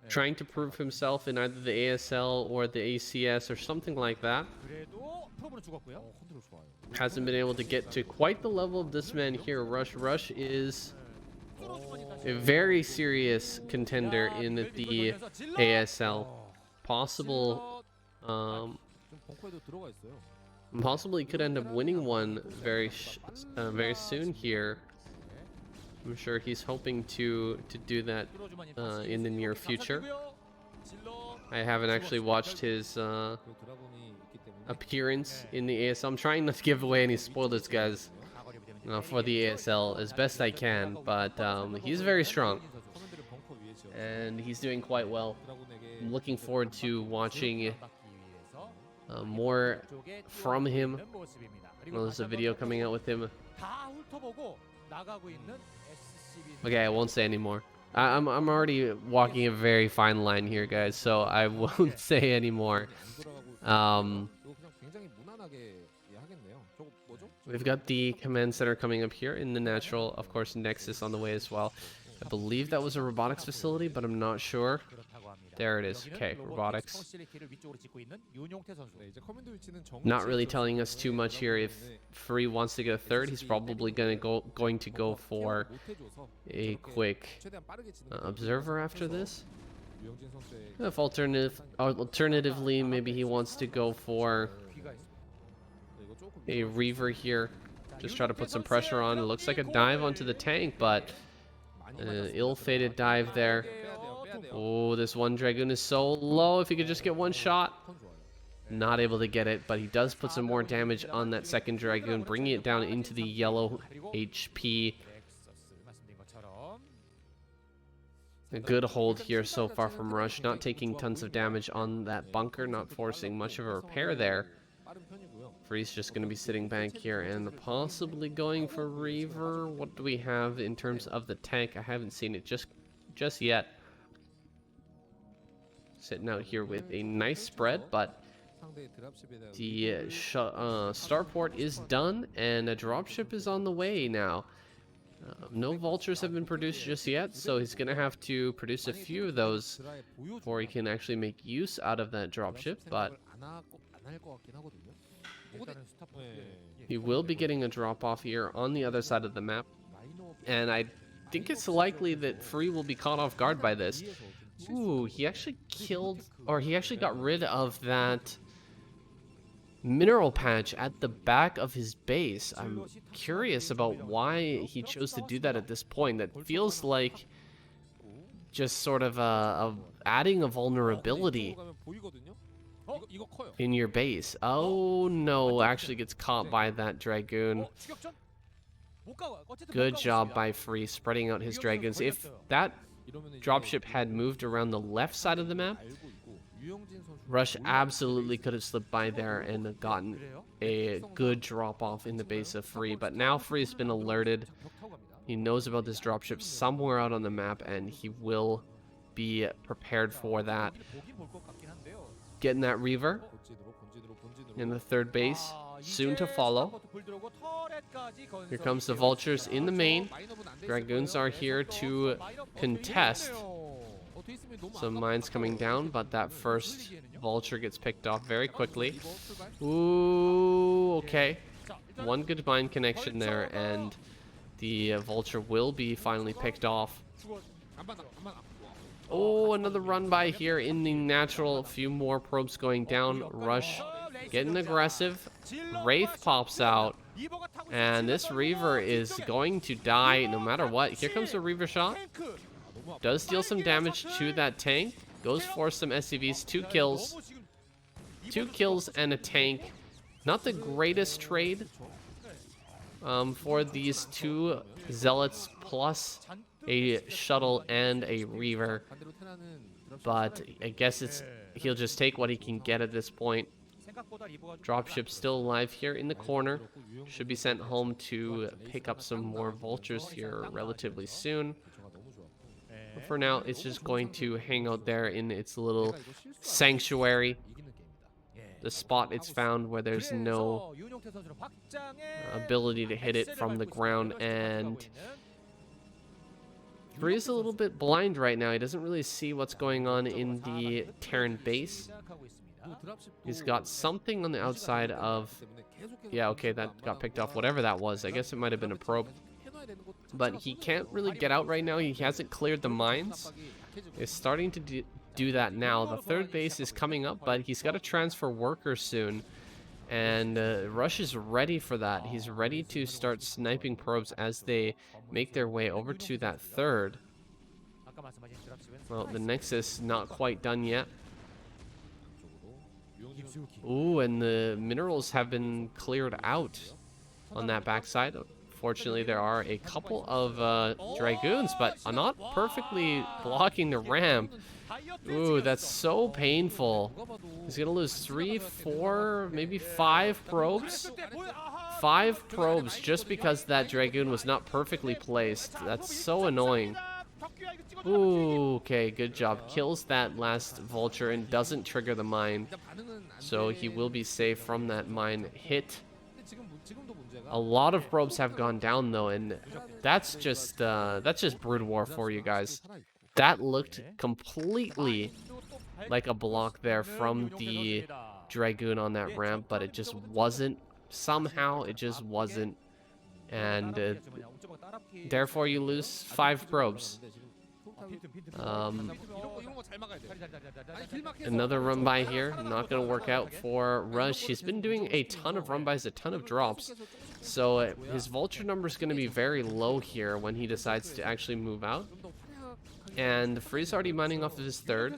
trying to prove himself in either the ASL or the ACS or something like that. Hasn't been able to get to quite the level of this man here. Rush is a very serious contender in the ASL. Possibly could end up winning one very soon here. I'm sure he's hoping to do that in the near future. I haven't actually watched his appearance in the ASL. I'm trying not to give away any spoilers, guys, for the ASL as best I can, but he's very strong and he's doing quite well. I'm looking forward to watching more from him. Well, there's a video coming out with him. Okay, I won't say anymore. I'm already walking a very fine line here, guys, so I won't say anymore. We've got the command center coming up here in the natural, of course, Nexus on the way as well. I believe that was a robotics facility, but I'm not sure. There it is. Okay, robotics. Not really telling us too much here. If Free wants to get a third, he's probably going to go for a quick observer after this. If alternatively, maybe he wants to go for a Reaver here. Just try to put some pressure on. It looks like a dive onto the tank, but ill-fated dive there. Oh, this one Dragoon is so low. If he could just get one shot. Not able to get it, but he does put some more damage on that second Dragoon, bringing it down into the yellow HP. A good hold here so far from Rush, not taking tons of damage on that bunker, not forcing much of a repair there. Free's just going to be sitting back here and possibly going for Reaver. What do we have in terms of the tank? I haven't seen it just yet. Sitting out here with a nice spread, but the starport is done and a dropship is on the way now. No vultures have been produced just yet, so he's going to have to produce a few of those before he can actually make use out of that dropship, but he will be getting a drop off here on the other side of the map, and I think it's likely that Free will be caught off guard by this. Ooh, he actually got rid of that mineral patch at the back of his base. I'm curious about why he chose to do that at this point. That feels like just sort of adding a vulnerability in your base. Oh no, actually gets caught by that Dragoon. Good job by Free spreading out his Dragoons. If that dropship had moved around the left side of the map, Rush absolutely could have slipped by there and gotten a good drop off in the base of Free, but now Free's been alerted. He knows about this dropship somewhere out on the map, and he will be prepared for that. Getting that Reaver in the third base, soon to follow. Here comes the vultures in the main. Dragoons are here to contest. Some mines coming down, but that first vulture gets picked off very quickly. Ooh, okay. One good mine connection there, and the vulture will be finally picked off. Oh, another run by here in the natural. A few more probes going down. Rush getting aggressive. Wraith pops out. And this Reaver is going to die no matter what. Here comes the Reaver shot. Does deal some damage to that tank. Goes for some SCVs. 2 kills. 2 kills and a tank. Not the greatest trade for these 2 Zealots plus a shuttle and a Reaver. But I guess he'll just take what he can get at this point. Dropship still alive here in the corner. Should be sent home to pick up some more vultures here relatively soon. But for now, it's just going to hang out there in its little sanctuary. The spot it's found where there's no ability to hit it from the ground. And Bree's a little bit blind right now. He doesn't really see what's going on in the Terran base. He's got something on the outside of... Yeah, okay, that got picked off. Whatever that was. I guess it might have been a probe. But he can't really get out right now. He hasn't cleared the mines. He's starting to do that now. The third base is coming up, but he's got to transfer workers soon. And Rush is ready for that. He's ready to start sniping probes as they make their way over to that third. Well, the Nexus not quite done yet. Ooh, and the minerals have been cleared out on that backside. Fortunately, there are a couple of Dragoons, but not perfectly blocking the ramp. Ooh, that's so painful. He's gonna lose 3, 4, maybe 5 probes. 5 probes just because that Dragoon was not perfectly placed. That's so annoying. Ooh, okay, good job. Kills that last vulture and doesn't trigger the mine. So he will be safe from that mine hit. A lot of probes have gone down though, and that's just Broodwar for you guys. That looked completely like a block there from the Dragoon on that ramp, but it just wasn't. Somehow it just wasn't, and therefore you lose 5 probes. Another run by here, not gonna work out for Rush. He's been doing a ton of run bys, a ton of drops, so his vulture number is going to be very low here when he decides to actually move out. And Free's already mining off of his third.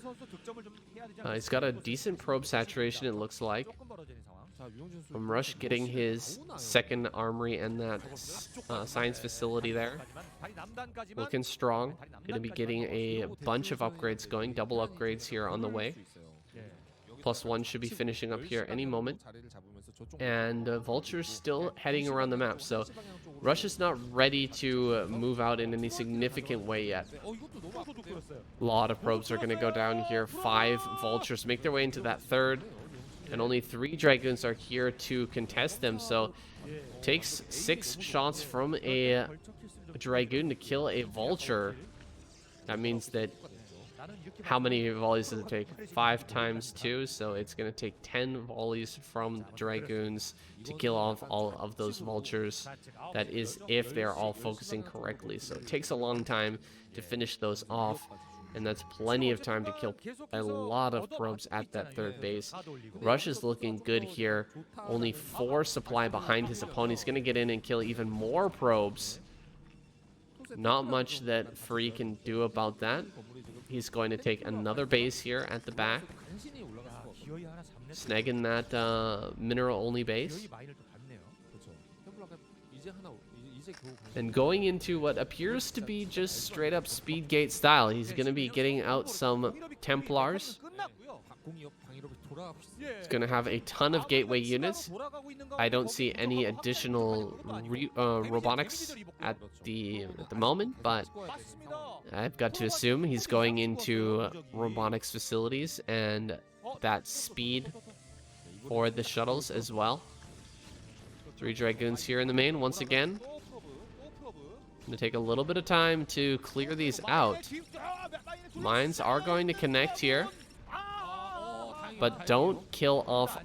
He's got a decent probe saturation, it looks like, from Rush getting his second armory and that science facility there. Looking strong. Gonna be getting a bunch of upgrades going. Double upgrades here on the way. +1 should be finishing up here any moment. And Vulture's still heading around the map. So Rush is not ready to move out in any significant way yet. A lot of probes are going to go down here. 5 Vultures make their way into that third. And only 3 Dragoons are here to contest them. So takes 6 shots from a Dragoon to kill a Vulture. That means that... How many volleys does it take? 5 times 2, so it's going to take 10 volleys from Dragoons to kill off all of those Vultures. That is if they're all focusing correctly. So it takes a long time to finish those off, and that's plenty of time to kill a lot of probes at that third base. Rush is looking good here. Only 4 supply behind his opponent. He's going to get in and kill even more probes. Not much that Free can do about that. He's going to take another base here at the back, snagging that mineral-only base. And going into what appears to be just straight-up speed gate style. He's going to be getting out some Templars. He's going to have a ton of gateway units. I don't see any additional robotics at the moment, but I've got to assume he's going into robotics facilities and that speed for the shuttles as well. 3 Dragoons here in the main once again. Gonna take a little bit of time to clear these out. Mines are going to connect here, but don't kill off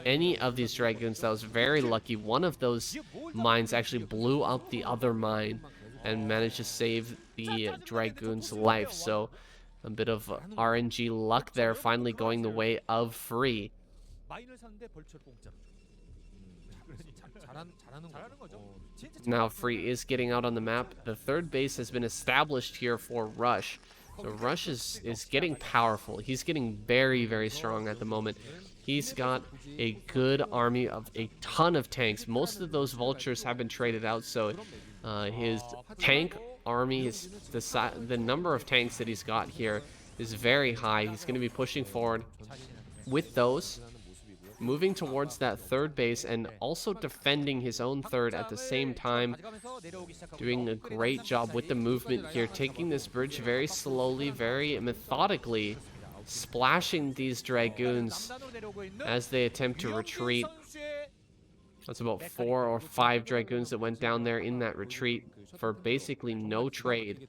any of these Dragoons. That was very lucky. One of those mines actually blew up the other mine and managed to save the Dragoon's life. So a bit of RNG luck there, finally going the way of Free. Now Free is getting out on the map. The third base has been established here for Rush. So Rush is getting powerful. He's getting very, very strong at the moment. He's got a good army of a ton of tanks. Most of those vultures have been traded out, so his tank army, the number of tanks that he's got here is very high. He's going to be pushing forward with those, moving towards that third base and also defending his own third at the same time. Doing a great job with the movement here, taking this bridge very slowly, very methodically, splashing these Dragoons as they attempt to retreat. That's about 4 or 5 Dragoons that went down there in that retreat for basically no trade.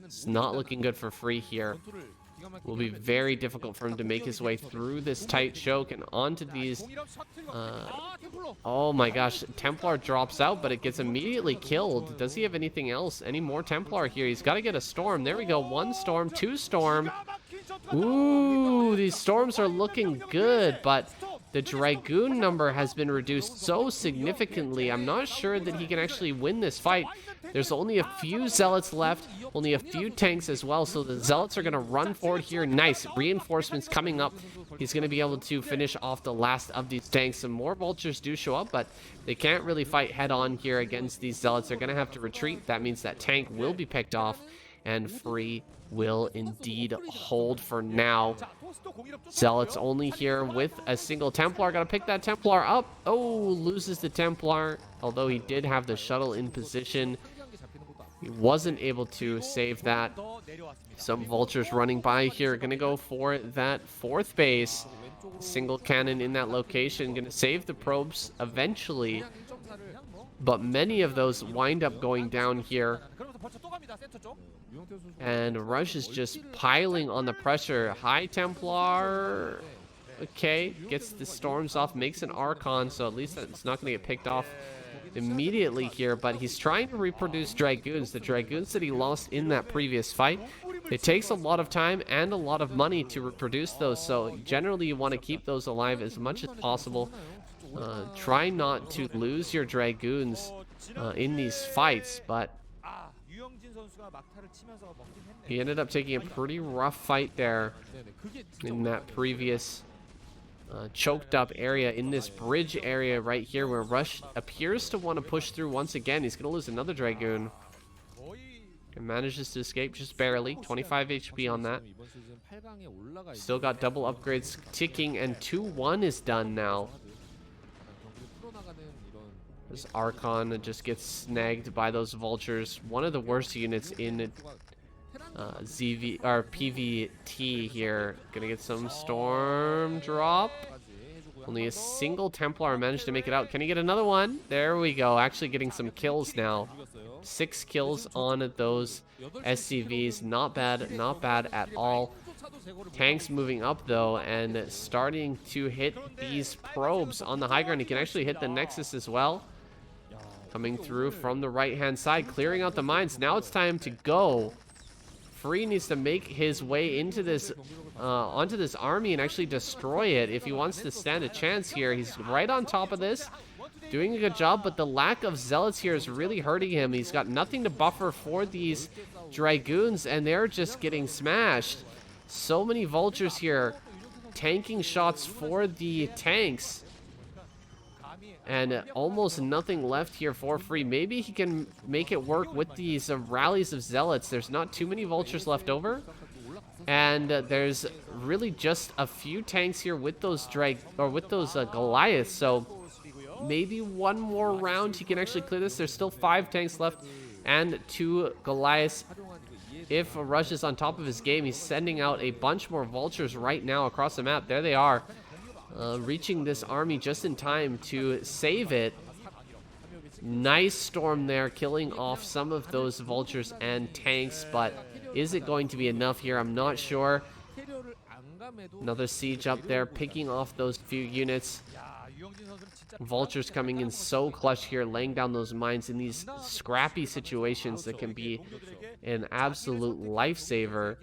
It's not looking good for Free here. Will be very difficult for him to make his way through this tight choke and onto these. Oh my gosh, Templar drops out, but it gets immediately killed. Does he have anything else? Any more Templar here? He's got to get a storm. There we go. 1 storm, 2 storm. Ooh, these storms are looking good, but the Dragoon number has been reduced so significantly. I'm not sure that he can actually win this fight. There's only a few Zealots left, only a few tanks as well, so the Zealots are going to run forward here. Nice. Reinforcements coming up. He's going to be able to finish off the last of these tanks. Some more vultures do show up, but they can't really fight head-on here against these Zealots. They're going to have to retreat. That means that tank will be picked off, and Free will indeed hold for now. Zealots only here with a single Templar. Gotta pick that Templar up. Oh, loses the Templar, although he did have the shuttle in position. He wasn't able to save that. Some vultures running by here. Gonna go for that 4th base. Single cannon in that location. Gonna save the probes eventually, but many of those wind up going down here. And Rush is just piling on the pressure. High Templar. Okay, gets the storms off, makes an Archon, so at least it's not going to get picked off immediately here. But he's trying to reproduce Dragoons. The Dragoons that he lost in that previous fight. It takes a lot of time and a lot of money to reproduce those, so generally you want to keep those alive as much as possible. Try not to lose your Dragoons in these fights, but he ended up taking a pretty rough fight there in that previous choked up area, in this bridge area right here where Rush appears to want to push through once again. He's going to lose another Dragoon. And manages to escape just barely. 25 HP on that. Still got double upgrades ticking, and 2-1 is done now. This Archon just gets snagged by those vultures. One of the worst units in ZV or PVT here. Gonna get some storm drop. Only a single Templar managed to make it out. Can he get another one? There we go. Actually getting some kills now. 6 kills on those SCVs. Not bad. Not bad at all. Tanks moving up though and starting to hit these probes on the high ground. He can actually hit the Nexus as well. Coming through from the right-hand side, clearing out the mines. Now it's time to go. Free needs to make his way into this, onto this army and actually destroy it if he wants to stand a chance here. He's right on top of this, doing a good job, but the lack of Zealots here is really hurting him. He's got nothing to buffer for these Dragoons, and they're just getting smashed. So many vultures here, tanking shots for the tanks. And almost nothing left here for Free. Maybe he can make it work with these rallies of Zealots. There's not too many vultures left over. And there's really just a few tanks here with those Goliaths. So maybe one more round he can actually clear this. There's still 5 tanks left and 2 Goliaths. If Rush is on top of his game, he's sending out a bunch more vultures right now across the map. There they are. Reaching this army just in time to save it. Nice storm there, killing off some of those vultures and tanks, but is it going to be enough here? I'm not sure. Another siege up there, picking off those few units. Vultures coming in so clutch here, laying down those mines in these scrappy situations that can be an absolute lifesaver.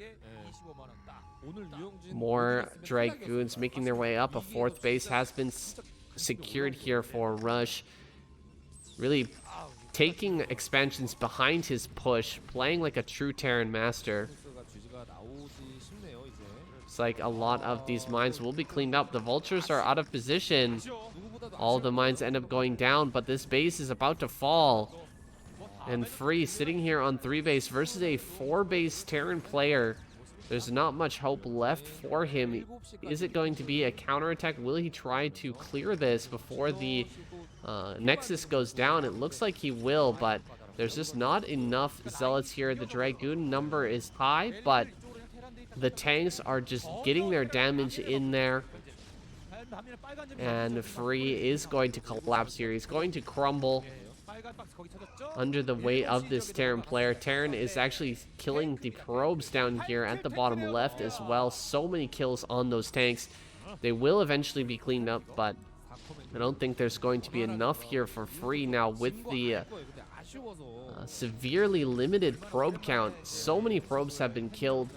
More Dragoons making their way up. A fourth base has been secured here for Rush. Really taking expansions behind his push, playing like a true Terran master. It's like a lot of these mines will be cleaned up. The vultures are out of position. All the mines end up going down, but this base is about to fall. And Free sitting here on 3 base versus a 4 base Terran player. There's not much hope left for him. Is it going to be a counterattack? Will he try to clear this before the Nexus goes down? It looks like he will, but there's just not enough Zealots here. The Dragoon number is high, but the tanks are just getting their damage in there. And Free is going to collapse here. He's going to crumble under the weight of this Terran player. Terran is actually killing the probes down here at the bottom left as well. So many kills on those tanks. They will eventually be cleaned up, but I don't think there's going to be enough here for Free now with the severely limited probe count. So many probes have been killed.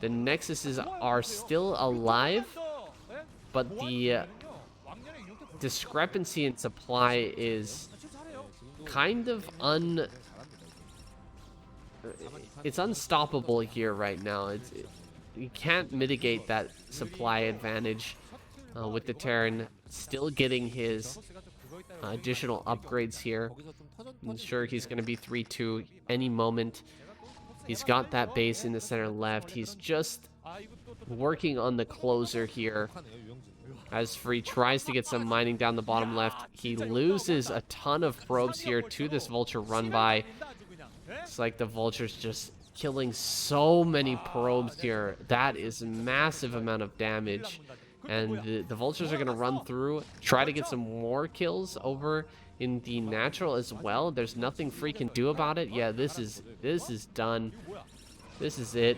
The Nexuses are still alive, but the discrepancy in supply is kind of it's unstoppable here right now. You can't mitigate that supply advantage with the Terran still getting his additional upgrades here. I'm sure he's going to be 3-2 any moment. He's got that base in the center left. He's just working on the closer here. As Free tries to get some mining down the bottom left, he loses a ton of probes here to this vulture run by. It's like the vulture's just killing so many probes here. That is a massive amount of damage. And the vultures are going to run through, try to get some more kills over in the natural as well. There's nothing Free can do about it. Yeah, this is done. This is it.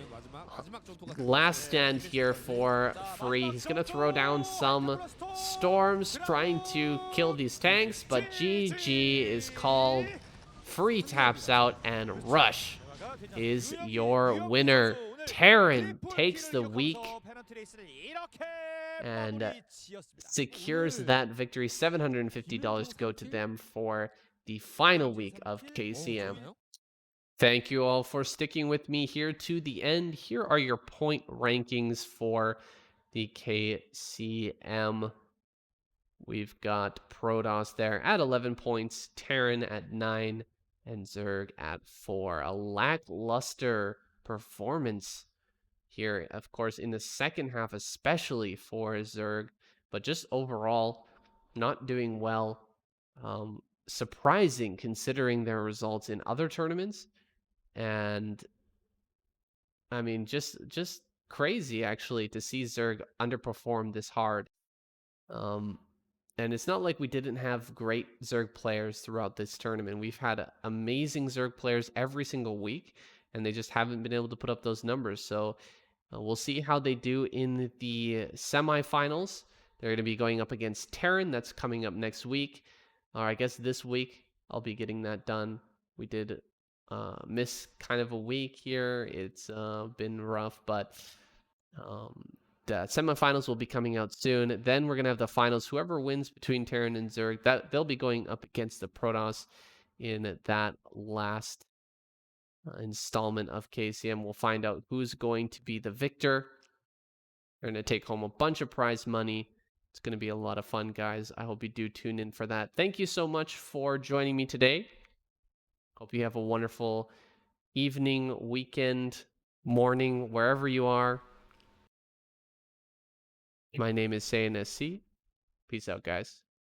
Last stand here for Free. He's going to throw down some storms, trying to kill these tanks, but GG is called. Free taps out, and Rush is your winner. Terran takes the week and secures that victory. $750 to go to them for the final week of KCM. Thank you all for sticking with me here to the end. Here are your point rankings for the KCM. We've got Protoss there at 11 points, Terran at 9, and Zerg at 4. A lackluster performance here, of course, in the second half, especially for Zerg, but just overall not doing well. Surprising considering their results in other tournaments. And I mean, just crazy actually to see Zerg underperform this hard. And it's not like we didn't have great Zerg players throughout this tournament. We've had amazing Zerg players every single week, and they just haven't been able to put up those numbers. So we'll see how they do in the semifinals. They're going to be going up against Terran. That's coming up next week. Or I guess this week I'll be getting that done. We did miss kind of a week here. It's been rough, but the semifinals will be coming out soon. Then we're gonna have the finals. Whoever wins between Terran and Zerg, that they'll be going up against the Protoss in that last installment of KCM. We'll find out who's going to be the victor. They're gonna take home a bunch of prize money. It's gonna be a lot of fun, guys. I hope you do tune in for that. Thank you so much for joining me today. Hope you have a wonderful evening, weekend, morning, wherever you are. My name is Sayan SC. Peace out, guys.